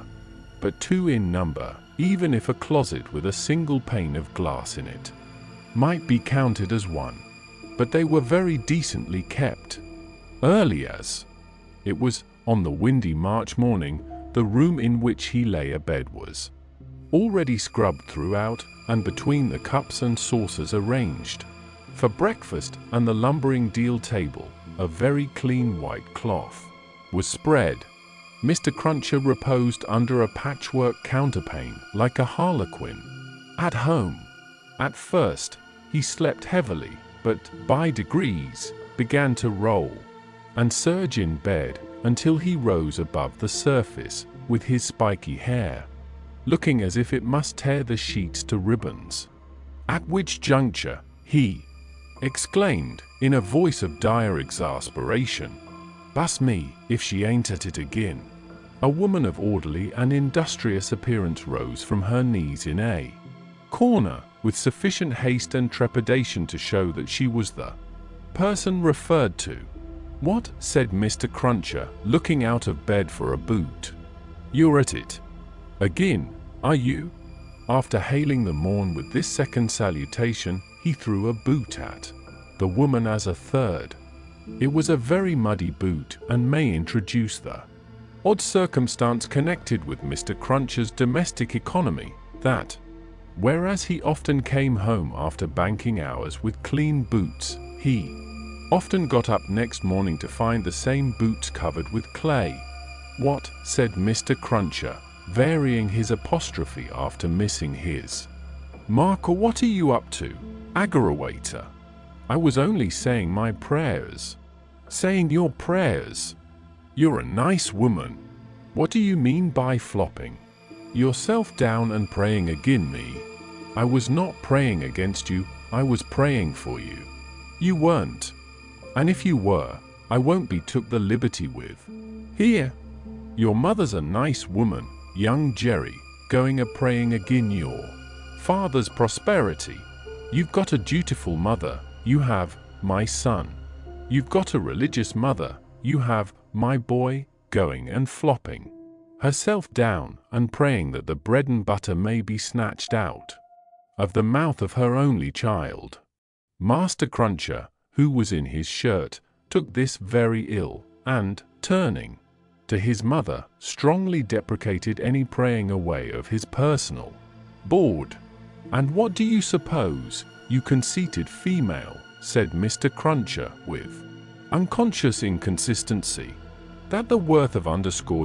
but 2 in number, even if a closet with a single pane of glass in it might be counted as one. But they were very decently kept. Early as it was, on the windy March morning, the room in which he lay abed was already scrubbed throughout, and between the cups and saucers arranged for breakfast and the lumbering deal table, a very clean white cloth was spread. Mr. Cruncher reposed under a patchwork counterpane like a harlequin at home. At first, he slept heavily, but by degrees began to roll and surge in bed until he rose above the surface with his spiky hair, looking as if it must tear the sheets to ribbons. At which juncture, he exclaimed, in a voice of dire exasperation, "Bus me, if she ain't at it again." A woman of orderly and industrious appearance rose from her knees in a corner, with sufficient haste and trepidation to show that she was the person referred to. "What?" said Mr. Cruncher, looking out of bed for a boot. "You're at it again, are you?" After hailing the morn with this second salutation, he threw a boot at the woman as a third. It was a very muddy boot, and may introduce the odd circumstance connected with Mr. Cruncher's domestic economy, that, whereas he often came home after banking hours with clean boots, he often got up next morning to find the same boots covered with clay. "What?" said Mr. Cruncher, varying his apostrophe after missing his mark. "Or what are you up to, aggrawator?" "I was only saying my prayers." "Saying your prayers? You're a nice woman. What do you mean by flopping yourself down and praying agin me?" "I was not praying against you, I was praying for you." "You weren't. And if you were, I won't be took the liberty with. Here, your mother's a nice woman, young Jerry, going a praying agin your father's prosperity. You've got a dutiful mother, you have, my son. You've got a religious mother, you have, my boy, going and flopping herself down and praying that the bread and butter may be snatched out of the mouth of her only child." Master Cruncher, who was in his shirt, took this very ill, and, turning to his mother, strongly deprecated any praying away of his personal board. "And what do you suppose, you conceited female," said Mr. Cruncher, with unconscious inconsistency, "that the worth of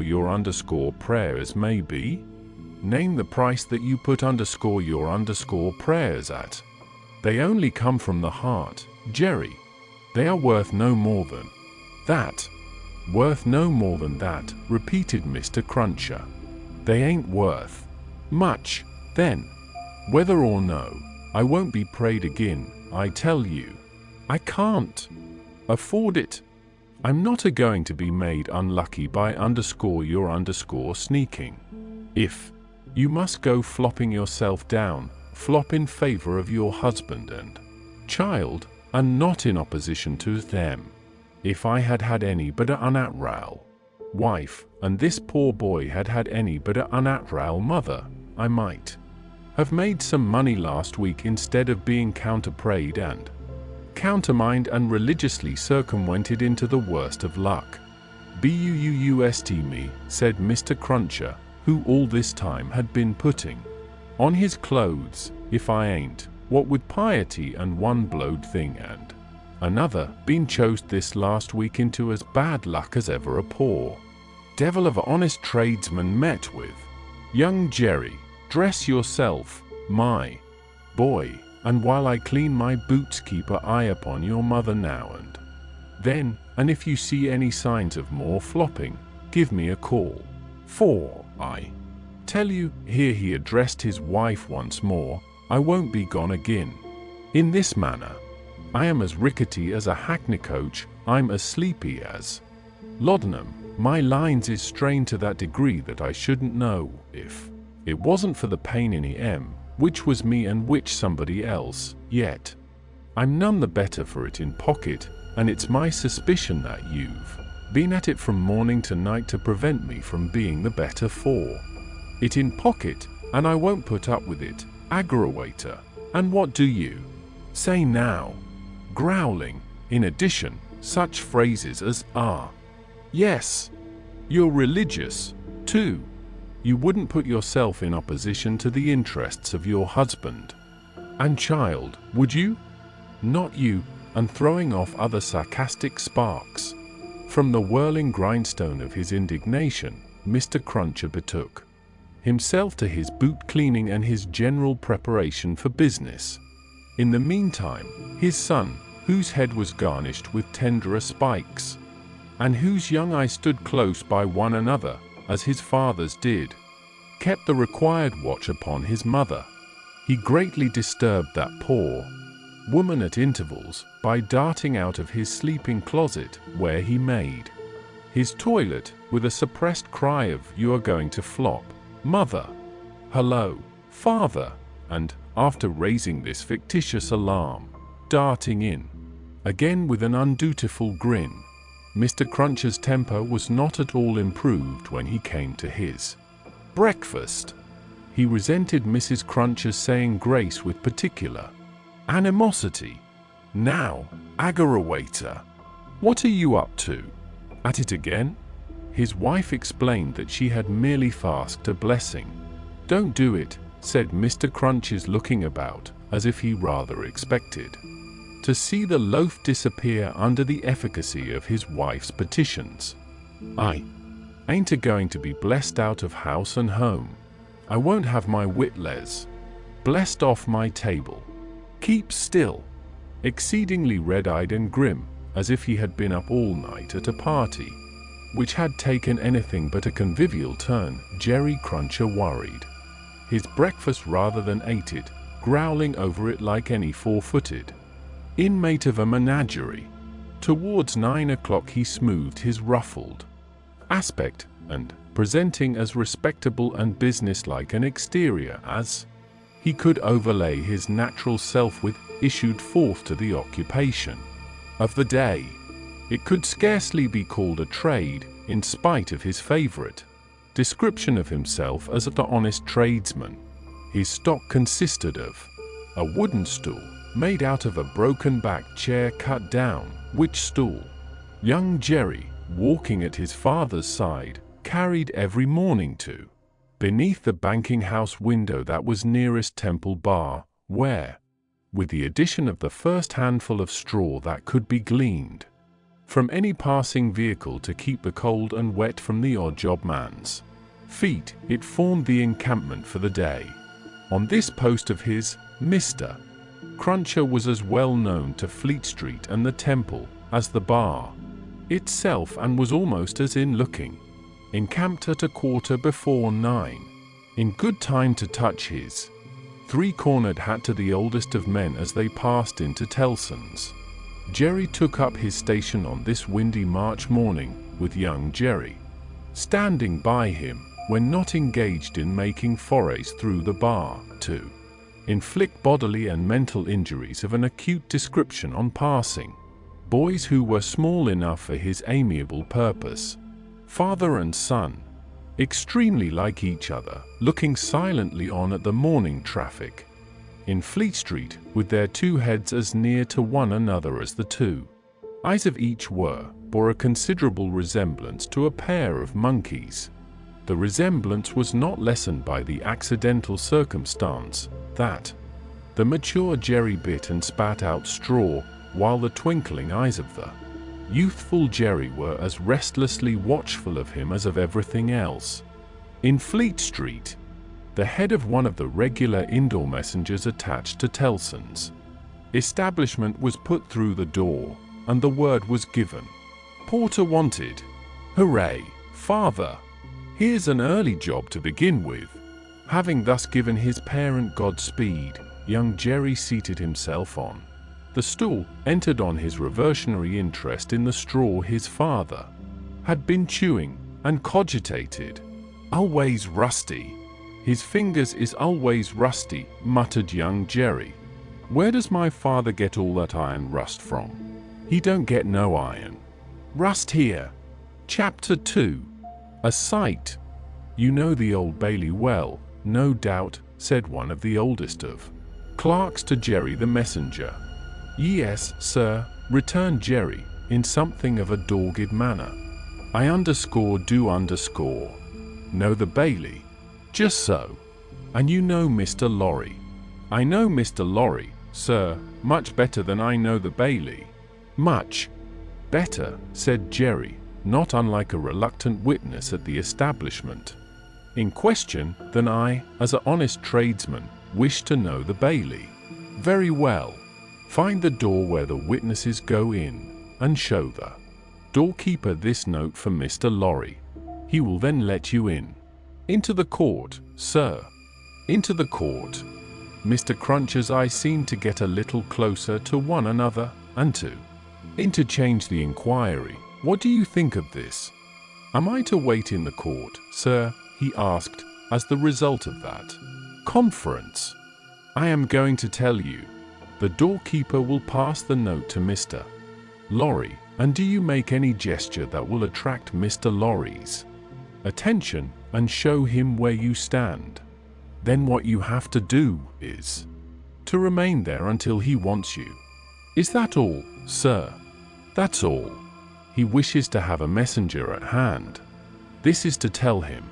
your prayers may be? Name the price that you put your prayers at. They only come from the heart, Jerry. They are worth no more than that." "Worth no more than that," repeated Mr. Cruncher. "They ain't worth much, then. Whether or no, I won't be prayed agin, I tell you. I can't afford it. I'm not a-going to be made unlucky by your sneaking. If you must go flopping yourself down, flop in favor of your husband and child, and not in opposition to them. If I had had any but a unnatural wife, and this poor boy had had any but a unnatural mother, I might have made some money last week instead of being counter-prayed and countermined and religiously circumvented into the worst of luck. "Bust me," said Mr. Cruncher, who all this time had been putting on his clothes, "if I ain't, what with piety and one blowed thing and another, been chose this last week into as bad luck as ever a poor devil of a honest tradesman met with. Young Jerry, dress yourself, my boy, and while I clean my boots keep an eye upon your mother now and then, and if you see any signs of more flopping, give me a call. For, I tell you," here he addressed his wife once more, "I won't be gone agin in this manner. I am as rickety as a hackney coach, I'm as sleepy as laudanum. My lines is strained to that degree that I shouldn't know if it wasn't for the pain in EM, which was me and which somebody else, yet I'm none the better for it in pocket, and it's my suspicion that you've been at it from morning to night to prevent me from being the better for it in pocket, and I won't put up with it, aggrawator. And what do you say now? Growling, in addition, such phrases as yes, you're religious, too. You wouldn't put yourself in opposition to the interests of your husband and child, would you? Not you, and throwing off other sarcastic sparks. From the whirling grindstone of his indignation, Mr. Cruncher betook himself to his boot cleaning and his general preparation for business. In the meantime, his son, whose head was garnished with tenderer spikes, and whose young eyes stood close by one another, as his father's did, kept the required watch upon his mother. He greatly disturbed that poor woman at intervals by darting out of his sleeping closet, where he made his toilet, with a suppressed cry of "You are going to flop, mother," "Hello, father," and, after raising this fictitious alarm, darting in again with an undutiful grin. Mr. Cruncher's temper was not at all improved when he came to his breakfast. He resented Mrs. Cruncher's saying grace with particular animosity. "Now, aggrawator, what are you up to? At it again?" His wife explained that she had merely asked a blessing. "Don't do it," said Mr. Crunches, looking about, as if he rather expected to see the loaf disappear under the efficacy of his wife's petitions. "I ain't a-going to be blessed out of house and home. I won't have my whitles blessed off my table. Keep still." Exceedingly red-eyed and grim, as if he had been up all night at a party which had taken anything but a convivial turn, Jerry Cruncher worried his breakfast rather than ate it, growling over it like any four-footed inmate of a menagerie. Towards 9 o'clock he smoothed his ruffled aspect, and, presenting as respectable and businesslike an exterior as he could overlay his natural self with, issued forth to the occupation of the day. It could scarcely be called a trade, in spite of his favorite description of himself as an honest tradesman. His stock consisted of a wooden stool, made out of a broken-backed chair cut down, which stool young Jerry, walking at his father's side, carried every morning to beneath the banking-house window that was nearest Temple Bar, where, with the addition of the first handful of straw that could be gleaned from any passing vehicle to keep the cold and wet from the odd-job man's feet, it formed the encampment for the day. On this post of his, Mr. Cruncher was as well known to Fleet Street and the Temple as the bar itself, and was almost as in-looking, encamped at 9:15, in good time to touch his three-cornered hat to the oldest of men as they passed into Tellson's. Jerry took up his station on this windy March morning, with young Jerry standing by him, when not engaged in making forays through the bar, to inflict bodily and mental injuries of an acute description on passing boys who were small enough for his amiable purpose. Father and son, extremely like each other, looking silently on at the morning traffic in Fleet Street, with their two heads as near to one another as the two eyes of each bore a considerable resemblance to a pair of monkeys. The resemblance was not lessened by the accidental circumstance that the mature Jerry bit and spat out straw, while the twinkling eyes of the youthful Jerry were as restlessly watchful of him as of everything else. In Fleet Street, the head of one of the regular indoor messengers attached to Tellson's establishment was put through the door, and the word was given. "Porter wanted." "Hooray, father! Here's an early job to begin with." Having thus given his parent Godspeed, young Jerry seated himself on The stool entered on his reversionary interest in the straw his father had been chewing and cogitated. "Always rusty. His fingers is always rusty," muttered young Jerry. "Where does my father get all that iron rust from? He don't get no iron rust here." Chapter 2. A Sight. "You know the Old Bailey well, no doubt," said one of the oldest of clerks to Jerry the messenger. "Yes, sir," returned Jerry, in something of a dogged manner. "I do. Know the Bailey?" "Just so. And you know Mr. Lorry?" "I know Mr. Lorry, sir, much better than I know the Bailey." "Much better," said Jerry, not unlike a reluctant witness at the establishment in question, "than I, as an honest tradesman, wish to know the Bailey." "Very well. Find the door where the witnesses go in, and show the doorkeeper this note for Mr. Lorry. He will then let you in." "Into the court, sir." "Into the court." Mr. Cruncher's eyes seemed to get a little closer to one another, and to interchange the inquiry. "What do you think of this? Am I to wait in the court, sir?" he asked, as the result of that conference. "I am going to tell you. The doorkeeper will pass the note to Mr. Lorry, and do you make any gesture that will attract Mr. Lorry's attention, and show him where you stand. Then what you have to do is to remain there until he wants you." "Is that all, sir?" "That's all. He wishes to have a messenger at hand. This is to tell him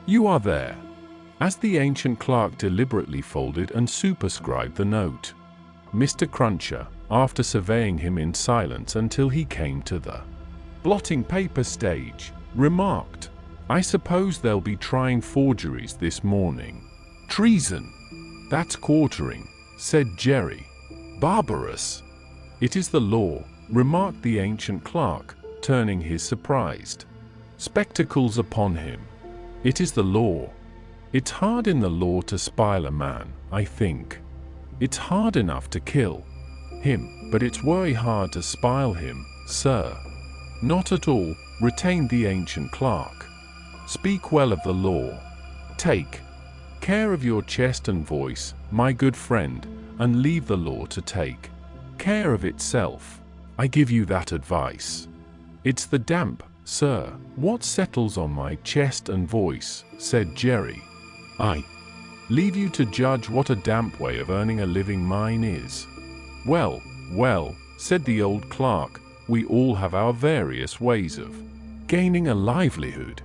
you are there." As the ancient clerk deliberately folded and superscribed the note, Mr. Cruncher, after surveying him in silence until he came to the blotting paper stage, remarked, "I suppose they'll be trying forgeries this morning." "Treason." "That's quartering," said Jerry. "Barbarous." "It is the law," remarked the ancient clerk, turning his surprised spectacles upon him. "It is the law. It's hard in the law to spile a man, I think. It's hard enough to kill him, but it's very hard to spile him, sir." "Not at all," retained the ancient clerk. "Speak well of the law. Take care of your chest and voice, my good friend, and leave the law to take care of itself. I give you that advice." "It's the damp, sir, what settles on my chest and voice," said Jerry. "I leave you to judge what a damp way of earning a living mine is." "Well, well," said the old clerk, "we all have our various ways of gaining a livelihood.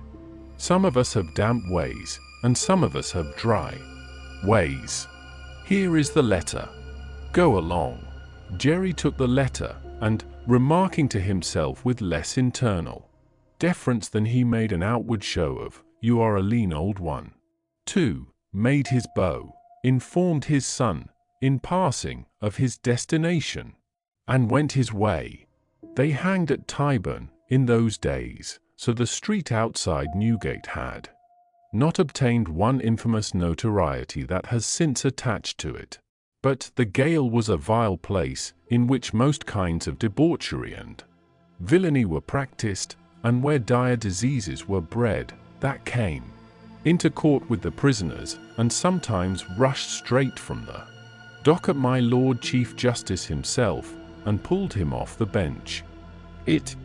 Some of us have damp ways, and some of us have dry ways. Here is the letter. Go along." Jerry took the letter, and, remarking to himself with less internal deference than he made an outward show of, "You are a lean old one," too, made his bow, informed his son, in passing, of his destination, and went his way. They hanged at Tyburn in those days, so the street outside Newgate had not obtained one infamous notoriety that has since attached to it. But the Gaol was a vile place, in which most kinds of debauchery and villainy were practiced, and where dire diseases were bred, that came into court with the prisoners, and sometimes rushed straight from the dock at my Lord Chief Justice himself, and pulled him off the bench. It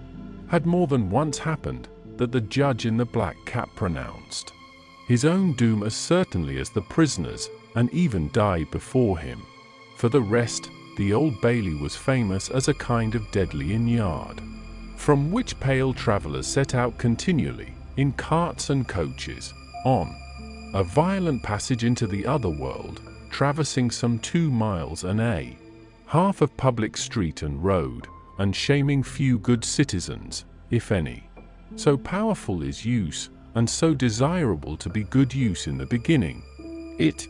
had more than once happened that the judge in the black cap pronounced his own doom as certainly as the prisoners, and even died before him. For the rest, the Old Bailey was famous as a kind of deadly inn-yard, from which pale travellers set out continually, in carts and coaches, on a violent passage into the other world, traversing some 2 miles and a half of public street and road, and shaming few good citizens, if any. So powerful is use, and so desirable to be good use in the beginning. It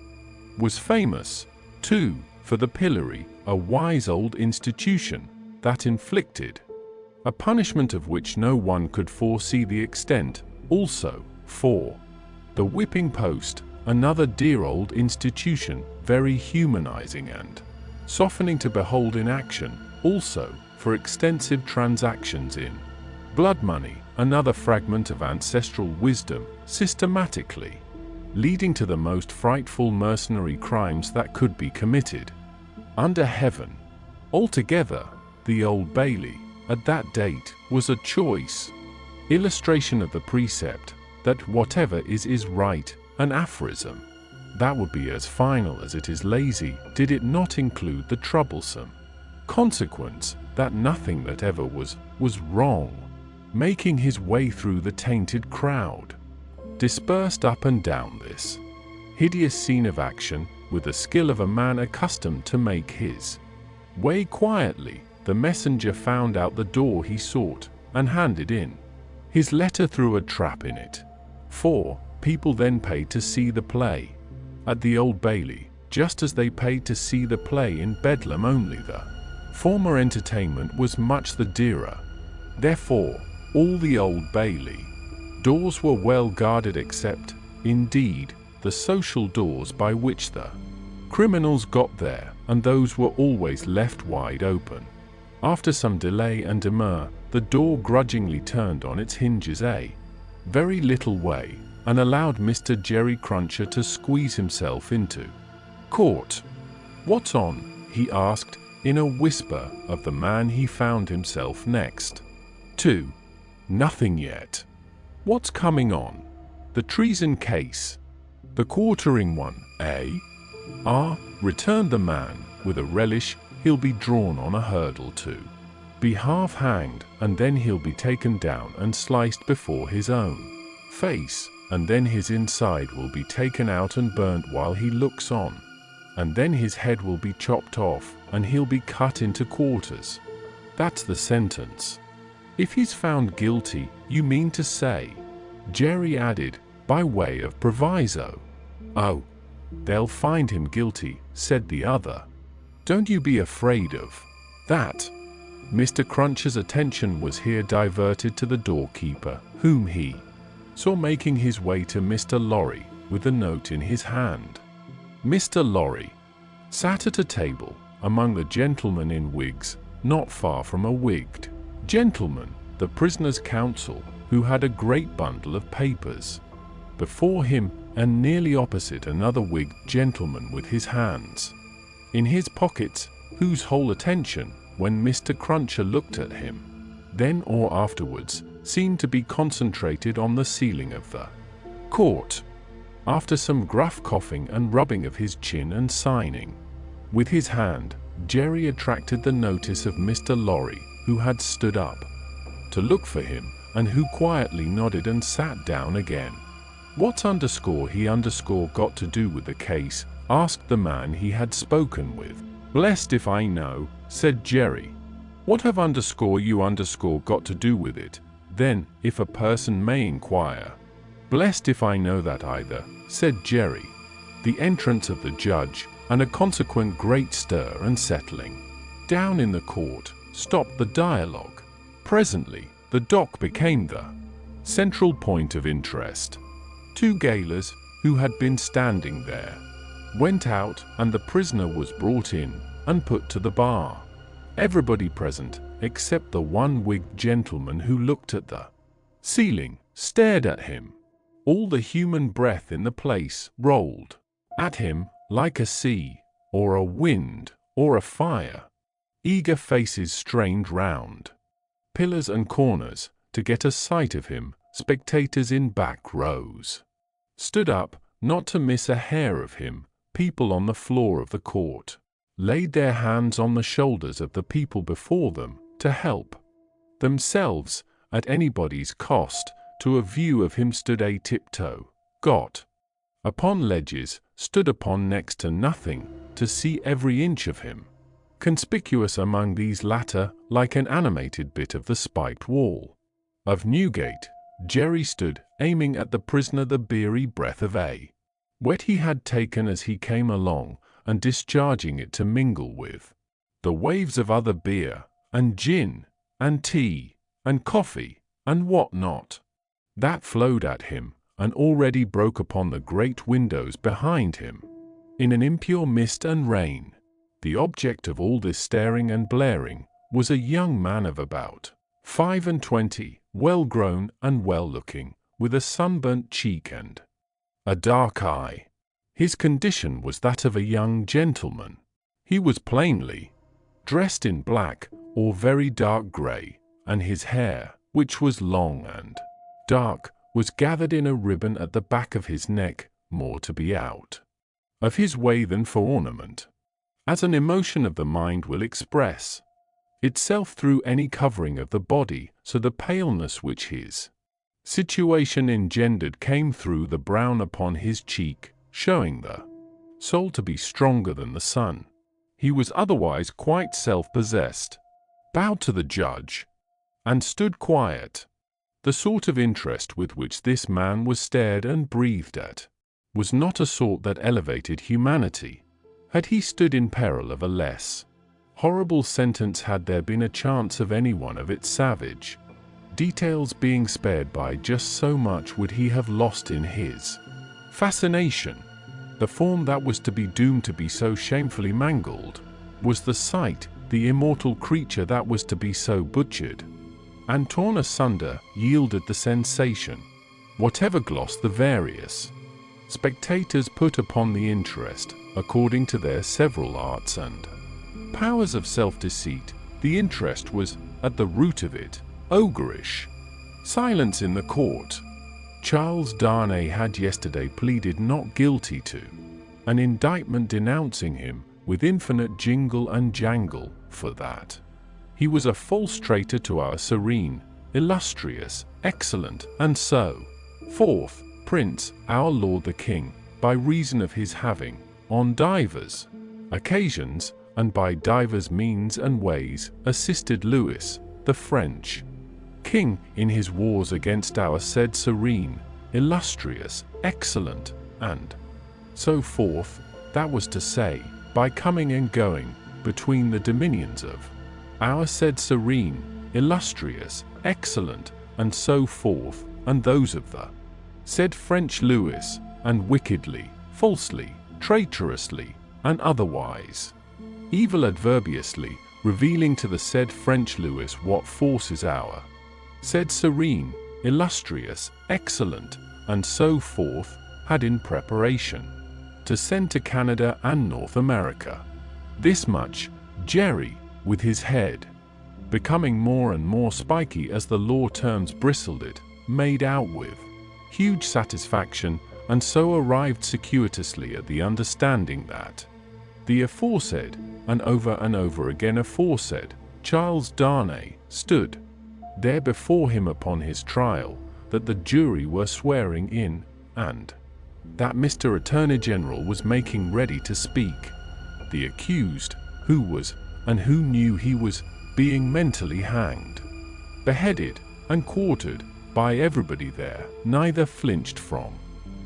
was famous, too, for the pillory, a wise old institution, that inflicted a punishment of which no one could foresee the extent, also, for the whipping post, another dear old institution, very humanizing and softening to behold in action, also, for extensive transactions in blood money, another fragment of ancestral wisdom, systematically leading to the most frightful mercenary crimes that could be committed under heaven. Altogether, the Old Bailey, at that date, was a choice illustration of the precept that whatever is right, an aphorism that would be as final as it is lazy, did it not include the troublesome consequence that nothing that ever was wrong, making his way through the tainted crowd, dispersed up and down this hideous scene of action with the skill of a man accustomed to make his way quietly. The messenger found out the door he sought and handed in his letter through a trap in it. 4. People then paid to see the play at the Old Bailey, just as they paid to see the play in Bedlam, only the former entertainment was much the dearer. Therefore, all the Old Bailey doors were well guarded, except, indeed, the social doors by which the criminals got there, and those were always left wide open. After some delay and demur, the door grudgingly turned on its hinges a very little way, and allowed Mr. Jerry Cruncher to squeeze himself into court. "What's on?" he asked, in a whisper of the man he found himself next to. "Nothing yet." "What's coming on?" "The treason case." "The quartering one, eh?" "Ah," returned the man, with a relish. "He'll be drawn on a hurdle to be half hanged, and then he'll be taken down and sliced before his own face, and then his inside will be taken out and burnt while he looks on, and then his head will be chopped off, and he'll be cut into quarters. That's the sentence." "If he's found guilty, you mean to say?" Jerry added, by way of proviso. "Oh, they'll find him guilty," said the other. "Don't you be afraid of that." Mr. Cruncher's attention was here diverted to the doorkeeper, whom he saw making his way to Mr. Lorry with a note in his hand. Mr. Lorry sat at a table among the gentlemen in wigs, not far from a wigged gentleman, the prisoner's counsel, who had a great bundle of papers before him, and nearly opposite another wigged gentleman with his hands in his pockets, whose whole attention, when Mr. Cruncher looked at him, then or afterwards, seemed to be concentrated on the ceiling of the court. After some gruff coughing and rubbing of his chin and signing with his hand, Jerry attracted the notice of Mr. Lorry, who had stood up to look for him, and who quietly nodded and sat down again. "What's he got to do with the case?" asked the man he had spoken with. "Blessed if I know," said Jerry. "What have you got to do with it, then, if a person may inquire?" "Blessed if I know that either," said Jerry. The entrance of the judge, and a consequent great stir and settling down in the court, stopped the dialogue. Presently, the dock became the central point of interest. 2 gaolers, who had been standing there, went out, and the prisoner was brought in and put to the bar. Everybody present, except the one wigged gentleman who looked at the ceiling, stared at him. All the human breath in the place rolled at him like a sea, or a wind, or a fire. Eager faces strained round pillars and corners to get a sight of him. Spectators in back rows stood up, not to miss a hair of him. People on the floor of the court laid their hands on the shoulders of the people before them to help themselves, at anybody's cost, to a view of him. Stood a tiptoe, got upon ledges, stood upon next to nothing, to see every inch of him. Conspicuous among these latter, like an animated bit of the spiked wall of Newgate, Jerry stood, aiming at the prisoner the beery breath of a wet he had taken as he came along, and discharging it to mingle with the waves of other beer, and gin, and tea, and coffee, and what not, that flowed at him, and already broke upon the great windows behind him, in an impure mist and rain. The object of all this staring and blaring was a young man of about 25, well-grown and well-looking, with a sunburnt cheek and a dark eye. His condition was that of a young gentleman. He was plainly dressed in black or very dark grey, and his hair, which was long and dark, was gathered in a ribbon at the back of his neck, more to be out of his way than for ornament, as an emotion of the mind will express itself through any covering of the body, so the paleness which his situation engendered came through the brown upon his cheek, showing the soul to be stronger than the sun. He was otherwise quite self-possessed, bowed to the judge, and stood quiet. The sort of interest with which this man was stared and breathed at was not a sort that elevated humanity. Had he stood in peril of a less horrible sentence, had there been a chance of any one of its savage details being spared by just so much, would he have lost in his fascination the form that was to be doomed to be so shamefully mangled? Was the sight the immortal creature that was to be so butchered and torn asunder yielded the sensation, whatever gloss the various spectators put upon the interest, according to their several arts and powers of self-deceit, the interest was, at the root of it, ogreish. Silence in the court. Charles Darnay had yesterday pleaded not guilty to an indictment denouncing him, with infinite jingle and jangle, for that he was a false traitor to our serene, illustrious, excellent, and so forth, Prince, our Lord the King, by reason of his having, on divers occasions, and by divers means and ways, assisted Louis, the French King, in his wars against our said serene, illustrious, excellent, and so forth, that was to say, by coming and going between the dominions of our said serene, illustrious, excellent, and so forth, and those of the said French Louis, and wickedly, falsely, traitorously, and otherwise evil adverbiously, revealing to the said French Louis what forces our said serene, illustrious, excellent, and so forth, had in preparation to send to Canada and North America. This much, Jerry, with his head becoming more and more spiky as the law terms bristled it, made out with huge satisfaction, and so arrived circuitously at the understanding that the aforesaid, and over again aforesaid, Charles Darnay, stood there before him upon his trial, that the jury were swearing in, and that Mr. Attorney General was making ready to speak. The accused, who was, and who knew he was, being mentally hanged, beheaded, and quartered by everybody there, neither flinched from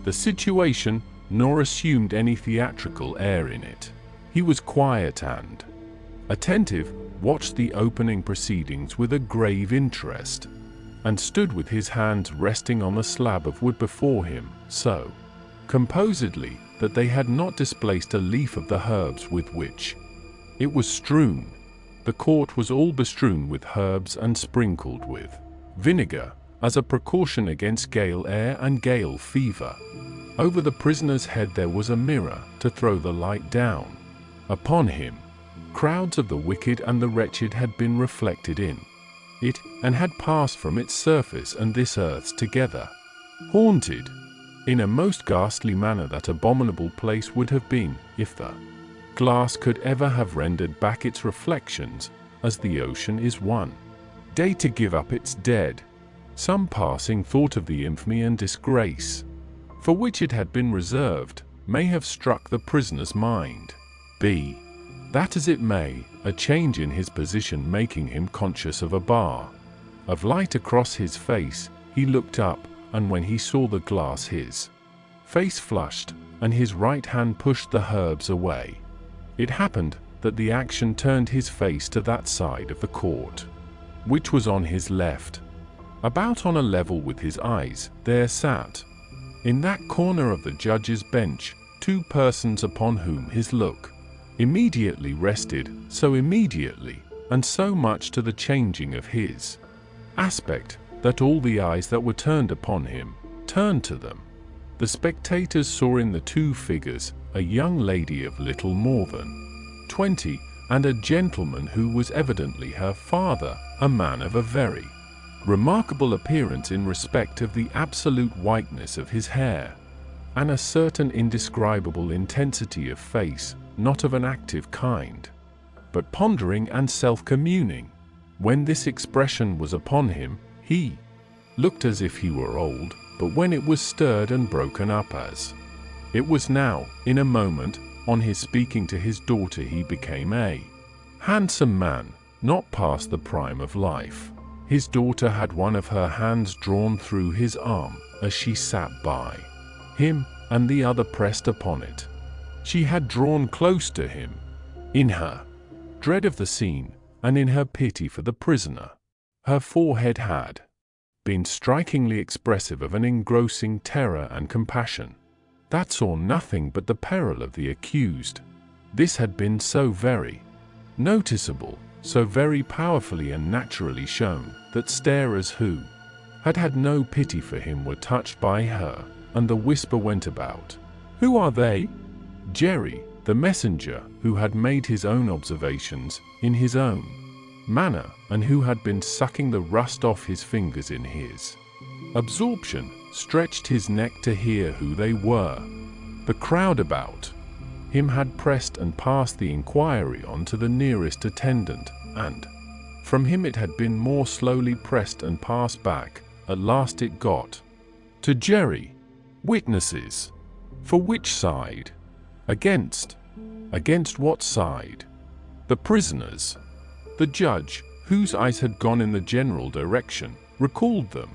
the situation, nor assumed any theatrical air in it. He was quiet and attentive, watched the opening proceedings with a grave interest, and stood with his hands resting on the slab of wood before him, so composedly that they had not displaced a leaf of the herbs with which it was strewn. The court was all bestrewn with herbs and sprinkled with vinegar, as a precaution against gale air and gale fever. Over the prisoner's head there was a mirror to throw the light down upon him. Crowds of the wicked and the wretched had been reflected in it, and had passed from its surface and this earth's together, haunted in a most ghastly manner that abominable place would have been, if the glass could ever have rendered back its reflections, as the ocean is one day to give up its dead. Some passing thought of the infamy and disgrace for which it had been reserved may have struck the prisoner's mind. Be that as it may, a change in his position making him conscious of a bar of light across his face, he looked up, and when he saw the glass his face flushed, and his right hand pushed the herbs away. It happened that the action turned his face to that side of the court which was on his left. About on a level with his eyes, there sat, in that corner of the judge's bench, two persons upon whom his look immediately rested, so immediately, and so much to the changing of his aspect, that all the eyes that were turned upon him turned to them. The spectators saw in the two figures a young lady of little more than 20, and a gentleman who was evidently her father, a man of a very remarkable appearance in respect of the absolute whiteness of his hair, and a certain indescribable intensity of face, not of an active kind, but pondering and self-communing. When this expression was upon him, he looked as if he were old, but when it was stirred and broken up as it was now, in a moment, on his speaking to his daughter, he became a handsome man, not past the prime of life. His daughter had one of her hands drawn through his arm as she sat by him, and the other pressed upon it. She had drawn close to him, in her dread of the scene, and in her pity for the prisoner. Her forehead had been strikingly expressive of an engrossing terror and compassion that saw nothing but the peril of the accused. This had been so very noticeable, so very powerfully and naturally shown, that starers who had had no pity for him were touched by her, and the whisper went about, "Who are they?" Jerry, the messenger, who had made his own observations in his own manner, and who had been sucking the rust off his fingers in his absorption, stretched his neck to hear who they were. The crowd about him had pressed and passed the inquiry on to the nearest attendant, and from him it had been more slowly pressed and passed back. At last it got to Jerry. Witnesses. For which side? Against. Against what side? The prisoners. The judge, whose eyes had gone in the general direction, recalled them,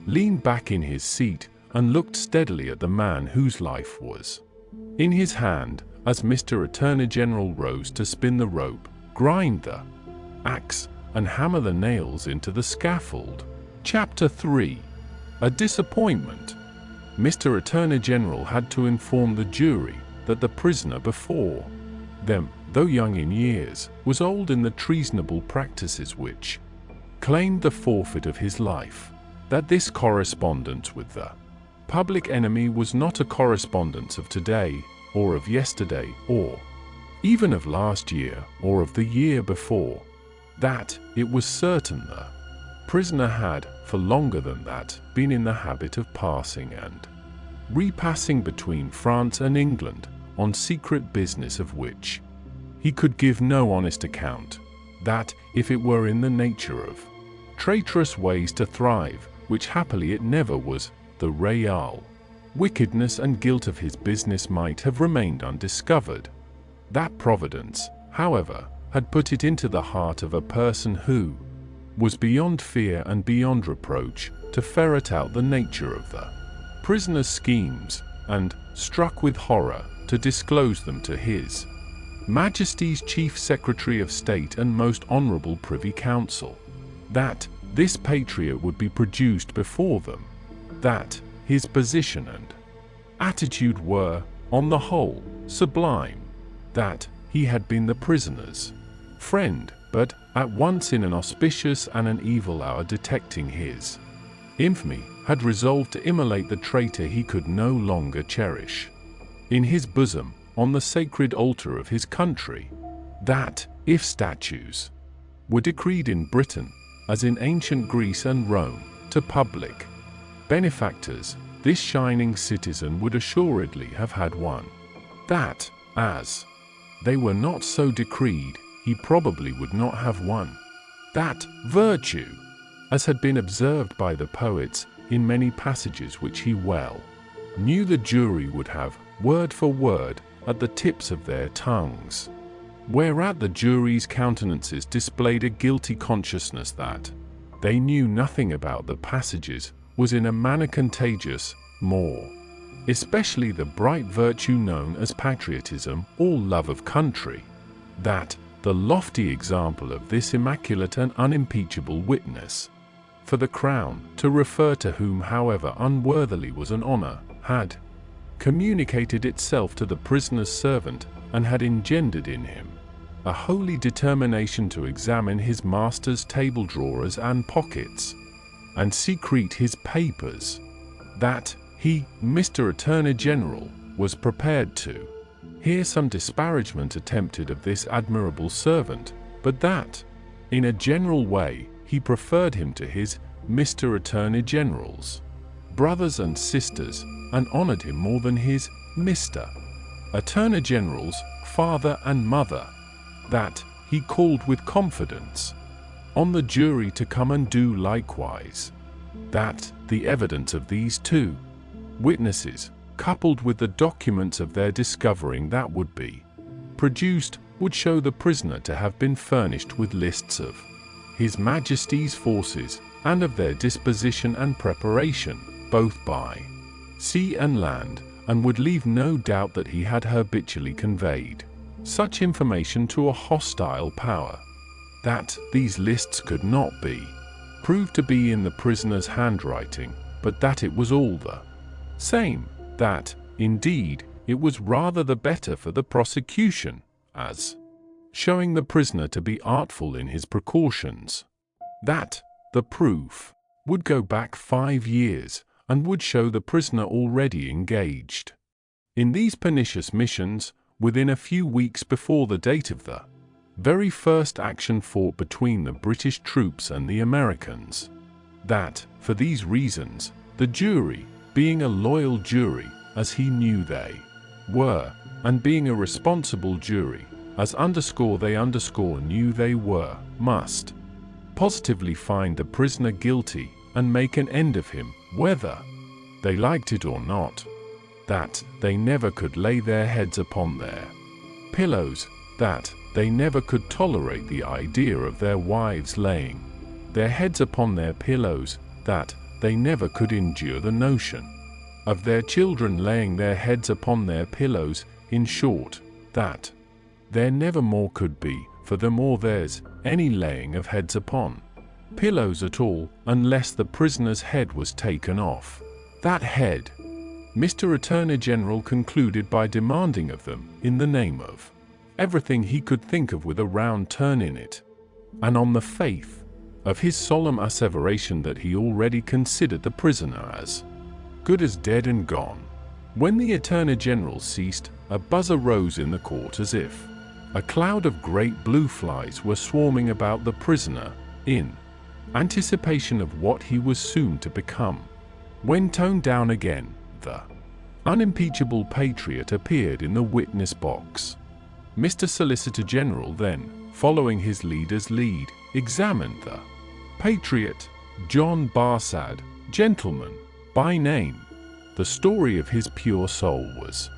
leaned back in his seat, and looked steadily at the man whose life was in his hand, as Mr. Attorney General rose to spin the rope, grind the axe, and hammer the nails into the scaffold. Chapter 3. A disappointment. Mr. Attorney General had to inform the jury that the prisoner before them, though young in years, was old in the treasonable practices which claimed the forfeit of his life, that this correspondence with the public enemy was not a correspondence of today, or of yesterday, or even of last year, or of the year before, that it was certain the prisoner had, for longer than that, been in the habit of passing and repassing between France and England on secret business of which he could give no honest account, that, if it were in the nature of traitorous ways to thrive, which happily it never was, the real wickedness and guilt of his business might have remained undiscovered. That Providence, however, had put it into the heart of a person who was beyond fear and beyond reproach to ferret out the nature of the prisoner's schemes, and, struck with horror, to disclose them to his Majesty's Chief Secretary of State and most honourable Privy Council, that this patriot would be produced before them, that his position and attitude were, on the whole, sublime, that he had been the prisoner's friend, but at once in an auspicious and an evil hour detecting his infamy, had resolved to immolate the traitor he could no longer cherish in his bosom, on the sacred altar of his country, that, if statues were decreed in Britain, as in ancient Greece and Rome, to public benefactors, this shining citizen would assuredly have had one, that, as they were not so decreed, he probably would not have one, that virtue, as had been observed by the poets in many passages which he well knew the jury would have, word for word, at the tips of their tongues, whereat the jury's countenances displayed a guilty consciousness that they knew nothing about the passages, was in a manner contagious, more especially the bright virtue known as patriotism or love of country, that the lofty example of this immaculate and unimpeachable witness for the crown, to refer to whom however unworthily was an honour, had communicated itself to the prisoner's servant, and had engendered in him a holy determination to examine his master's table drawers and pockets, and secrete his papers, that he, Mr. Attorney General, was prepared to hear some disparagement attempted of this admirable servant, but that, in a general way, he preferred him to his Mr. Attorney Generals, brothers and sisters, and honoured him more than his Mr. Attorney General's father and mother, that he called with confidence on the jury to come and do likewise, that the evidence of these two witnesses, coupled with the documents of their discovering that would be produced, would show the prisoner to have been furnished with lists of His Majesty's forces, and of their disposition and preparation, both by sea and land, and would leave no doubt that he had habitually conveyed such information to a hostile power, that these lists could not be proved to be in the prisoner's handwriting, but that it was all the same, that, indeed, it was rather the better for the prosecution, as showing the prisoner to be artful in his precautions, that the proof would go back 5 years, and would show the prisoner already engaged in these pernicious missions within a few weeks before the date of the very first action fought between the British troops and the Americans, that, for these reasons, the jury, being a loyal jury, as he knew they were, and being a responsible jury, as they knew they were, must positively find the prisoner guilty and make an end of him, whether they liked it or not, that they never could lay their heads upon their pillows, that they never could tolerate the idea of their wives laying their heads upon their pillows, that they never could endure the notion of their children laying their heads upon their pillows, in short, that there never more could be, for them or theirs, any laying of heads upon pillows at all, unless the prisoner's head was taken off. That head, Mr. Attorney General concluded by demanding of them, in the name of everything he could think of with a round turn in it, and on the faith of his solemn asseveration that he already considered the prisoner as good as dead and gone. When the Attorney General ceased, a buzz arose in the court as if a cloud of great blue flies were swarming about the prisoner, in anticipation of what he was soon to become. When toned down again, the unimpeachable patriot appeared in the witness box. Mr. Solicitor General then, following his leader's lead, examined the patriot, John Barsad, gentleman, by name. The story of his pure soul was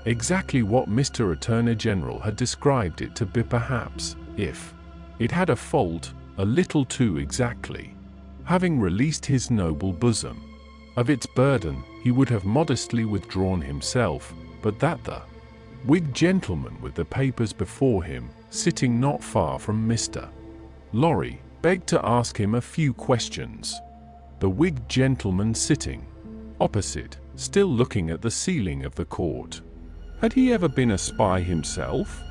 exactly what Mr. Attorney General had described it to be, perhaps, if it had a fault, a little too exactly. Having released his noble bosom of its burden, he would have modestly withdrawn himself, but that the Whig gentleman with the papers before him, sitting not far from Mr. Lorry, begged to ask him a few questions. The Whig gentleman sitting opposite, still looking at the ceiling of the court. Had he ever been a spy himself?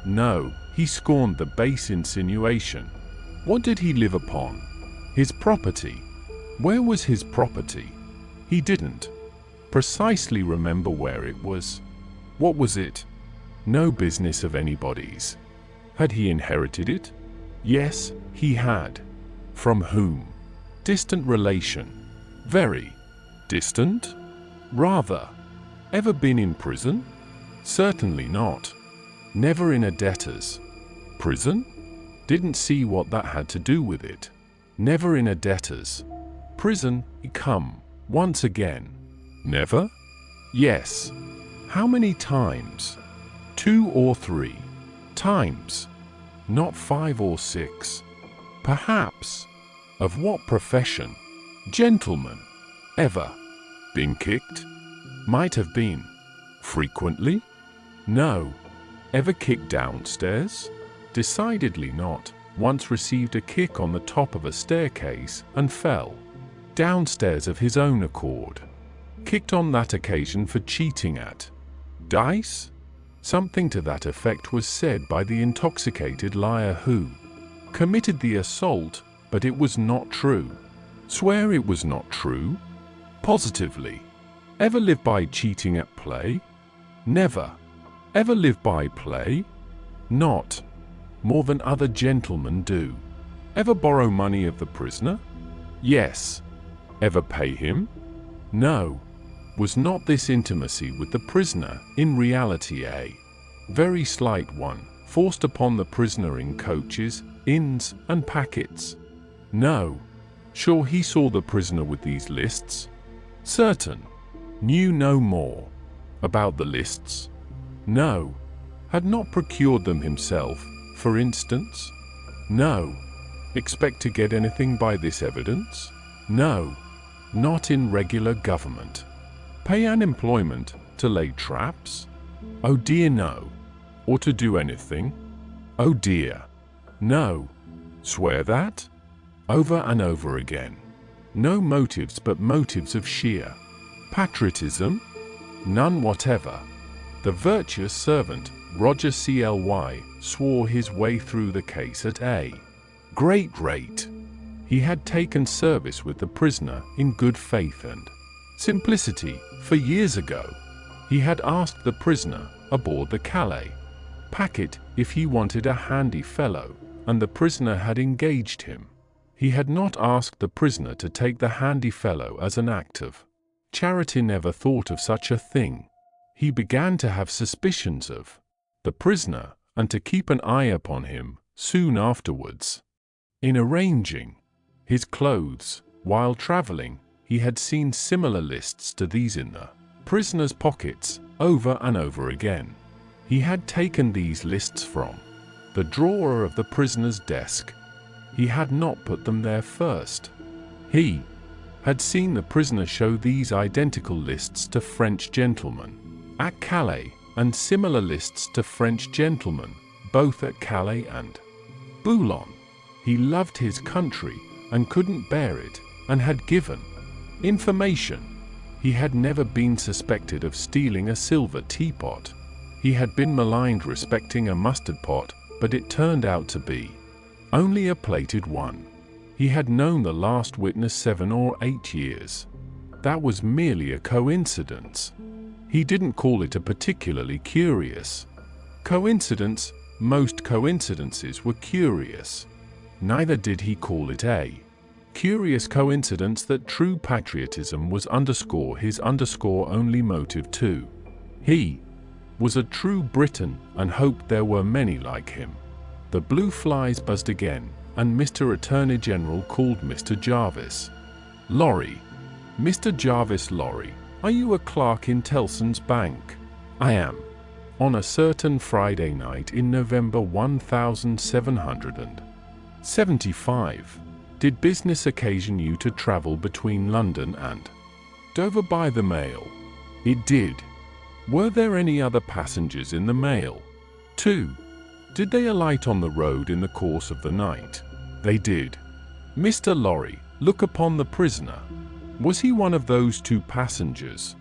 No, he scorned the base insinuation. What did he live upon? His property. Where was his property? He didn't precisely remember where it was. What was it? No business of anybody's. Had he inherited it? Yes, he had. From whom? Distant relation. Very distant? Rather. Ever been in prison? Certainly not. Never in a debtor's prison? Didn't see what that had to do with it. Never in a debtor's prison. Come, once again. Never? Yes. How many times? 2 or 3 times. Not 5 or 6. Perhaps. Of what profession? Gentleman. Ever been kicked? Might have been. Frequently? No. Ever kicked downstairs? Decidedly not. Once received a kick on the top of a staircase and fell downstairs of his own accord. Kicked on that occasion for cheating at dice? Something to that effect was said by the intoxicated liar who committed the assault, but it was not true. Swear it was not true? Positively. Ever live by cheating at play? Never. Ever live by play? Not. More than other gentlemen do. Ever borrow money of the prisoner? Yes. Ever pay him? No. Was not this intimacy with the prisoner in reality a very slight one, forced upon the prisoner in coaches, inns, and packets? No. Sure he saw the prisoner with these lists? Certain. Knew no more about the lists? No. Had not procured them himself, for instance? No. Expect to get anything by this evidence? No. Not in regular government. Pay unemployment to lay traps? Oh dear no. Or to do anything? Oh dear. No. Swear that? Over and over again. No motives but motives of sheer patriotism? None whatever. The virtuous servant, Roger CLY, swore his way through the case at a great rate. He had taken service with the prisoner in good faith and simplicity, for years ago. He had asked the prisoner, aboard the Calais packet, if he wanted a handy fellow, and the prisoner had engaged him. He had not asked the prisoner to take the handy fellow as an act of charity, never thought of such a thing. He began to have suspicions of the prisoner, and to keep an eye upon him soon afterwards. In arranging his clothes while traveling, he had seen similar lists to these in the prisoner's pockets over and over again. He had taken these lists from the drawer of the prisoner's desk. He had not put them there first. He had seen the prisoner show these identical lists to French gentlemen at Calais, and similar lists to French gentlemen, both at Calais and Boulogne. He loved his country and couldn't bear it, and had given information. He had never been suspected of stealing a silver teapot. He had been maligned respecting a mustard pot, but it turned out to be only a plated one. He had known the last witness 7 or 8 years. That was merely a coincidence. He didn't call it a particularly curious coincidence. Most coincidences were curious. Neither did he call it a curious coincidence that true patriotism was his only motive too. He was a true Briton and hoped there were many like him. The blue flies buzzed again, and Mr. Attorney General called Mr. Jarvis Lorry. Mr. Jarvis Lorry, are you a clerk in Tellson's Bank? I am. On a certain Friday night in November 1775, did business occasion you to travel between London and Dover by the mail? It did. Were there any other passengers in the mail? 2. Did they alight on the road in the course of the night? They did. Mr. Lorry, look upon the prisoner. Was he one of those 2 passengers?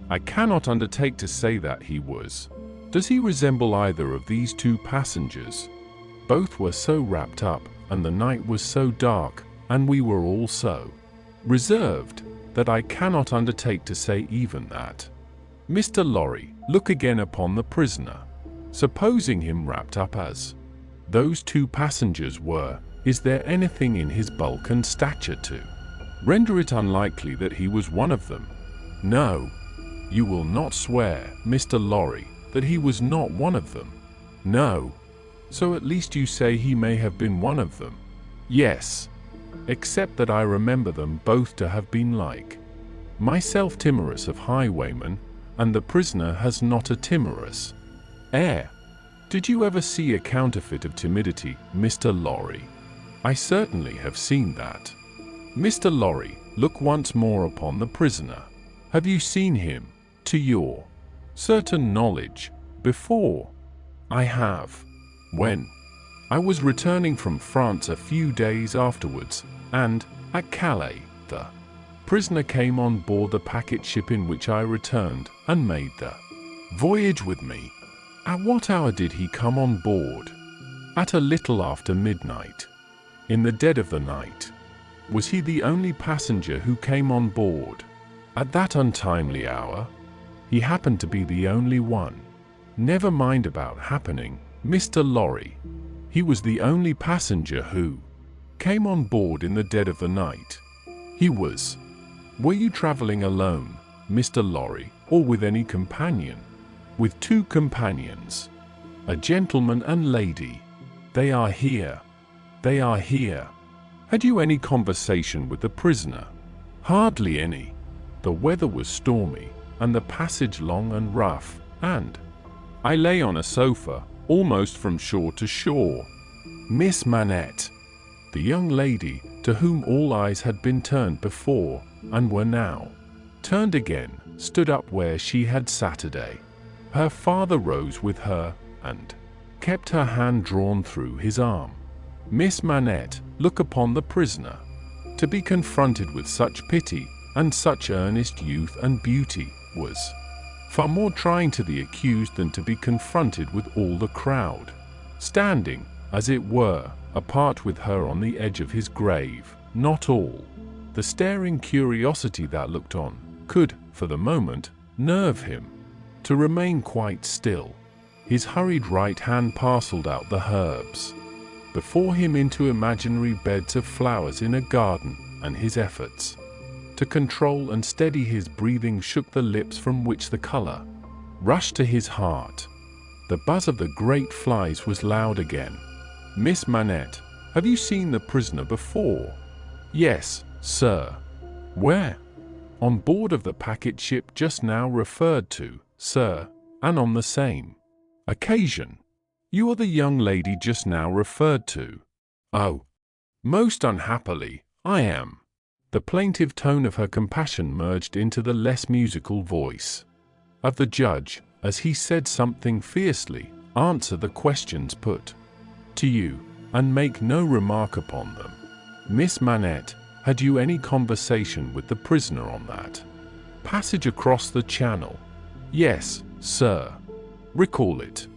I cannot undertake to say that he was. Does he resemble either of these 2 passengers? Both were so wrapped up, and the night was so dark, and we were all so reserved, that I cannot undertake to say even that. Mr. Lorry, look again upon the prisoner. Supposing him wrapped up as those 2 passengers were, is there anything in his bulk and stature to render it unlikely that he was one of them? No. You will not swear, Mr. Lorry, that he was not one of them? No. So at least you say he may have been one of them? Yes. Except that I remember them both to have been like myself, timorous of highwaymen, and the prisoner has not a timorous air. Did you ever see a counterfeit of timidity, Mr. Lorry? I certainly have seen that. Mr. Lorry, look once more upon the prisoner. Have you seen him, to your certain knowledge, before? I have. When? I was returning from France a few days afterwards, and, at Calais, the prisoner came on board the packet ship in which I returned, and made the voyage with me. At what hour did he come on board? At a little after midnight. In the dead of the night. Was he the only passenger who came on board? At that untimely hour? He happened to be the only one. Never mind about happening, Mr. Lorry. He was the only passenger who came on board in the dead of the night. He was. Were you traveling alone, Mr. Lorry, or with any companion? With 2 companions. A gentleman and lady. They are here. They are here. Had you any conversation with the prisoner? Hardly any. The weather was stormy, and the passage long and rough, and I lay on a sofa, almost from shore to shore. Miss Manette, the young lady to whom all eyes had been turned before, and were now turned again, stood up where she had Saturday. Her father rose with her, and kept her hand drawn through his arm. Miss Manette, look upon the prisoner. To be confronted with such pity, and such earnest youth and beauty, was far more trying to the accused than to be confronted with all the crowd, standing, as it were, apart with her on the edge of his grave. Not all the staring curiosity that looked on could, for the moment, nerve him to remain quite still. His hurried right hand parcelled out the herbs before him into imaginary beds of flowers in a garden, and his efforts to control and steady his breathing shook the lips from which the color rushed to his heart. The buzz of the great flies was loud again. Miss Manette, have you seen the prisoner before? Yes, sir. Where? On board of the packet ship just now referred to, sir, and on the same occasion. You are the young lady just now referred to. Oh, most unhappily, I am. The plaintive tone of her compassion merged into the less musical voice of the judge, as he said something fiercely, answer the questions put to you, and make no remark upon them. Miss Manette, had you any conversation with the prisoner on that passage across the channel? Yes, sir. Recall it.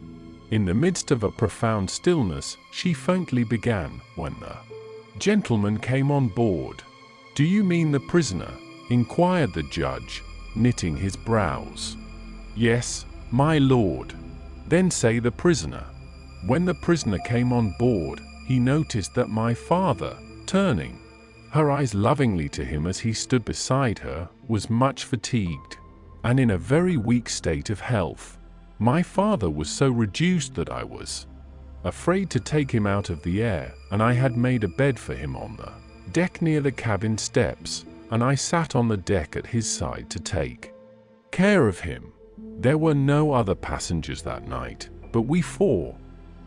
In the midst of a profound stillness, she faintly began, when the gentleman came on board. Do you mean the prisoner? Inquired the judge, knitting his brows. Yes, my lord. Then say the prisoner. When the prisoner came on board, he noticed that my father, turning her eyes lovingly to him as he stood beside her, was much fatigued, and in a very weak state of health. My father was so reduced that I was afraid to take him out of the air, and I had made a bed for him on the deck near the cabin steps, and I sat on the deck at his side to take care of him. There were no other passengers that night, but we 4.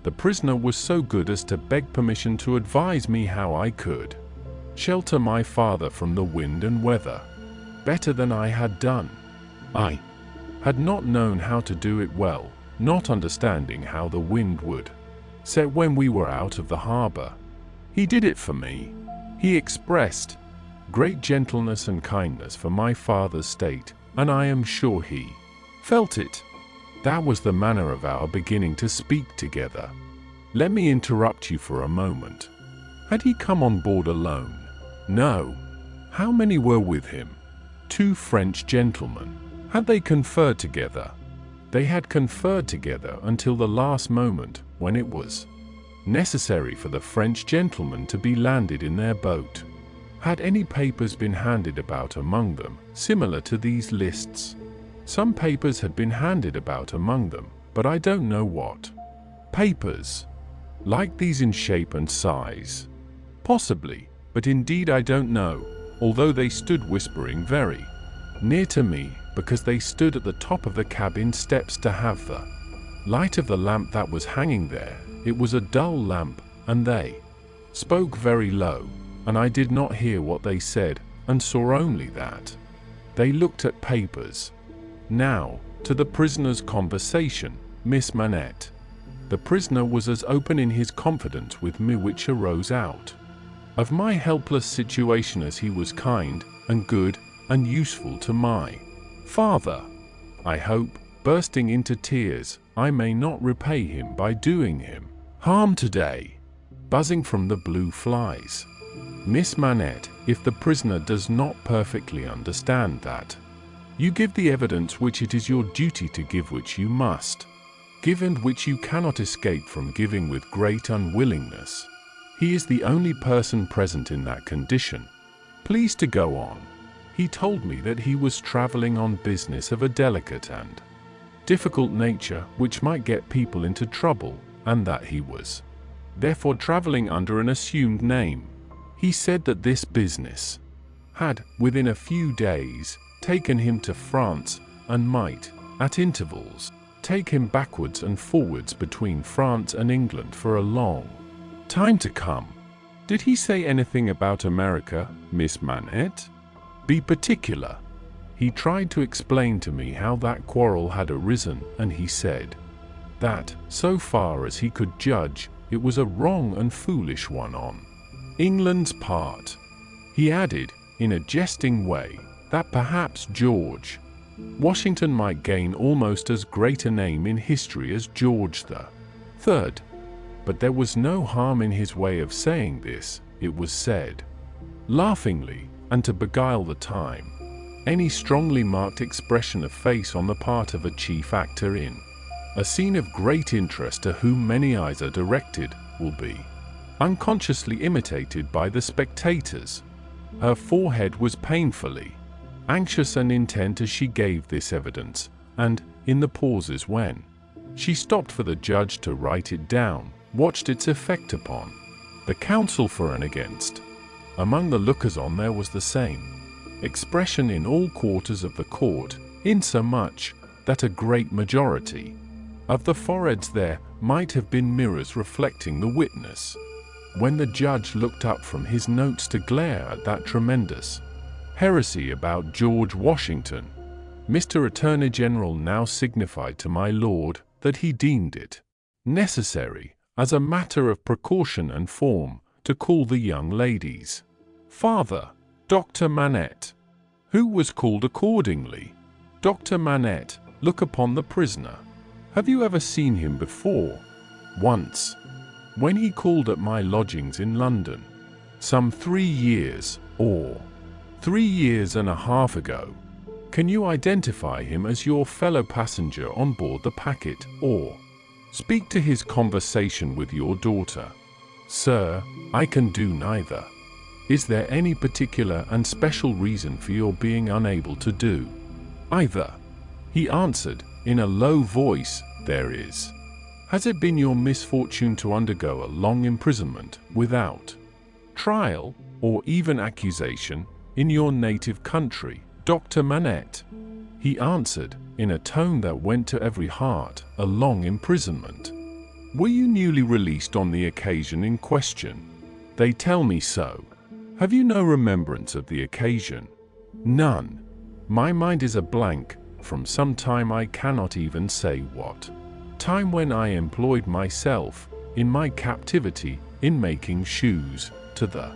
The prisoner was so good as to beg permission to advise me how I could shelter my father from the wind and weather better than I had done. I had not known how to do it well, not understanding how the wind would set when we were out of the harbor. He did it for me. He expressed great gentleness and kindness for my father's state, and I am sure he felt it. That was the manner of our beginning to speak together. Let me interrupt you for a moment. Had he come on board alone? No. How many were with him? 2 French gentlemen. Had they conferred together? They had conferred together until the last moment, when it was necessary for the French gentlemen to be landed in their boat. Had any papers been handed about among them, similar to these lists? Some papers had been handed about among them, but I don't know what papers. Like these in shape and size? Possibly, but indeed I don't know, although they stood whispering very near to me, because they stood at the top of the cabin steps to have the light of the lamp that was hanging there. It was a dull lamp, and they spoke very low, and I did not hear what they said, and saw only that they looked at papers. Now, to the prisoner's conversation, Miss Manette. The prisoner was as open in his confidence with me which arose out of my helpless situation as he was kind, and good, and useful to my father. I hope, bursting into tears, "I may not repay him by doing him harm today." Buzzing from the blue flies. Miss Manette, if the prisoner does not perfectly understand that, you give the evidence which it is your duty to give, which you must give, and which you cannot escape from giving with great unwillingness. He is the only person present in that condition. Please to go on. He told me that he was traveling on business of a delicate and difficult nature which might get people into trouble, and that he was therefore traveling under an assumed name. He said that this business had, within a few days, taken him to France, and might, at intervals, take him backwards and forwards between France and England for a long time to come. Did he say anything about America, Miss Manette? Be particular. He tried to explain to me how that quarrel had arisen, and he said that, so far as he could judge, it was a wrong and foolish one on England's part. He added, in a jesting way, that perhaps George Washington might gain almost as great a name in history as George III. But there was no harm in his way of saying this, it was said laughingly, and to beguile the time. Any strongly marked expression of face on the part of a chief actor in a scene of great interest to whom many eyes are directed will be unconsciously imitated by the spectators. Her forehead was painfully anxious and intent as she gave this evidence, and, in the pauses when she stopped for the judge to write it down, watched its effect upon the counsel for and against. Among the lookers-on there was the same expression in all quarters of the court, insomuch that a great majority of the foreheads there might have been mirrors reflecting the witness. When the judge looked up from his notes to glare at that tremendous heresy about George Washington, Mr. Attorney General now signified to my lord that he deemed it necessary, as a matter of precaution and form, to call the young lady's father, Dr. Manette, who was called accordingly. Dr. Manette, look upon the prisoner. Have you ever seen him before? Once, when he called at my lodgings in London, some 3 years, or 3 years and a half ago. Can you identify him as your fellow passenger on board the packet, or speak to his conversation with your daughter? Sir, I can do neither. Is there any particular and special reason for your being unable to do either? He answered, in a low voice, there is. Has it been your misfortune to undergo a long imprisonment, without trial, or even accusation, in your native country, Dr. Manette? He answered, in a tone that went to every heart, a long imprisonment. Were you newly released on the occasion in question? They tell me so. Have you no remembrance of the occasion? None. My mind is a blank, from some time I cannot even say what time, when I employed myself, in my captivity, in making shoes, to the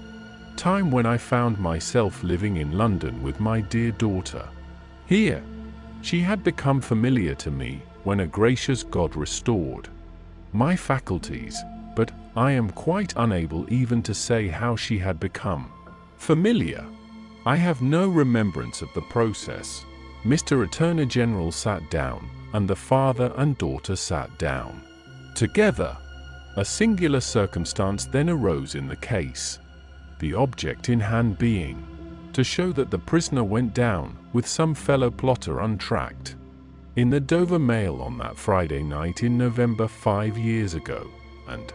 time when I found myself living in London with my dear daughter. Here, she had become familiar to me, when a gracious God restored my faculties, but I am quite unable even to say how she had become familiar. I have no remembrance of the process. Mr. Attorney General sat down, and the father and daughter sat down together. A singular circumstance then arose in the case, the object in hand being to show that the prisoner went down, with some fellow plotter untracked, in the Dover mail on that Friday night in November 5 years ago, and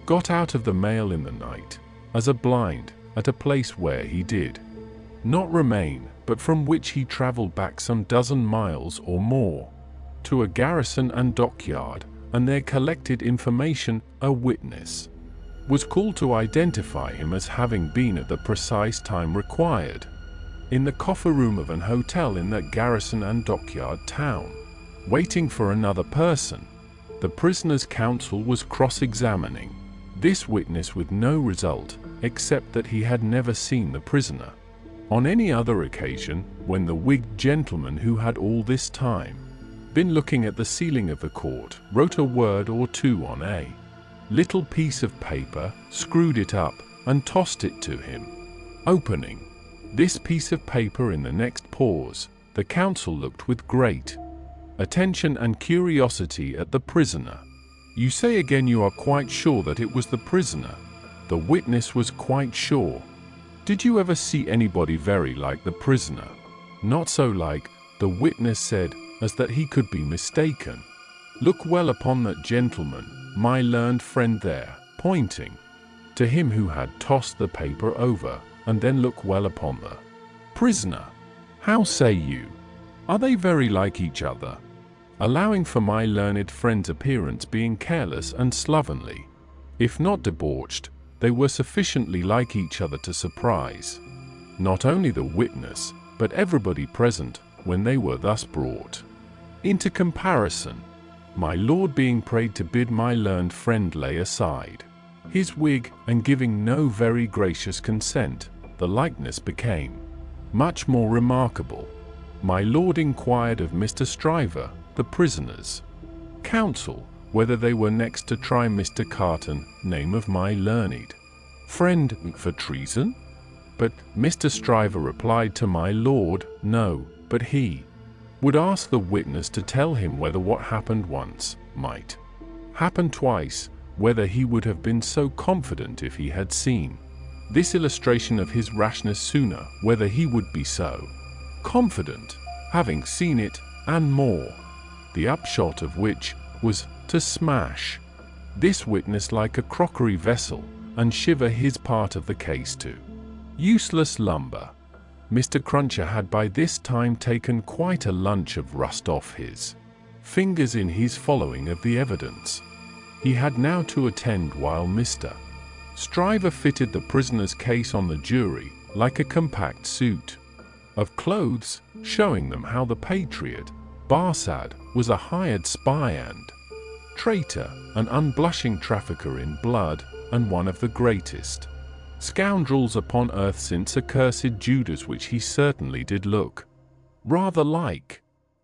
got out of the mail in the night, as a blind, at a place where he did not remain, but from which he travelled back some dozen miles or more, to a garrison and dockyard, and there collected information. A witness was called to identify him as having been at the precise time required, in the coffer room of an hotel in that garrison and dockyard town, waiting for another person. The prisoner's counsel was cross-examining this witness with no result, except that he had never seen the prisoner on any other occasion, when the wigged gentleman who had all this time been looking at the ceiling of the court, wrote a word or two on a little piece of paper, screwed it up, and tossed it to him. Opening this piece of paper in the next pause, the counsel looked with great attention and curiosity at the prisoner. "You say again you are quite sure that it was the prisoner?" The witness was quite sure. "Did you ever see anybody very like the prisoner?" "Not so like," the witness said, "as that he could be mistaken. Look well upon that gentleman, my learned friend there," pointing to him who had tossed the paper over, "and then look well upon the prisoner. How say you? Are they very like each other? Allowing for my learned friend's appearance being careless and slovenly, if not debauched, they were sufficiently like each other to surprise not only the witness, but everybody present, when they were thus brought into comparison. My lord being prayed to bid my learned friend lay aside his wig, and giving no very gracious consent, the likeness became much more remarkable. My lord inquired of Mr. Stryver, the prisoner's counsel, whether they were next to try Mr. Carton, name of my learned friend, for treason? But Mr. Stryver replied to my lord, no, but he would ask the witness to tell him whether what happened once might happen twice, whether he would have been so confident if he had seen this illustration of his rashness sooner, whether he would be so confident, having seen it, and more. The upshot of which was to smash this witness like a crockery vessel, and shiver his part of the case to useless lumber. Mr. Cruncher had by this time taken quite a lunch of rust off his fingers in his following of the evidence. He had now to attend while Mr. Stryver fitted the prisoner's case on the jury like a compact suit of clothes, showing them how the patriot, Barsad, was a hired spy and traitor, an unblushing trafficker in blood, and one of the greatest scoundrels upon earth since accursed Judas, which he certainly did look rather like.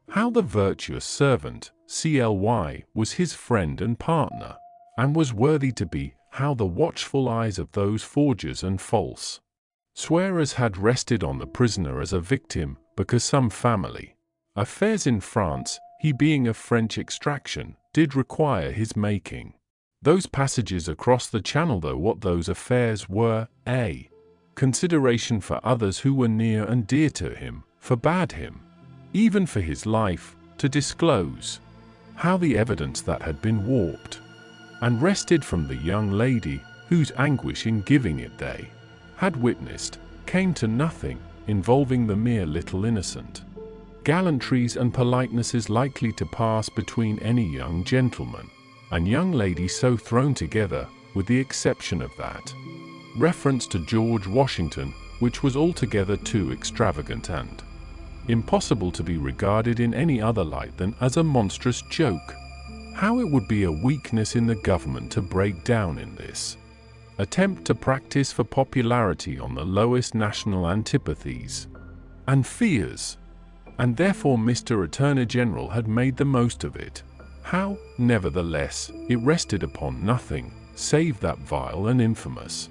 How the virtuous servant, Cly, was his friend and partner, and was worthy to be, how the watchful eyes of those forgers and false swearers had rested on the prisoner as a victim, because some family affairs in France, he being of French extraction, did require his making those passages across the Channel, though what those affairs were, a consideration for others who were near and dear to him, forbade him, even for his life, to disclose how the evidence that had been warped and wrested from the young lady, whose anguish in giving it they had witnessed, came to nothing, involving the mere little innocent gallantries and politenesses likely to pass between any young gentleman and young lady so thrown together, with the exception of that reference to George Washington, which was altogether too extravagant and impossible to be regarded in any other light than as a monstrous joke. How it would be a weakness in the government to break down in this attempt to practice for popularity on the lowest national antipathies and fears, and therefore Mr. Attorney General had made the most of it. How, nevertheless, it rested upon nothing, save that vile and infamous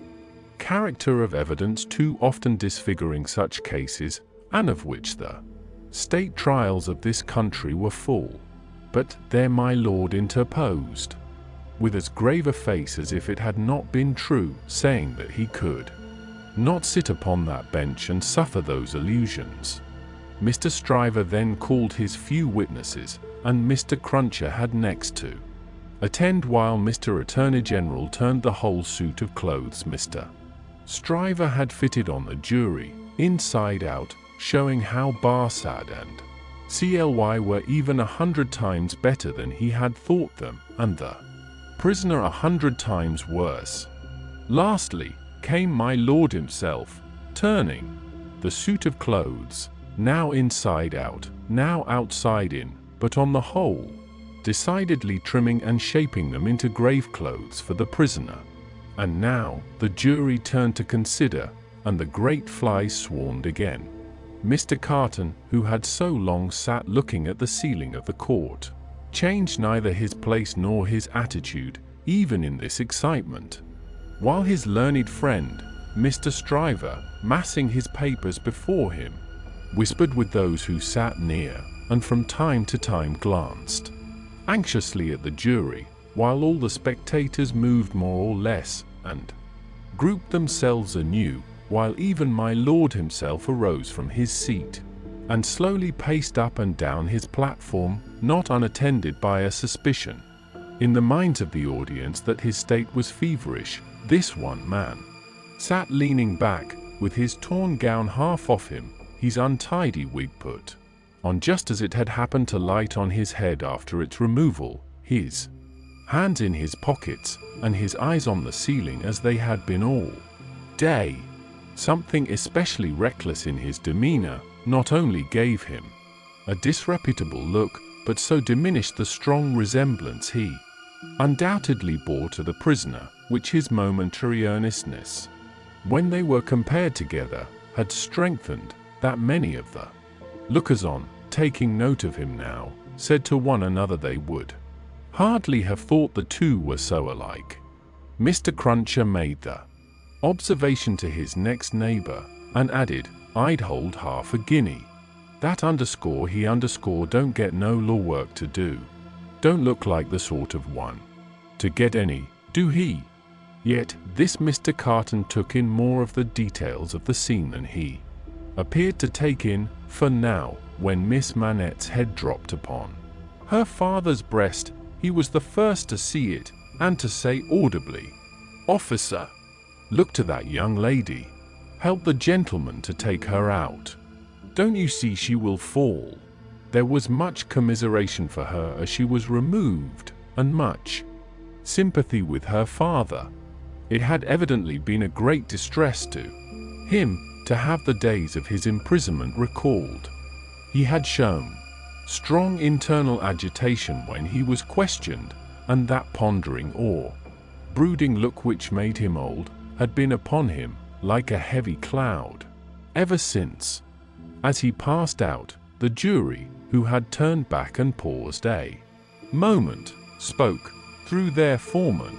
character of evidence too often disfiguring such cases, and of which the state trials of this country were full. But there my lord interposed, with as grave a face as if it had not been true, saying that he could not sit upon that bench and suffer those illusions. Mr. Stryver then called his few witnesses, and Mr. Cruncher had next to attend while Mr. Attorney General turned the whole suit of clothes Mr. Stryver had fitted on the jury, inside out, showing how Barsad and Cly were even 100 times better than he had thought them, and the prisoner 100 times worse. Lastly, came my lord himself, turning the suit of clothes, now inside out, now outside in, but on the whole, decidedly trimming and shaping them into grave clothes for the prisoner. And now the jury turned to consider, and the great flies swarmed again. Mr. Carton, who had so long sat looking at the ceiling of the court, changed neither his place nor his attitude, even in this excitement, while his learned friend, Mr. Stryver, massing his papers before him, whispered with those who sat near, and from time to time glanced anxiously at the jury, while all the spectators moved more or less, and grouped themselves anew, while even my lord himself arose from his seat, and slowly paced up and down his platform, not unattended by a suspicion in the minds of the audience that his state was feverish. This one man sat leaning back, with his torn gown half off him, his untidy wig put on just as it had happened to light on his head after its removal, his hands in his pockets, and his eyes on the ceiling as they had been all day. Something especially reckless in his demeanor not only gave him a disreputable look, but so diminished the strong resemblance he undoubtedly bore to the prisoner, which his momentary earnestness, when they were compared together, had strengthened, that many of the lookers-on, taking note of him now, said to one another they would hardly have thought the two were so alike. Mr. Cruncher made the observation to his next neighbor, and added, "I'd hold half a guinea. That he don't get no law work to do. Don't look like the sort of one to get any, do he?" Yet this Mr. Carton took in more of the details of the scene than he appeared to take in, for now, when Miss Manette's head dropped upon her father's breast, he was the first to see it, and to say audibly, "Officer, look to that young lady. Help the gentleman to take her out. Don't you see she will fall?" There was much commiseration for her as she was removed, and much sympathy with her father. It had evidently been a great distress to him to have the days of his imprisonment recalled. He had shown strong internal agitation when he was questioned, and that pondering or brooding look which made him old had been upon him like a heavy cloud ever since. As he passed out, the jury, who had turned back and paused a moment, spoke through their foreman.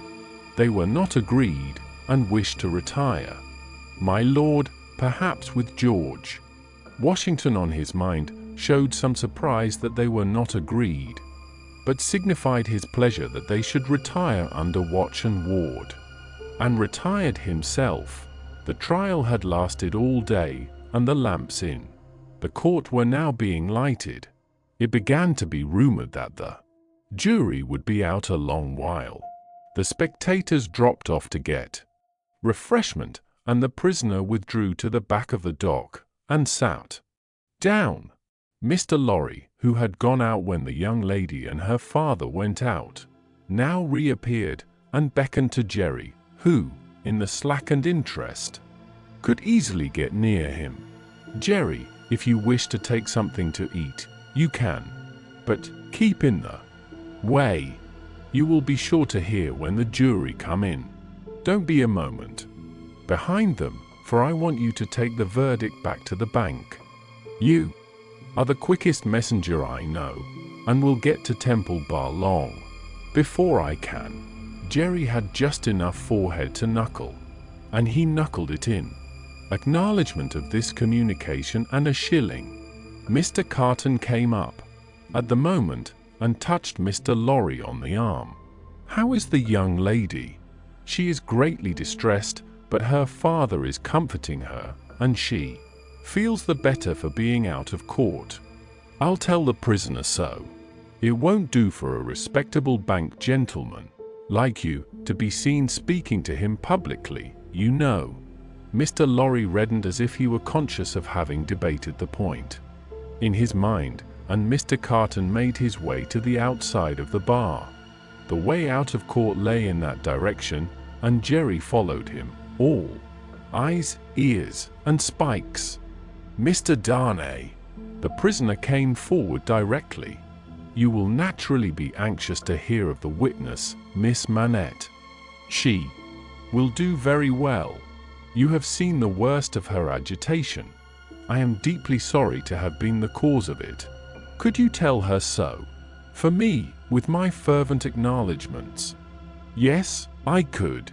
They were not agreed, and wished to retire. My lord, perhaps with George Washington on his mind, showed some surprise that they were not agreed, but signified his pleasure that they should retire under watch and ward, and retired himself. The trial had lasted all day, and the lamps in the court were now being lighted. It began to be rumored that the jury would be out a long while. The spectators dropped off to get refreshment, and the prisoner withdrew to the back of the dock, and sat down. Mr. Lorry, who had gone out when the young lady and her father went out, now reappeared, and beckoned to Jerry, who, in the slackened interest, could easily get near him. "Jerry, if you wish to take something to eat, you can, but keep in the way. You will be sure to hear when the jury come in. Don't be a moment behind them, for I want you to take the verdict back to the bank. You are the quickest messenger I know, and will get to Temple Bar long before I can." Jerry had just enough forehead to knuckle, and he knuckled it in acknowledgement of this communication and a shilling. Mr. Carton came up at the moment, and touched Mr. Lorry on the arm. "How is the young lady?" "She is greatly distressed, but her father is comforting her, and she feels the better for being out of court. I'll tell the prisoner so. It won't do for a respectable bank gentleman like you to be seen speaking to him publicly, you know." Mr. Lorry reddened as if he were conscious of having debated the point in his mind, and Mr. Carton made his way to the outside of the bar. The way out of court lay in that direction, and Jerry followed him, all eyes, ears, and spikes. "Mr. Darnay," the prisoner came forward directly, "you will naturally be anxious to hear of the witness, Miss Manette. She will do very well. You have seen the worst of her agitation. I am deeply sorry to have been the cause of it. Could you tell her so? For me, with my fervent acknowledgments. Yes, I could.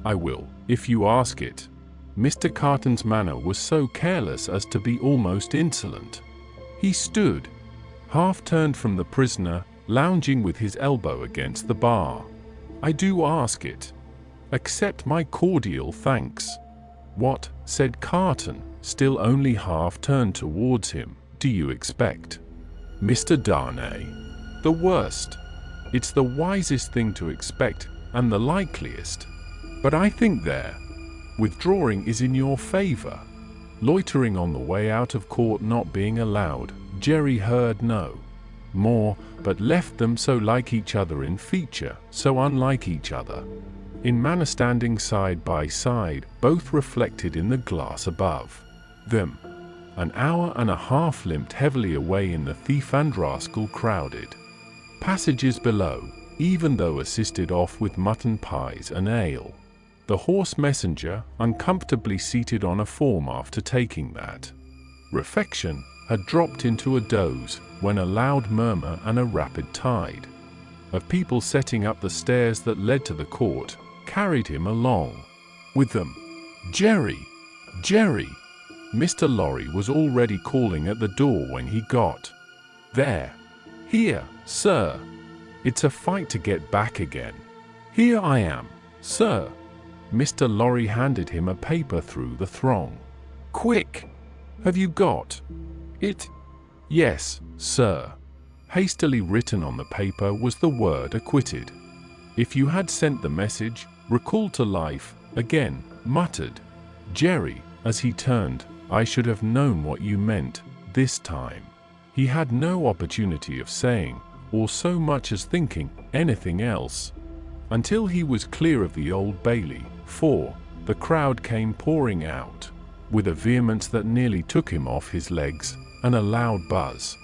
I will, if you ask it. Mr. Carton's manner was so careless as to be almost insolent. He stood, half turned from the prisoner, lounging with his elbow against the bar. I do ask it. Accept my cordial thanks. What, said Carton, still only half turned towards him, do you expect? Mr. Darnay. The worst. It's the wisest thing to expect, and the likeliest. But I think withdrawing is in your favor. Loitering on the way out of court not being allowed, Jerry heard no more, but left them so like each other in feature, so unlike each other. In manner standing side by side, both reflected in the glass above them. An hour and a half limped heavily away in the thief and rascal crowded passages below, even though assisted off with mutton pies and ale. The horse messenger, uncomfortably seated on a form after taking that refection, had dropped into a doze, when a loud murmur and a rapid tide of people setting up the stairs that led to the court carried him along with them. Jerry! Jerry! Mr. Lorry was already calling at the door when he got there. Here, sir. It's a fight to get back again. Here I am, sir. Mr. Lorry handed him a paper through the throng. Quick! Have you got it? Yes, sir. Hastily written on the paper was the word acquitted. If you had sent the message, recalled to life, again, muttered Jerry, as he turned, I should have known what you meant, this time. He had no opportunity of saying, or so much as thinking, anything else, until he was clear of the Old Bailey, for the crowd came pouring out, with a vehemence that nearly took him off his legs, and a loud buzz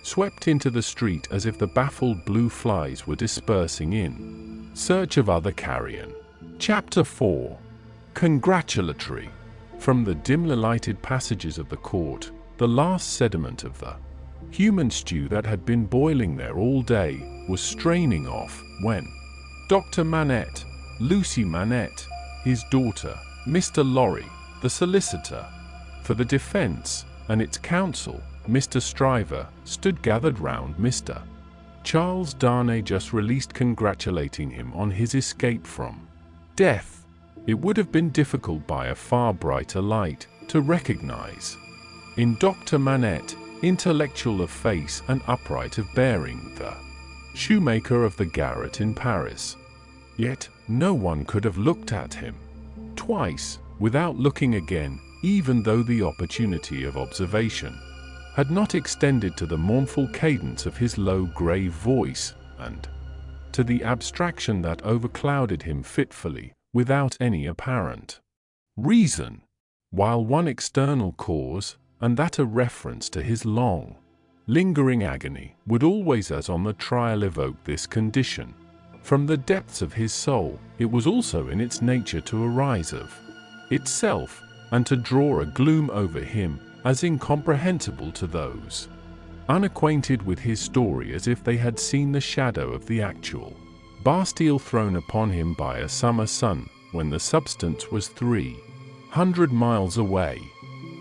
swept into the street as if the baffled blue flies were dispersing in search of other carrion. Chapter 4. Congratulatory. From the dimly lighted passages of the court, the last sediment of the human stew that had been boiling there all day was straining off, when Dr. Manette, Lucie Manette, his daughter, Mr. Lorry, the solicitor for the defense, and its counsel, Mr. Stryver, stood gathered round Mr. Charles Darnay, just released, congratulating him on his escape from death. It would have been difficult by a far brighter light to recognize in Dr. Manette, intellectual of face and upright of bearing, the shoemaker of the garret in Paris. Yet no one could have looked at him twice without looking again, even though the opportunity of observation had not extended to the mournful cadence of his low, grave voice, and to the abstraction that overclouded him fitfully, without any apparent reason, while one external cause, and that a reference to his long, lingering agony, would always, as on the trial, evoke this condition. From the depths of his soul, it was also in its nature to arise of itself, and to draw a gloom over him, as incomprehensible to those unacquainted with his story as if they had seen the shadow of the actual Bastille thrown upon him by a summer sun, when the substance was 300 miles away.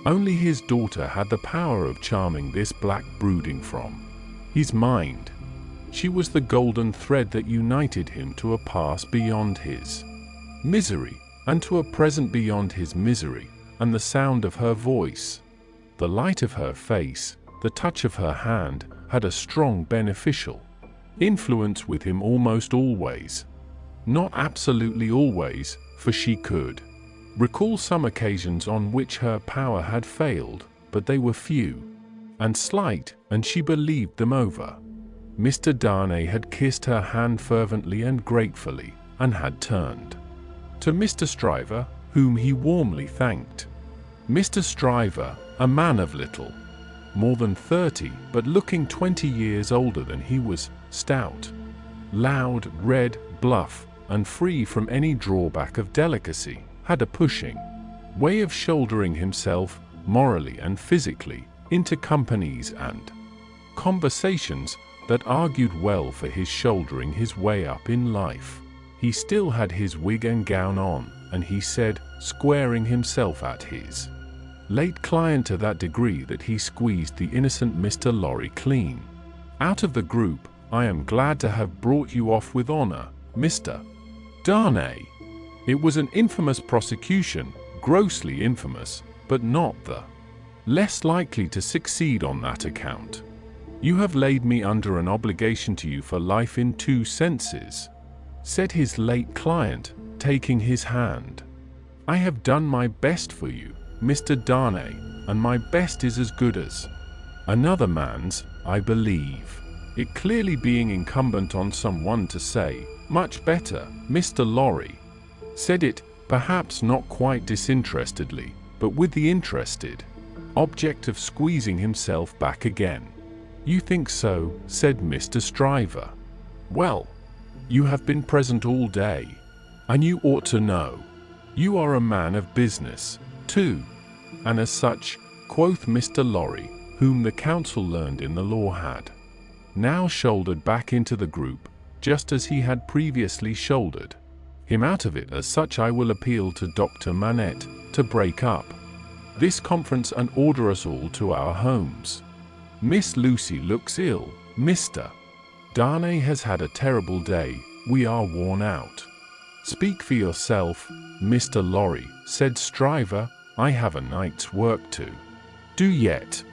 Only his daughter had the power of charming this black brooding from his mind. She was the golden thread that united him to a past beyond his misery, and to a present beyond his misery, and the sound of her voice, the light of her face, the touch of her hand, had a strong beneficial influence with him almost always. Not absolutely always, for she could recall some occasions on which her power had failed, but they were few and slight, and she believed them over. Mr. Darnay had kissed her hand fervently and gratefully, and had turned to Mr. Stryver, whom he warmly thanked. Mr. Stryver, a man of little more than 30, but looking 20 years older than he was, stout, loud, red, bluff, and free from any drawback of delicacy, had a pushing way of shouldering himself, morally and physically, into companies and conversations that argued well for his shouldering his way up in life. He still had his wig and gown on, and he said, squaring himself at his late client to that degree that he squeezed the innocent Mr. Lorry clean out of the group, "I am glad to have brought you off with honor, Mr. Darnay. It was an infamous prosecution, grossly infamous, but not the less likely to succeed on that account. You have laid me under an obligation to you for life in two senses," said his late client, taking his hand. "I have done my best for you, Mr. Darnay, and my best is as good as another man's, I believe, it clearly being incumbent on someone to say, 'Much better, Mr. Lorry,'" said it, perhaps not quite disinterestedly, but with the interested object of squeezing himself back again. "You think so," said Mr. Stryver. "Well, you have been present all day, and you ought to know. You are a man of business, too, and as such," quoth Mr. Lorry, whom the counsel learned in the law had now shouldered back into the group, just as he had previously shouldered him out of it. "As such, I will appeal to Dr. Manette to break up this conference and order us all to our homes. Miss Lucie looks ill. Mr. Darnay has had a terrible day. We are worn out." "Speak for yourself, Mr. Lorry," said Stryver. "I have a night's work to do yet."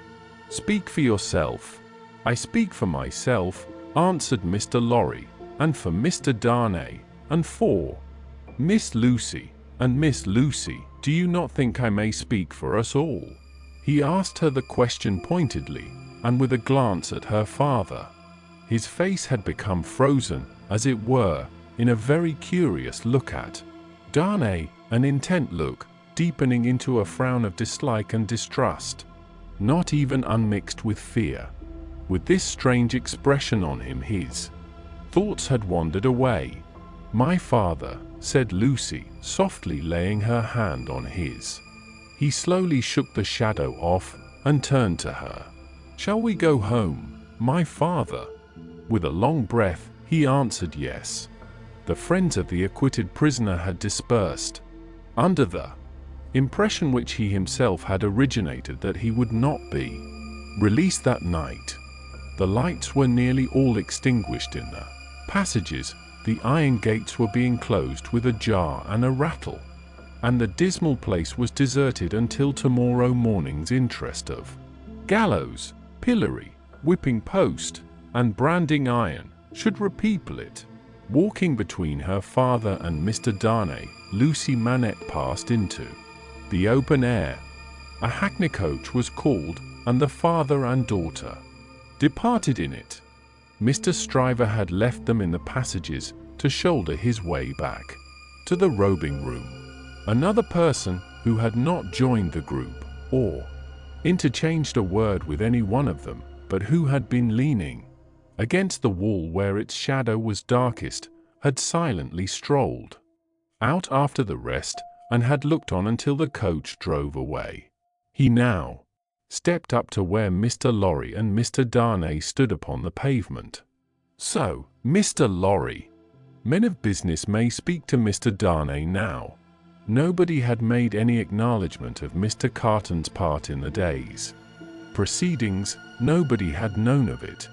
"Speak for yourself." "I speak for myself," answered Mr. Lorry, "and for Mr. Darnay, and for Miss Lucie. And Miss Lucie, do you not think I may speak for us all?" He asked her the question pointedly, and with a glance at her father. His face had become frozen, as it were, in a very curious look at Darnay, an intent look, deepening into a frown of dislike and distrust, not even unmixed with fear. With this strange expression on him, his thoughts had wandered away. "My father," said Lucie, softly laying her hand on his. He slowly shook the shadow off, and turned to her. "Shall we go home, my father?" With a long breath, he answered yes. The friends of the acquitted prisoner had dispersed, under the impression which he himself had originated that he would not be released that night. The lights were nearly all extinguished in the passages, the iron gates were being closed with a jar and a rattle, and the dismal place was deserted until tomorrow morning's interest of gallows, pillory, whipping post, and branding iron should repeople it. Walking between her father and Mr. Darnay, Lucie Manette passed into the open air. A hackney coach was called, and the father and daughter departed in it. Mr. Stryver had left them in the passages to shoulder his way back to the robing room. Another person who had not joined the group, or interchanged a word with any one of them, but who had been leaning against the wall where its shadow was darkest, had silently strolled out after the rest, and had looked on until the coach drove away. He now stepped up to where Mr. Lorry and Mr. Darnay stood upon the pavement. "So, Mr. Lorry, men of business may speak to Mr. Darnay now." Nobody had made any acknowledgment of Mr. Carton's part in the day's proceedings. Nobody had known of it.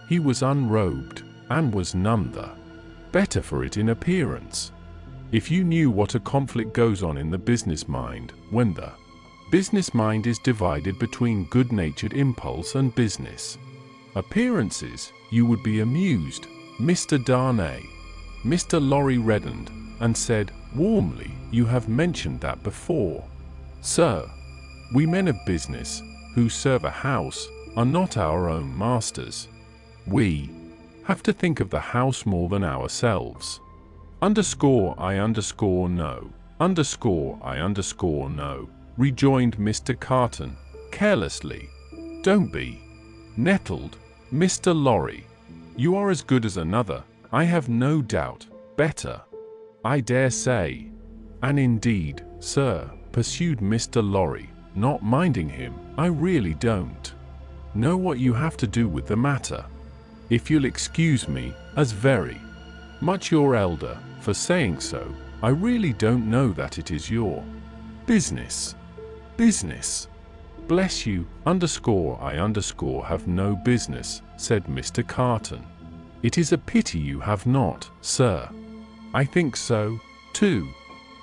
He was unrobed, and was none the better for it in appearance. If you knew what a conflict goes on in the business mind, when the business mind is divided between good-natured impulse and business appearances, you would be amused, Mr. Darnay. Mr. Lorry reddened, and said, warmly, "You have mentioned that before, sir. We men of business, who serve a house, are not our own masters. We have to think of the house more than ourselves. Underscore I underscore no. Underscore I underscore no," rejoined Mr. Carton, carelessly. "Don't be nettled, Mr. Lorry. You are as good as another, I have no doubt, better, I dare say. And indeed, sir," pursued Mr. Lorry, not minding him. "I really don't know what you have to do with the matter. If you'll excuse me, as very much your elder, for saying so, I really don't know that it is your business." "Business? Bless you, I have no business," said Mr. Carton. "It is a pity you have not, sir." "I think so, too.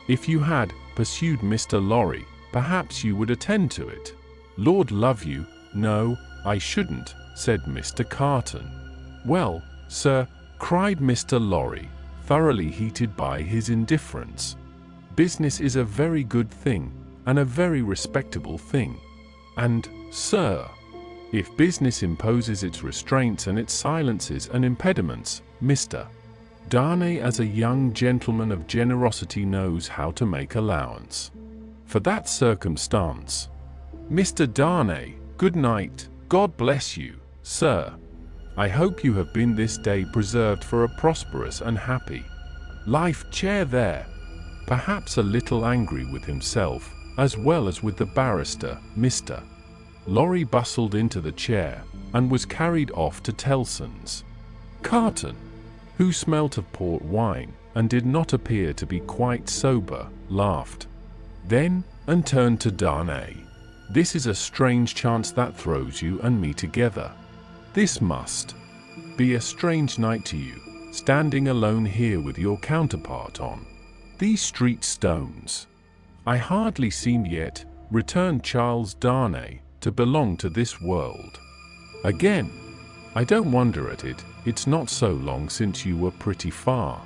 If you had," pursued Mr. Lorry, "perhaps you would attend to it." "Lord love you, no, I shouldn't," said Mr. Carton. "Well, sir," cried Mr. Lorry, thoroughly heated by his indifference, "business is a very good thing, and a very respectable thing. And, sir, if business imposes its restraints and its silences and impediments, Mr. Darnay as a young gentleman of generosity knows how to make allowance for that circumstance. Mr. Darnay, good night. God bless you, sir. I hope you have been this day preserved for a prosperous and happy life." Chair there, perhaps a little angry with himself, as well as with the barrister, Mr. Lorry bustled into the chair, and was carried off to Tellson's. Carton, who smelt of port wine, and did not appear to be quite sober, laughed then, and turned to Darnay. "This is a strange chance that throws you and me together. This must be a strange night to you, standing alone here with your counterpart on these street stones." "I hardly seem yet," returned Charles Darnay, "to belong to this world. Again, I don't wonder at it. It's not so long since you were pretty far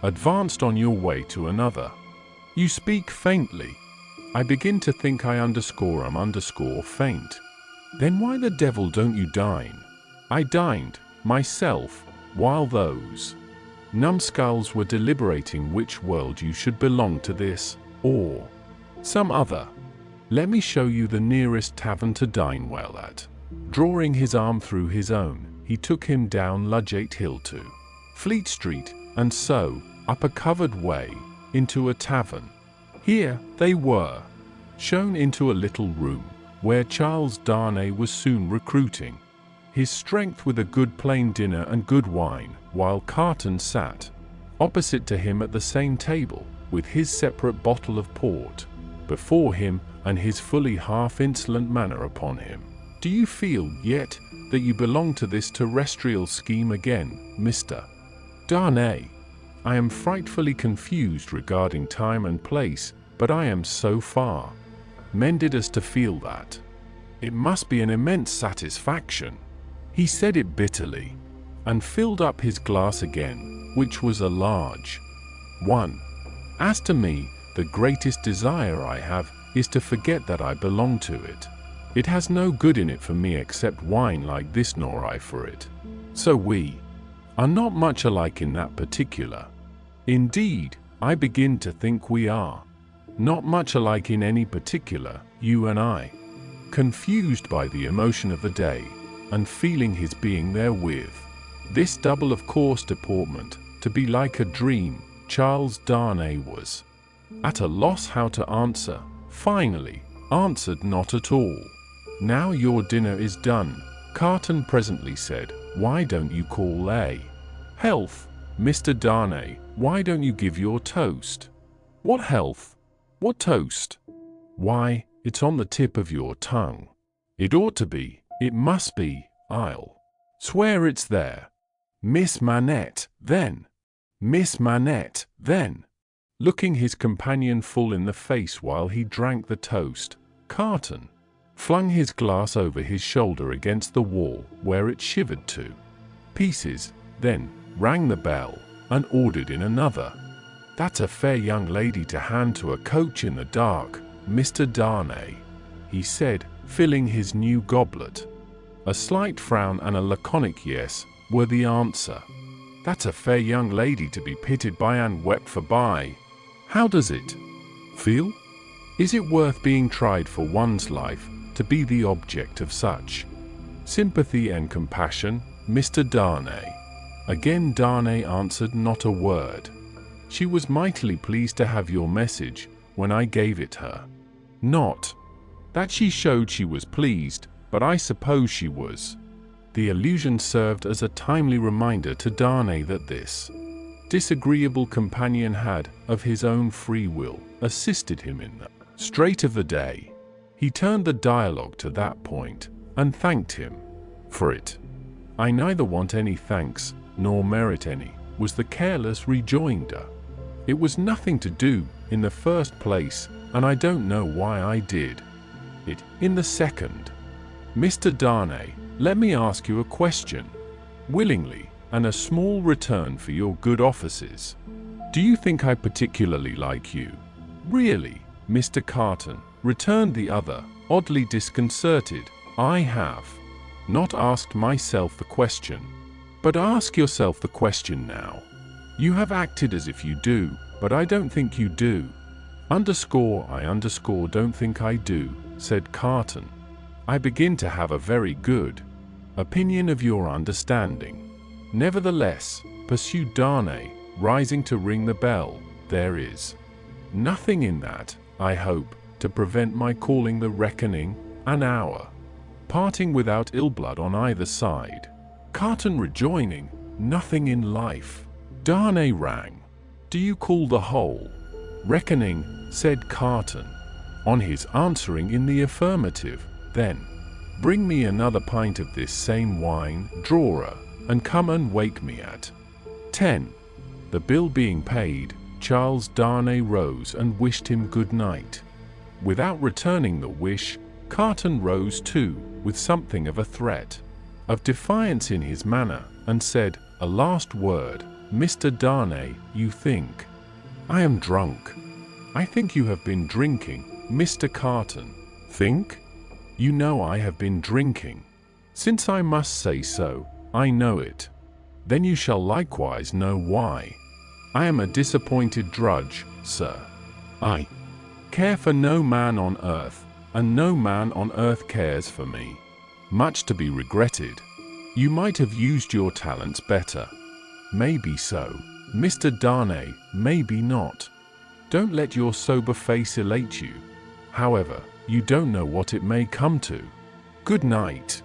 advanced on your way to another. You speak faintly. I begin to think I underscore faint. Then why the devil don't you dine?" "I dined, myself, while those numbskulls were deliberating which world you should belong to, this, or some other. Let me show you the nearest tavern to dine well at." Drawing his arm through his own, he took him down Ludgate Hill to Fleet Street, and so, up a covered way, into a tavern. Here, they were shown into a little room, where Charles Darnay was soon recruiting his strength with a good plain dinner and good wine, while Carton sat opposite to him at the same table, with his separate bottle of port before him, and his fully half-insolent manner upon him. "Do you feel, yet, that you belong to this terrestrial scheme again, Mr. Darnay? I am frightfully confused regarding time and place, but I am so far mended as to feel that it must be an immense satisfaction." He said it bitterly, and filled up his glass again, which was a large one. "As to me, the greatest desire I have is to forget that I belong to it. It has no good in it for me except wine like this, nor I for it. So we are not much alike in that particular. Indeed, I begin to think we are not much alike in any particular, you and I." Confused by the emotion of the day, and feeling his being therewith this double of coarse deportment to be like a dream, Charles Darnay was at a loss how to answer. Finally, answered not at all. "Now your dinner is done," Carton presently said, "why don't you call a health? Mr. Darnay, why don't you give your toast?" "What health? What toast?" "Why, it's on the tip of your tongue. It ought to be, it must be, I'll swear it's there. Miss Manette, then. Miss Manette, then." Looking his companion full in the face while he drank the toast, Carton flung his glass over his shoulder against the wall, where it shivered to pieces, then rang the bell, and ordered in another. "That's a fair young lady to hand to a coach in the dark, Mr. Darnay," he said, filling his new goblet. A slight frown and a laconic yes were the answer. "That's a fair young lady to be pitied by and wept for by. How does it feel? Is it worth being tried for one's life to be the object of such sympathy and compassion, Mr. Darnay?" Again Darnay answered not a word. "She was mightily pleased to have your message when I gave it her." "Not That she showed she was pleased, but I suppose she was. The allusion served as a timely reminder to Darnay that this disagreeable companion had, of his own free will, assisted him in the strait of the day. He turned the dialogue to that point, and thanked him for it. "I neither want any thanks, nor merit any," was the careless rejoinder. "It was nothing to do, in the first place, and I don't know why I did it, in the second. Mr. Darnay, let me ask you a question. Willingly, and a small return for your good offices. Do you think I particularly like you?" "Really, Mr. Carton," returned the other, oddly disconcerted, "I have not asked myself the question. But ask yourself the question now. You have acted as if you do, but I don't think you do." I don't think I do," said Carton. "I begin to have a very good opinion of your understanding. Nevertheless," pursued Darnay, rising to ring the bell, "there is nothing in that, I hope, to prevent my calling the reckoning an hour, parting without ill blood on either side." Carton rejoining, "Nothing in life." Darnay rang. "Do you call the whole reckoning?" said Carton. On his answering in the affirmative, "Then bring me another pint of this same wine, drawer, and come and wake me at 10. The bill being paid, Charles Darnay rose and wished him good night. Without returning the wish, Carton rose too, with something of a threat of defiance in his manner, and said, "A last word, Mr. Darnay. You think I am drunk. I think you have been drinking, Mr. Carton." "Think? You know I have been drinking. Since I must say so, I know it. Then you shall likewise know why. I am a disappointed drudge, sir. I care for no man on earth, and no man on earth cares for me. Much to be regretted. You might have used your talents better. Maybe so, Mr. Darnay, maybe not. Don't let your sober face elate you. However, you don't know what it may come to. Good night."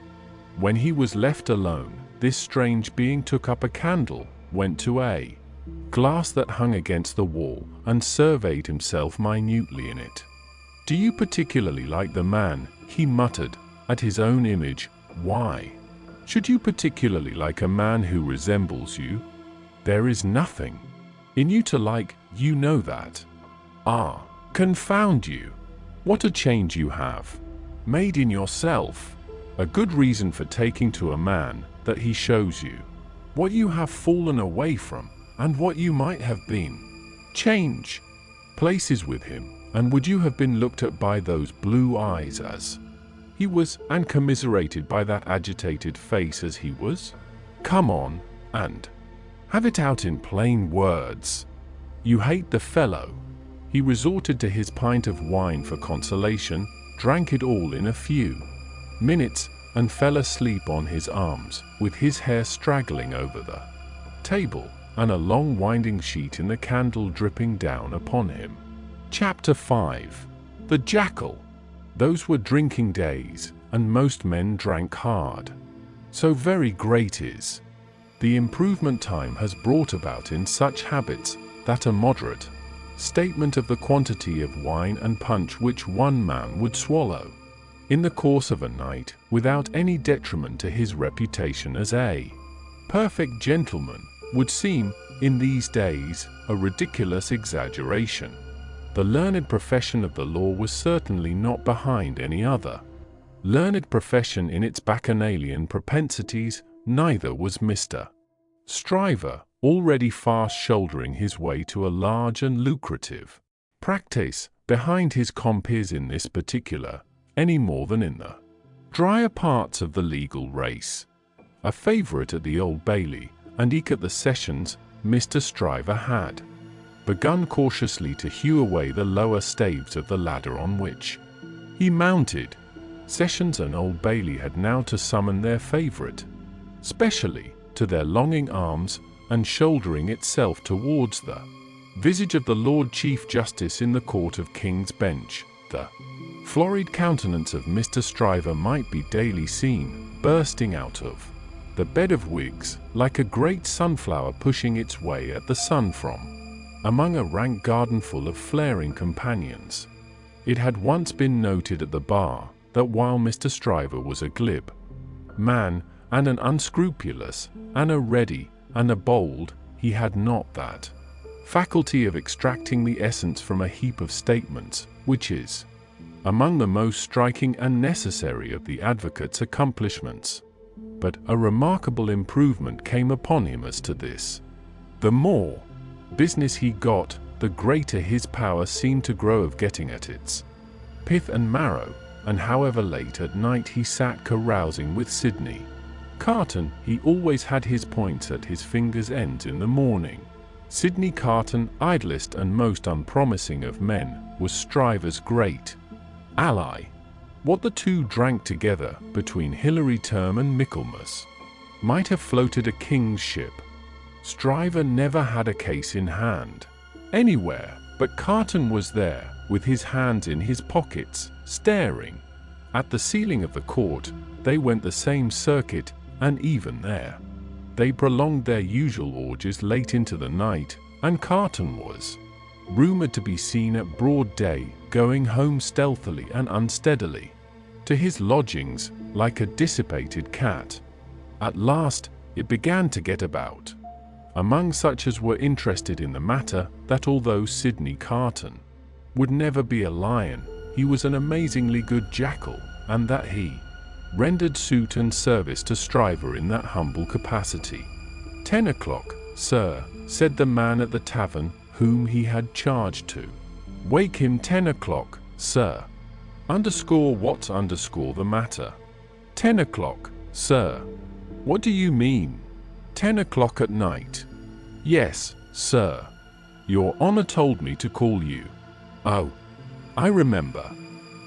When he was left alone, this strange being took up a candle, went to a glass that hung against the wall, and surveyed himself minutely in it. "Do you particularly like the man?" he muttered, at his own image. "Why should you particularly like a man who resembles you? There is nothing in you to like, you know that. Ah, confound you! What a change you have made in yourself! A good reason for taking to a man, that he shows you what you have fallen away from, and what you might have been. Change places with him, and would you have been looked at by those blue eyes as he was, and commiserated by that agitated face as he was? Come on, and have it out in plain words. You hate the fellow." He resorted to his pint of wine for consolation, drank it all in a few minutes, and fell asleep on his arms, with his hair straggling over the table, and a long winding sheet in the candle dripping down upon him. Chapter 5. The Jackal. Those were drinking days, and most men drank hard. So very great is the improvement time has brought about in such habits, that a moderate statement of the quantity of wine and punch which one man would swallow in the course of a night, without any detriment to his reputation as a perfect gentleman, would seem, in these days, a ridiculous exaggeration. The learned profession of the law was certainly not behind any other learned profession in its bacchanalian propensities, neither was Mr. Stryver, already fast shouldering his way to a large and lucrative practice, behind his compeers in this particular, any more than in the drier parts of the legal race. A favourite at the Old Bailey, and eke at the sessions, Mr. Stryver had begun cautiously to hew away the lower staves of the ladder on which he mounted. Sessions and Old Bailey had now to summon their favourite, specially, to their longing arms, and shouldering itself towards the visage of the Lord Chief Justice in the Court of King's Bench, the florid countenance of Mr. Stryver might be daily seen, bursting out of the bed of wigs, like a great sunflower pushing its way at the sun from among a rank garden full of flaring companions. It had once been noted at the bar that while Mr. Stryver was a glib man, and an unscrupulous, and a ready, and a bold, he had not that faculty of extracting the essence from a heap of statements, which is among the most striking and necessary of the advocate's accomplishments. But a remarkable improvement came upon him as to this. The more business he got, the greater his power seemed to grow of getting at its pith and marrow, and however late at night he sat carousing with Sydney Carton, he always had his points at his fingers' ends in the morning. Sydney Carton, idlest and most unpromising of men, was Stryver's great ally. What the two drank together, between Hilary Term and Michaelmas, might have floated a king's ship. Stryver never had a case in hand anywhere, but Carton was there, with his hands in his pockets, staring at the ceiling of the court. They went the same circuit, and even there they prolonged their usual orgies late into the night, and Carton was rumoured to be seen at broad day, going home stealthily and unsteadily to his lodgings, like a dissipated cat. At last it began to get about among such as were interested in the matter, that although Sydney Carton would never be a lion, he was an amazingly good jackal, and that he rendered suit and service to Stryver in that humble capacity. 10 o'clock, sir, said the man at the tavern, whom he had charged to wake him. 10 o'clock, sir. What's the matter? 10 o'clock, sir. What do you mean? 10 o'clock at night. Yes, sir. Your Honour told me to call you. Oh, I remember.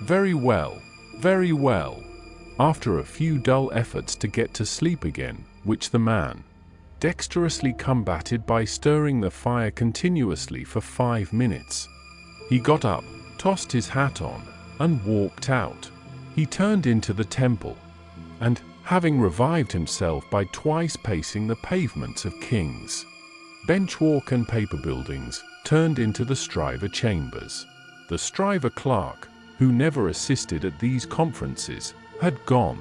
Very well, very well. After a few dull efforts to get to sleep again, which the man dexterously combated by stirring the fire continuously for 5 minutes, he got up, tossed his hat on, and walked out. He turned into the temple, and, having revived himself by twice pacing the pavements of King's Bench Walk and paper buildings, turned into the Stryver chambers. The Stryver clerk, who never assisted at these conferences, had gone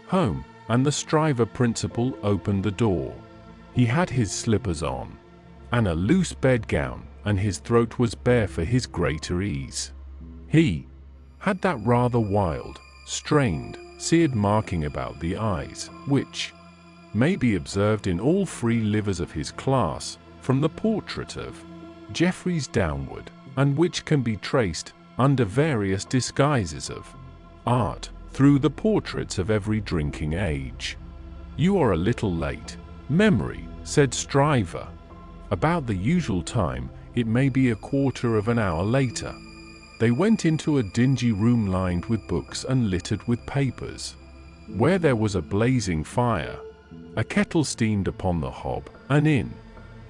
home, and the Stryver principal opened the door. He had his slippers on, and a loose bedgown, and his throat was bare for his greater ease. He had that rather wild, strained, seared marking about the eyes, which may be observed in all free livers of his class, from the portrait of Jeffreys downward, and which can be traced, under various disguises of art, through the portraits of every drinking age. You are a little late, Memory, said Stryver. About the usual time, it may be a quarter of an hour later. They went into a dingy room lined with books and littered with papers, where there was a blazing fire. A kettle steamed upon the hob, and in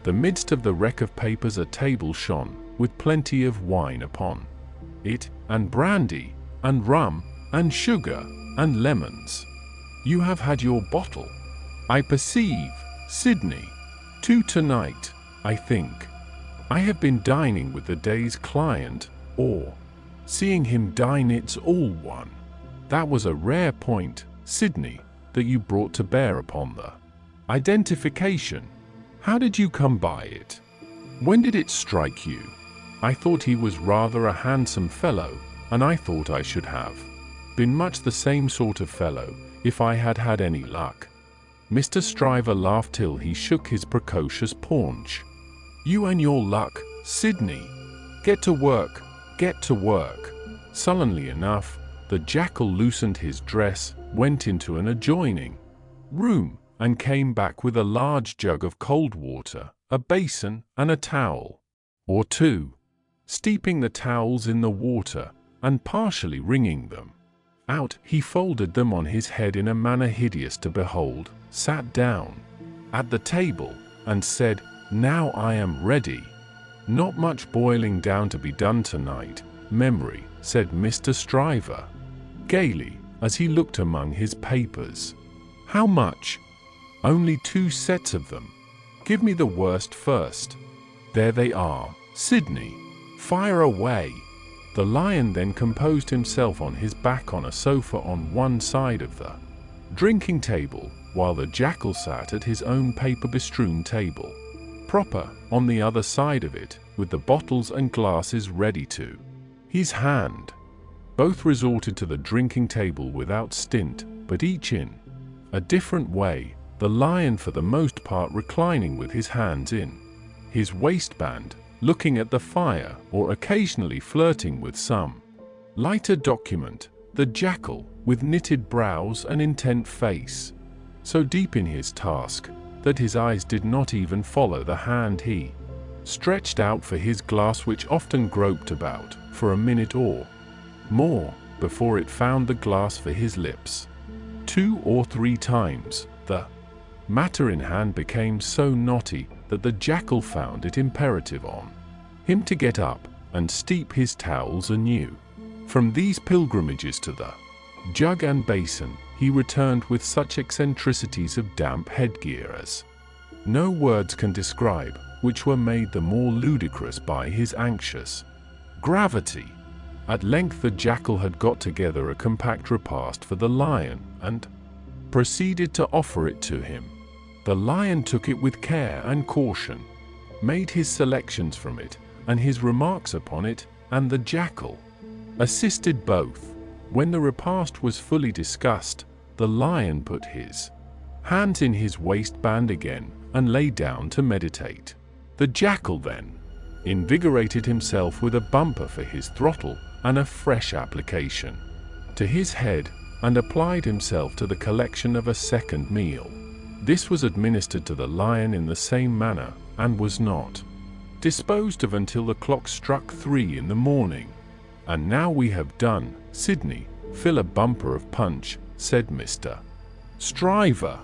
the midst of the wreck of papers a table shone, with plenty of wine upon it, and brandy, and rum, and sugar, and lemons. You have had your bottle, I perceive, Sydney. 2 tonight, I think. I have been dining with the day's client, or seeing him dine. It's all one. That was a rare point, Sydney, that you brought to bear upon the identification. How did you come by it? When did it strike you? I thought he was rather a handsome fellow, and I thought I should have been much the same sort of fellow, if I had had any luck. Mr. Stryver laughed till he shook his precocious paunch. You and your luck, Sydney. Get to work, get to work. Sullenly enough, the jackal loosened his dress, went into an adjoining room, and came back with a large jug of cold water, a basin, and a towel or two, steeping the towels in the water, and partially wringing them out. He folded them on his head in a manner hideous to behold, sat down at the table, and said, Now I am ready. Not much boiling down to be done tonight, Memory, said Mr. Stryver, gaily, as he looked among his papers. "How much?" "Only 2 sets of them." "Give me the worst first." "There they are, Sydney. Fire away." The lion then composed himself on his back on a sofa on one side of the drinking table, while the jackal sat at his own paper-bestrewn table, proper, on the other side of it, with the bottles and glasses ready to his hand. Both resorted to the drinking table without stint, but each in a different way, the lion for the most part reclining with his hands in his waistband, looking at the fire, or occasionally flirting with some lighter document, the jackal, with knitted brows and intent face, so deep in his task that his eyes did not even follow the hand he stretched out for his glass, which often groped about for a minute or more before it found the glass for his lips. 2 or 3 times the matter in hand became so knotty that the jackal found it imperative on him to get up and steep his towels anew. From these pilgrimages to the jug and basin he returned with such eccentricities of damp headgear as no words can describe, which were made the more ludicrous by his anxious gravity. At length the jackal had got together a compact repast for the lion, and proceeded to offer it to him. The lion took it with care and caution, made his selections from it, and his remarks upon it, and the jackal assisted both. When the repast was fully discussed, the lion put his hands in his waistband again, and lay down to meditate. The jackal then invigorated himself with a bumper for his throttle, and a fresh application to his head, and applied himself to the collection of a second meal. This was administered to the lion in the same manner, and was not disposed of until the clock struck 3 in the morning. "And now we have done, Sydney, fill a bumper of punch," said Mr. Stryver.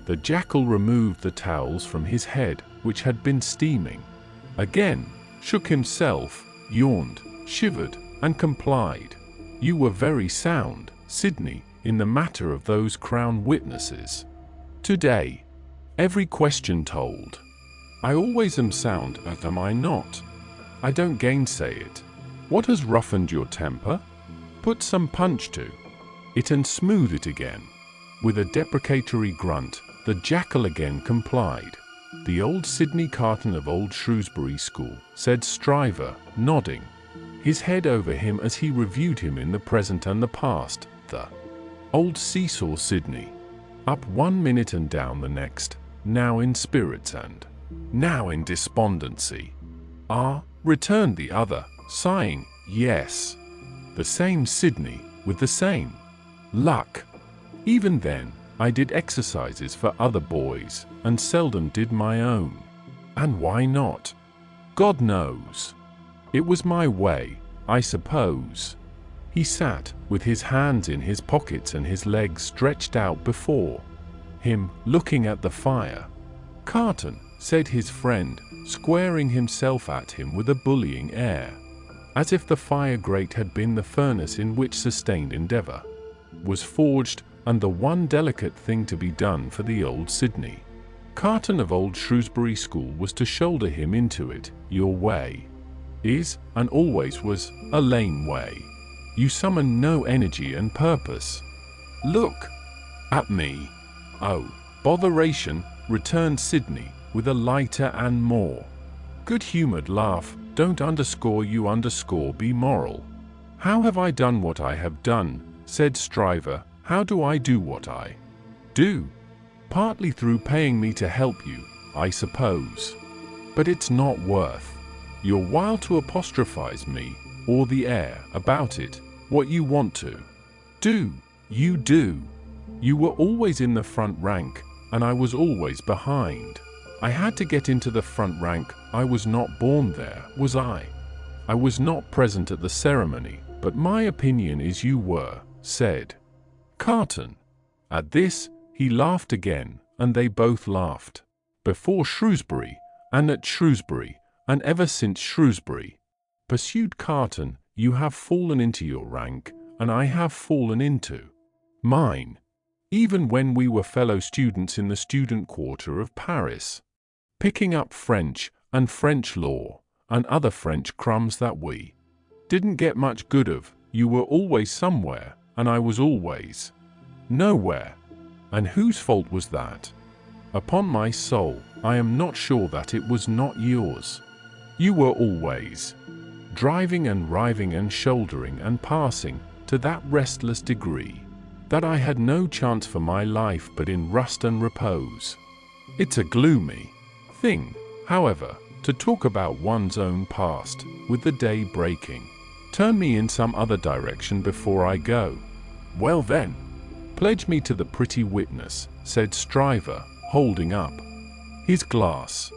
The jackal removed the towels from his head, which had been steaming, again shook himself, yawned, shivered, and complied. "You were very sound, Sydney, in the matter of those crown witnesses today. Every question told." "I always am sound, am I not? I don't gainsay it. What has roughened your temper? Put some punch to it and smooth it again." With a deprecatory grunt, the jackal again complied. "The old Sydney Carton of old Shrewsbury School," said Stryver, nodding his head over him as he reviewed him in the present and the past. "The old seesaw Sydney. Up 1 minute and down the next, now in spirits and now in despondency." "Ah," returned the other, sighing, "yes. The same Sydney, with the same luck. Even then, I did exercises for other boys, and seldom did my own. And why not? God knows. It was my way, I suppose." He sat, with his hands in his pockets and his legs stretched out before him, looking at the fire. "Carton," said his friend, squaring himself at him with a bullying air, as if the fire grate had been the furnace in which sustained endeavour was forged, and the one delicate thing to be done for the old Sydney Carton of old Shrewsbury School was to shoulder him into it. "Your way is, and always was, a lame way. You summon no energy and purpose. Look at me." "Oh, botheration," returned Sydney, with a lighter and more good-humoured laugh. "Don't be moral." "How have I done what I have done?" said Stryver. "How do I do what I do?" "Partly through paying me to help you, I suppose. But it's not worth your while to apostrophize me, or the air, about it. What you want to do, you do. You were always in the front rank, and I was always behind. I had to get into the front rank. I was not born there, was I? I was not present at the ceremony, but my opinion is you were," said Carton. At this, he laughed again, and they both laughed. "Before Shrewsbury, and at Shrewsbury, and ever since Shrewsbury," pursued Carton, You have fallen into your rank, and I have fallen into mine, even when we were fellow students in the student quarter of Paris, picking up French and French law and other French crumbs that we didn't get much good of. You were always somewhere, and I was always nowhere. And whose fault was that? Upon my soul, I am not sure that it was not yours. You were always driving and riving and shouldering and passing to that restless degree that I had no chance for my life but in rust and repose. It's a gloomy thing, however, to talk about one's own past with the day breaking. Turn me in some other direction before I go. Well then, pledge me to the pretty witness, said Stryver, holding up his glass.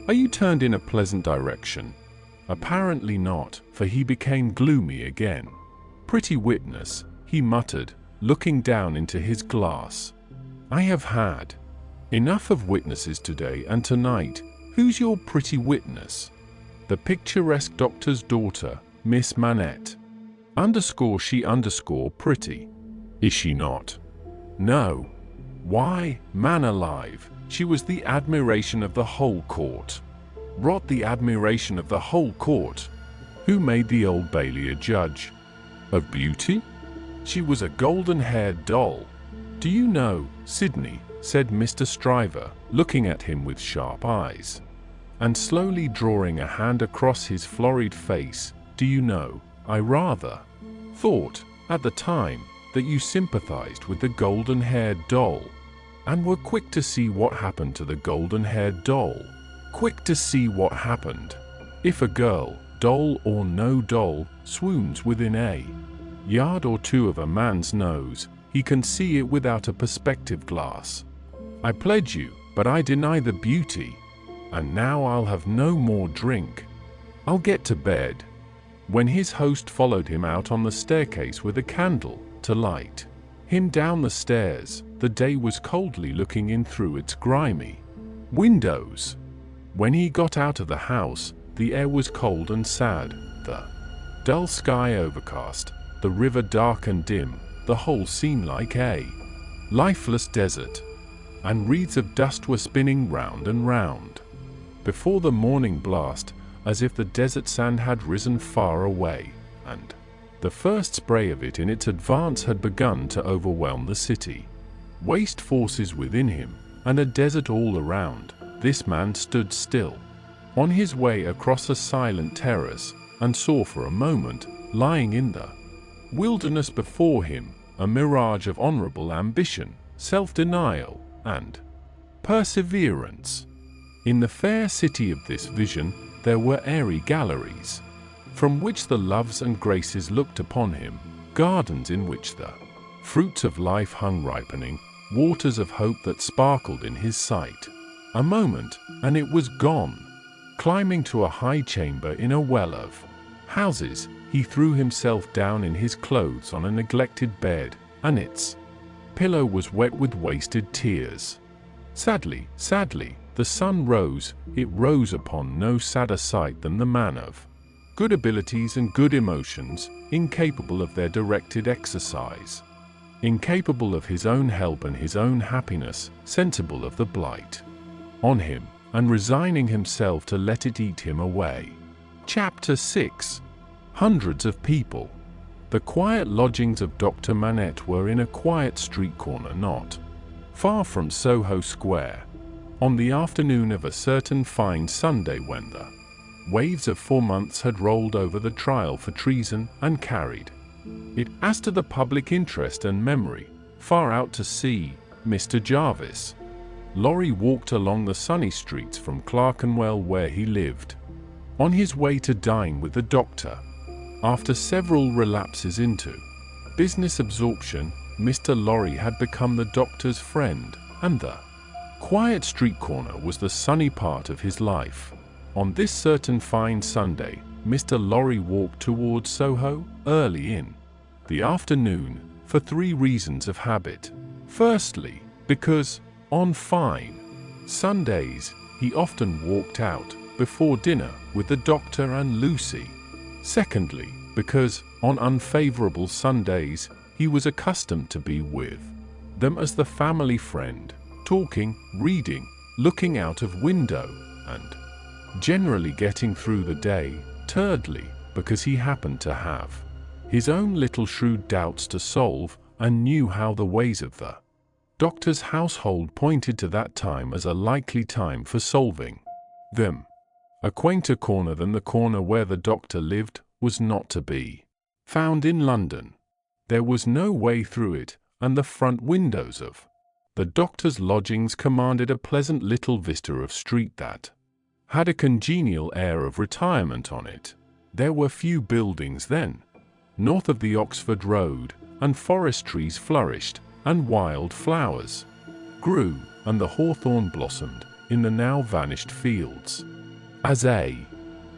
Are you turned in a pleasant direction? Apparently not, for he became gloomy again. Pretty witness, he muttered, looking down into his glass. I have had enough of witnesses today and tonight. Who's your pretty witness? The picturesque doctor's daughter, Miss Manette. She pretty. Is she not? No. Why, man alive, she was the admiration of the whole court. Rot the admiration of the whole court. Who made the Old Bailey a judge of beauty? She was a golden-haired doll. Do you know, Sydney, said Mr. Stryver, looking at him with sharp eyes, and slowly drawing a hand across his florid face, do you know, I rather thought, at the time, that you sympathized with the golden-haired doll, and were quick to see what happened to the golden-haired doll. Quick to see what happened. If a girl, doll or no doll, swoons within a yard or two of a man's nose, he can see it without a perspective glass. I pledge you, but I deny the beauty. And now I'll have no more drink. I'll get to bed. When his host followed him out on the staircase with a candle to light him down the stairs, the day was coldly looking in through its grimy windows. When he got out of the house, the air was cold and sad, the dull sky overcast, the river dark and dim, the whole scene like a lifeless desert, and wreaths of dust were spinning round and round before the morning blast, as if the desert sand had risen far away, and the first spray of it in its advance had begun to overwhelm the city. Waste forces within him, and a desert all around. This man stood still, on his way across a silent terrace, and saw for a moment, lying in the wilderness before him, a mirage of honorable ambition, self-denial, and perseverance. In the fair city of this vision, there were airy galleries, from which the loves and graces looked upon him, gardens in which the fruits of life hung ripening, waters of hope that sparkled in his sight. A moment, and it was gone. Climbing to a high chamber in a well of houses, he threw himself down in his clothes on a neglected bed, and its pillow was wet with wasted tears. Sadly, the sun rose. It rose upon no sadder sight than the man of good abilities and good emotions, incapable of their directed exercise, incapable of his own help and his own happiness, sensible of the blight on him, and resigning himself to let it eat him away. Chapter 6. Hundreds of people. The quiet lodgings of Dr. Manette were in a quiet street corner not far from Soho Square, on the afternoon of a certain fine Sunday when the waves of 4 months had rolled over the trial for treason and carried it, as to the public interest and memory, far out to sea. Mr. Jarvis Lorry walked along the sunny streets from Clerkenwell where he lived, on his way to dine with the doctor. After several relapses into business absorption, Mr. Lorry had become the doctor's friend, and the quiet street corner was the sunny part of his life. On this certain fine Sunday, Mr. Lorry walked towards Soho early in the afternoon for 3 reasons of habit. Firstly, because on fine Sundays he often walked out before dinner with the doctor and Lucie. Secondly, because, on unfavorable Sundays, he was accustomed to be with them as the family friend, talking, reading, looking out of window, and generally getting through the day. Thirdly, because he happened to have his own little shrewd doubts to solve, and knew how the ways of the doctor's household pointed to that time as a likely time for solving them. A quainter corner than the corner where the doctor lived was not to be found in London. There was no way through it, and the front windows of the doctor's lodgings commanded a pleasant little vista of street that had a congenial air of retirement on it. There were few buildings then, north of the Oxford Road, and forest trees flourished, and wild flowers grew, and the hawthorn blossomed in the now vanished fields. As a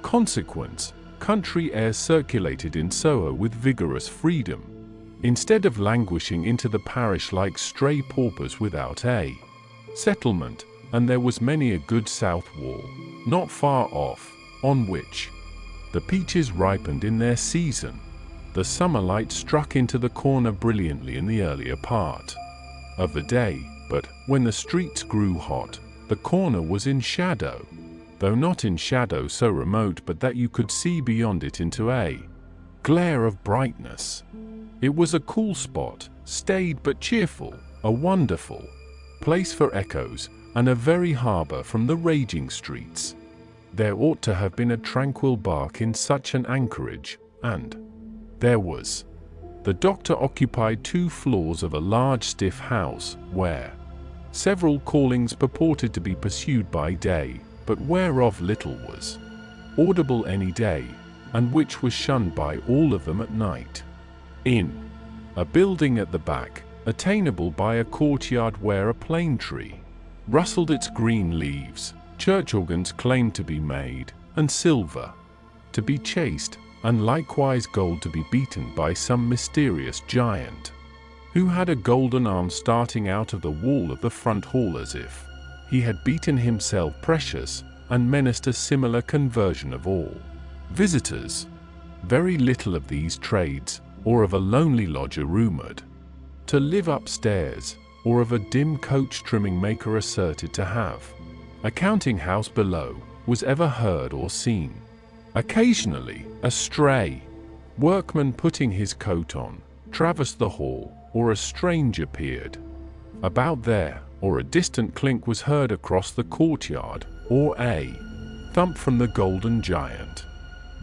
consequence, country air circulated in Soho with vigorous freedom, instead of languishing into the parish like stray paupers without a settlement, and there was many a good south wall, not far off, on which the peaches ripened in their season. The summer light struck into the corner brilliantly in the earlier part of the day, but when the streets grew hot, the corner was in shadow, though not in shadow so remote but that you could see beyond it into a glare of brightness. It was a cool spot, staid but cheerful, a wonderful place for echoes, and a very harbour from the raging streets. There ought to have been a tranquil bark in such an anchorage, and there was. The doctor occupied 2 floors of a large stiff house, where several callings purported to be pursued by day, but whereof little was audible any day, and which was shunned by all of them at night. In a building at the back, attainable by a courtyard where a plane tree rustled its green leaves, church organs claimed to be made, and silver to be chased, and likewise gold to be beaten by some mysterious giant, who had a golden arm starting out of the wall of the front hall as if he had beaten himself precious, and menaced a similar conversion of all visitors. Very little of these trades, or of a lonely lodger rumoured to live upstairs, or of a dim coach trimming maker asserted to have a counting house below, was ever heard or seen. Occasionally, a stray workman putting his coat on traversed the hall, or a stranger peered about there, or a distant clink was heard across the courtyard, or a thump from the golden giant.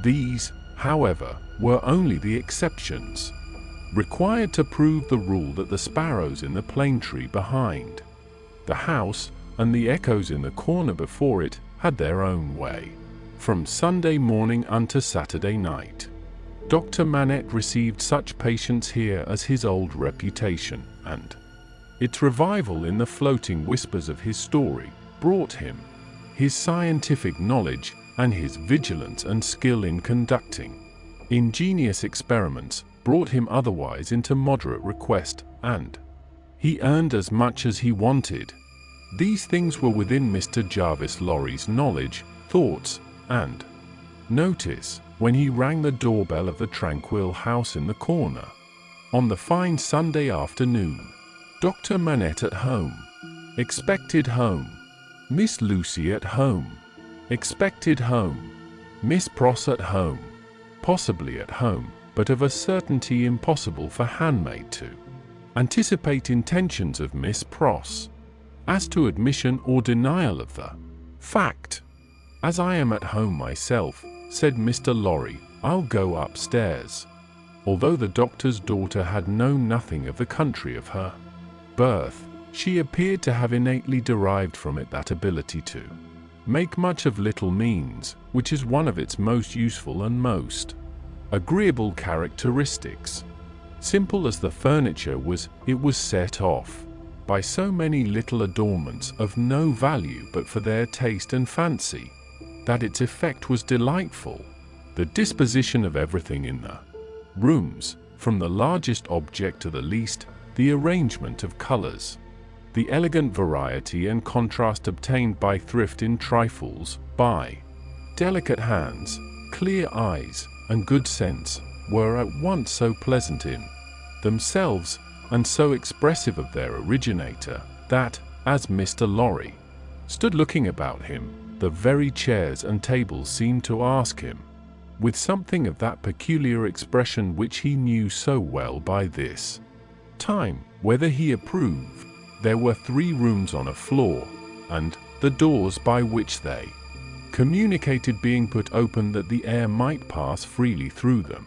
These, however, were only the exceptions, required to prove the rule that the sparrows in the plane tree behind the house, and the echoes in the corner before it, had their own way, from Sunday morning unto Saturday night. Dr. Manette received such patients here as his old reputation, and its revival in the floating whispers of his story, brought him his scientific knowledge, and his vigilance and skill in conducting ingenious experiments, brought him otherwise into moderate request, and he earned as much as he wanted. These things were within Mr. Jarvis Lorry's knowledge, thoughts, and notice, when he rang the doorbell of the tranquil house in the corner, on the fine Sunday afternoon. Dr. Manette at home. Expected home. Miss Lucie at home. Expected home. Miss Pross at home. Possibly at home, but of a certainty impossible for handmaid to anticipate intentions of Miss Pross as to admission or denial of the fact. As I am at home myself, said Mr. Lorry, I'll go upstairs. Although the doctor's daughter had known nothing of the country of her birth, she appeared to have innately derived from it that ability to make much of little means, which is one of its most useful and most agreeable characteristics. Simple as the furniture was, it was set off by so many little adornments of no value but for their taste and fancy, that its effect was delightful. The disposition of everything in the rooms, from the largest object to the least, the arrangement of colors, the elegant variety and contrast obtained by thrift in trifles, by delicate hands, clear eyes, and good sense, were at once so pleasant in themselves, and so expressive of their originator, that, as Mr. Lorry stood looking about him, the very chairs and tables seemed to ask him, with something of that peculiar expression which he knew so well by this time, whether he approved. There were 3 rooms on a floor, and the doors by which they communicated being put open that the air might pass freely through them.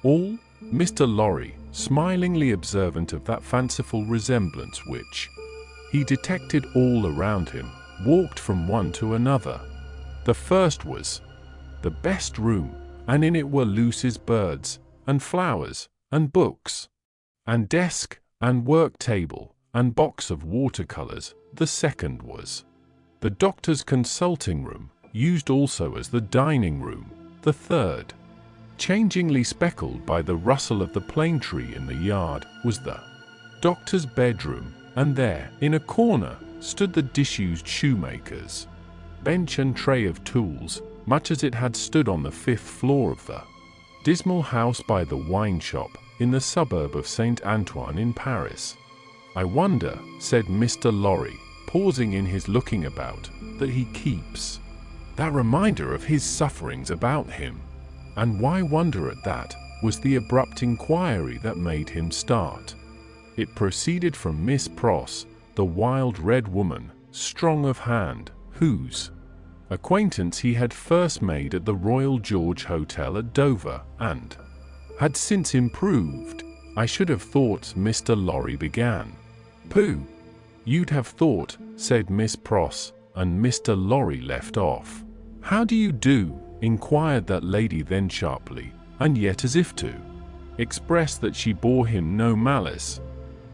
All, Mr. Lorry, smilingly observant of that fanciful resemblance which he detected all around him, walked from one to another. The first was the best room, and in it were Lucie's birds, and flowers, and books, and desk, and work table, and box of watercolors. The second was the doctor's consulting room, used also as the dining room. The third, changingly speckled by the rustle of the plane tree in the yard, was the doctor's bedroom, and there, in a corner, stood the disused shoemaker's bench and tray of tools, much as it had stood on the 5th floor of the dismal house by the wine shop in the suburb of Saint Antoine in Paris. I wonder, said Mr. Lorry, pausing in his looking about, that he keeps that reminder of his sufferings about him. And why wonder at that, was the abrupt inquiry that made him start. It proceeded from Miss Pross, the wild red woman, strong of hand, whose acquaintance he had first made at the Royal George Hotel at Dover, and had since improved. I should have thought Mr. Lorry began. Pooh! You'd have thought, said Miss Pross, and Mr. Lorry left off. How do you do? Inquired that lady then sharply, and yet as if to express that she bore him no malice.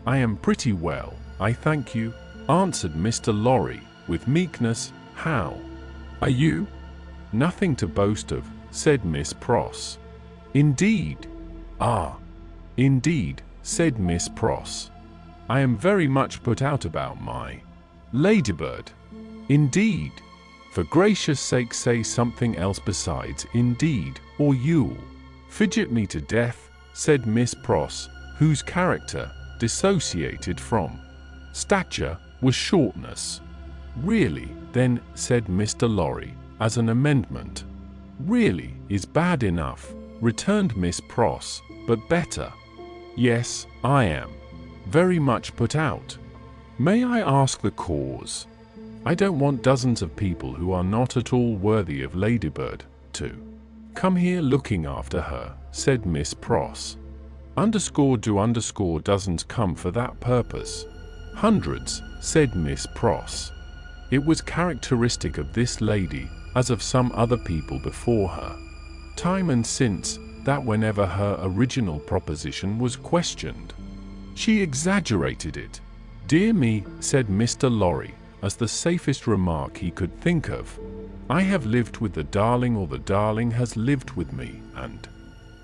I am pretty well, I thank you, answered Mr. Lorry, with meekness. How are you? Nothing to boast of, said Miss Pross. Indeed? Ah, indeed, said Miss Pross. I am very much put out about my ladybird. Indeed? For gracious sake say something else besides indeed, or you'll fidget me to death, said Miss Pross, whose character, dissociated from stature, was shortness. Really, then, said Mr. Lorry, as an amendment. Really is bad enough, returned Miss Pross, but better. Yes, I am very much put out. May I ask the cause? I don't want dozens of people who are not at all worthy of Ladybird to come here looking after her, said Miss Pross. Doesn't come for that purpose. Hundreds, said Miss Pross. It was characteristic of this lady, as of some other people before her, time and since, that whenever her original proposition was questioned, she exaggerated it. Dear me, said Mr. Lorry, as the safest remark he could think of. I have lived with the darling, or the darling has lived with me, and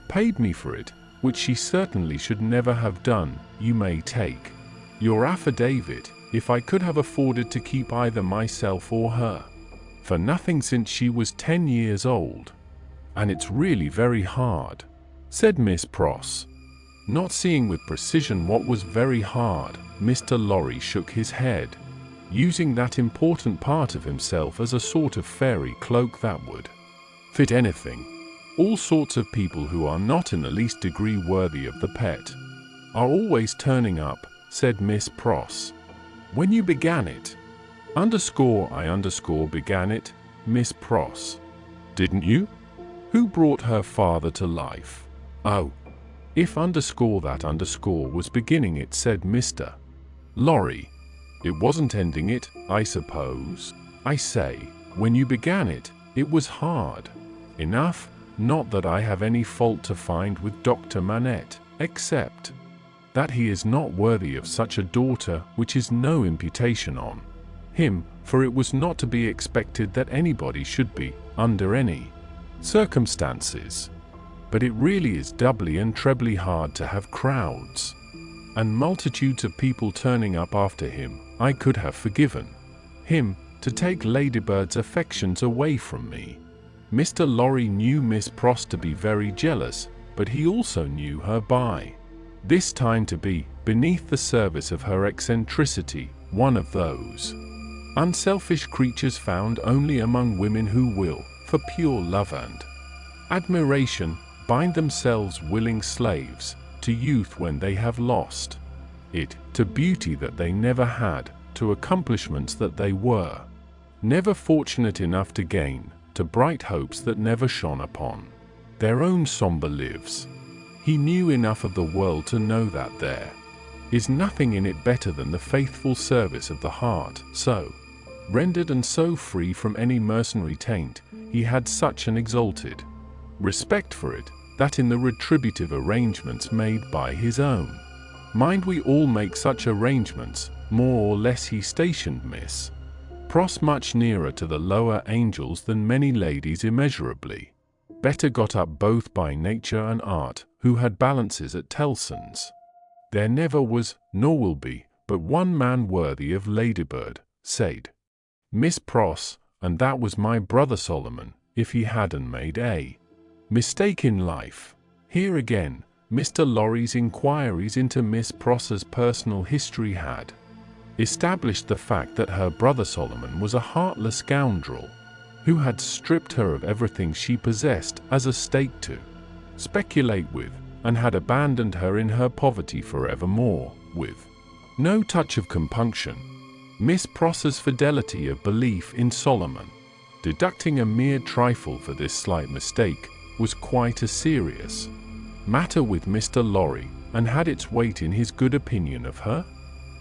paid me for it, which she certainly should never have done. You may take your affidavit, if I could have afforded to keep either myself or her for nothing since she was 10 years old. And it's really very hard, said Miss Pross. Not seeing with precision what was very hard, Mr. Lorry shook his head, using that important part of himself as a sort of fairy cloak that would fit anything. All sorts of people who are not in the least degree worthy of the pet are always turning up, said Miss Pross. When you began it, I began it, Miss Pross. Didn't you? Who brought her father to life? Oh, if that was beginning it, said Mr. Lorry. It wasn't ending it, I suppose. I say, when you began it, it was hard enough, not that I have any fault to find with Dr. Manette, except that he is not worthy of such a daughter, which is no imputation on him, for it was not to be expected that anybody should be, under any circumstances. But it really is doubly and trebly hard to have crowds and multitudes of people turning up after him. I could have forgiven him to take Ladybird's affections away from me. Mr. Lorry knew Miss Pross to be very jealous, but he also knew her by this time to be, beneath the surface of her eccentricity, one of those unselfish creatures found only among women who will, for pure love and admiration, bind themselves willing slaves to youth when they have lost it, to beauty that they never had, to accomplishments that they were never fortunate enough to gain, to bright hopes that never shone upon their own somber lives. He knew enough of the world to know that there is nothing in it better than the faithful service of the heart, so rendered and so free from any mercenary taint. He had such an exalted respect for it, that in the retributive arrangements made by his own mind we all make such arrangements, more or less he stationed Miss Pross much nearer to the lower angels than many ladies immeasurably better got up both by nature and art, who had balances at Tellson's. There never was, nor will be, but one man worthy of Ladybird, said Miss Pross, and that was my brother Solomon, if he hadn't made a mistake in life. Here again, Mr. Lorry's inquiries into Miss Pross's personal history had established the fact that her brother Solomon was a heartless scoundrel, who had stripped her of everything she possessed as a stake to speculate with, and had abandoned her in her poverty forevermore, with no touch of compunction. Miss Pross's fidelity of belief in Solomon, deducting a mere trifle for this slight mistake, was quite a serious matter with Mr. Lorry, and had its weight in his good opinion of her.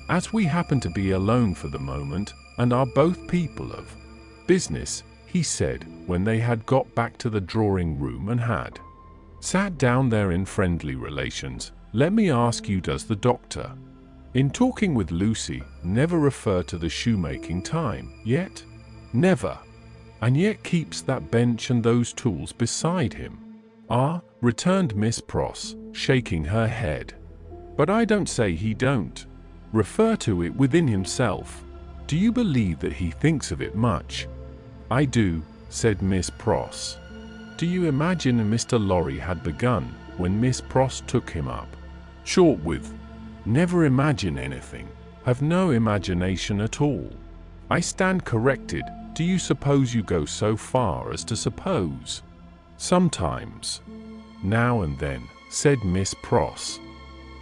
As we happen to be alone for the moment, and are both people of business, he said, when they had got back to the drawing-room and had sat down there in friendly relations, let me ask you, does the doctor, in talking with Lucie, never refer to the shoemaking time, yet? Never. And yet keeps that bench and those tools beside him? Ah, returned Miss Pross, shaking her head. But I don't say he don't refer to it within himself. Do you believe that he thinks of it much? I do, said Miss Pross. Do you imagine Mr. Lorry had begun, when Miss Pross took him up short with, never imagine anything, have no imagination at all? I stand corrected. Do you suppose you go so far as to suppose? Sometimes. Now and then, said Miss Pross.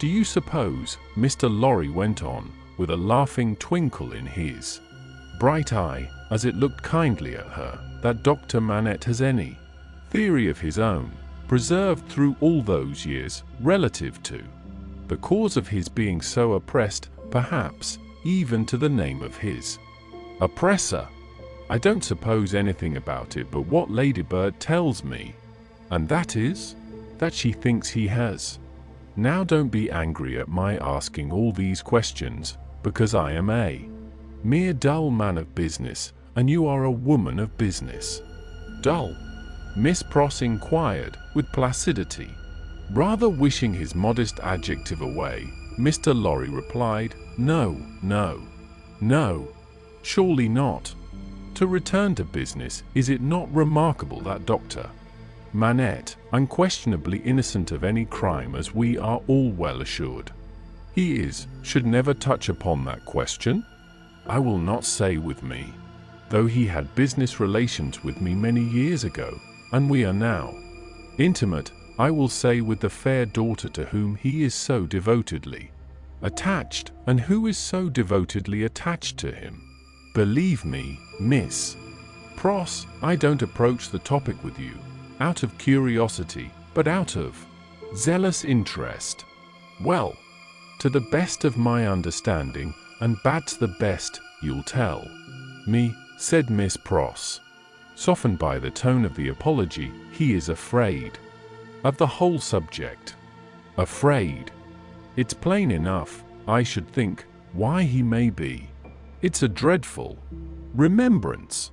Do you suppose, Mr. Lorry went on, with a laughing twinkle in his bright eye, as it looked kindly at her, that Dr. Manette has any theory of his own, preserved through all those years, relative to the cause of his being so oppressed, perhaps, even to the name of his oppressor? I don't suppose anything about it but what Ladybird tells me, and that is, that she thinks he has. Now don't be angry at my asking all these questions, because I am a mere dull man of business, and you are a woman of business. Dull? Miss Pross inquired, with placidity. Rather wishing his modest adjective away, Mr. Lorry replied, No, no, no, surely not. To return to business, is it not remarkable that Dr. Manette, unquestionably innocent of any crime as we are all well assured he is, should never touch upon that question? I will not say with me, though he had business relations with me many years ago, and we are now intimate, I will say with the fair daughter to whom he is so devotedly attached, and who is so devotedly attached to him. Believe me, Miss Pross, I don't approach the topic with you out of curiosity, but out of zealous interest. Well, to the best of my understanding, and that's the best you'll tell me, said Miss Pross, softened by the tone of the apology, he is afraid of the whole subject. Afraid? It's plain enough, I should think, why he may be. It's a dreadful remembrance.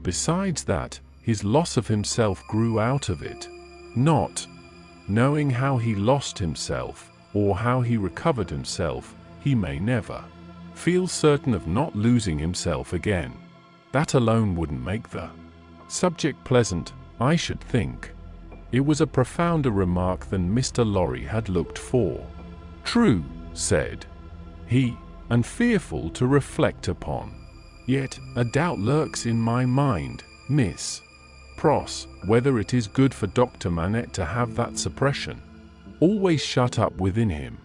Besides that, his loss of himself grew out of it. Not knowing how he lost himself, or how he recovered himself, he may never feel certain of not losing himself again. That alone wouldn't make the subject pleasant, I should think. It was a profounder remark than Mr. Lorry had looked for. "True," said he, "and fearful to reflect upon. Yet a doubt lurks in my mind, Miss Pross, whether it is good for Dr. Manette to have that suppression always shut up within him.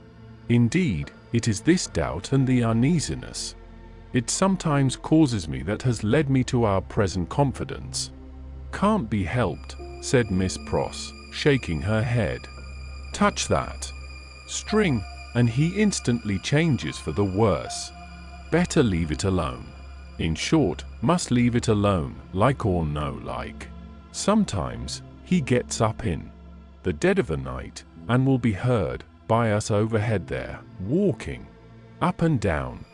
Indeed, it is this doubt and the uneasiness it sometimes causes me that has led me to our present confidence." "Can't be helped," said Miss Pross, shaking her head. "Touch that string, and he instantly changes for the worse. Better leave it alone. In short, must leave it alone, like or no like. Sometimes he gets up in the dead of the night, and will be heard by us overhead there, walking up and down,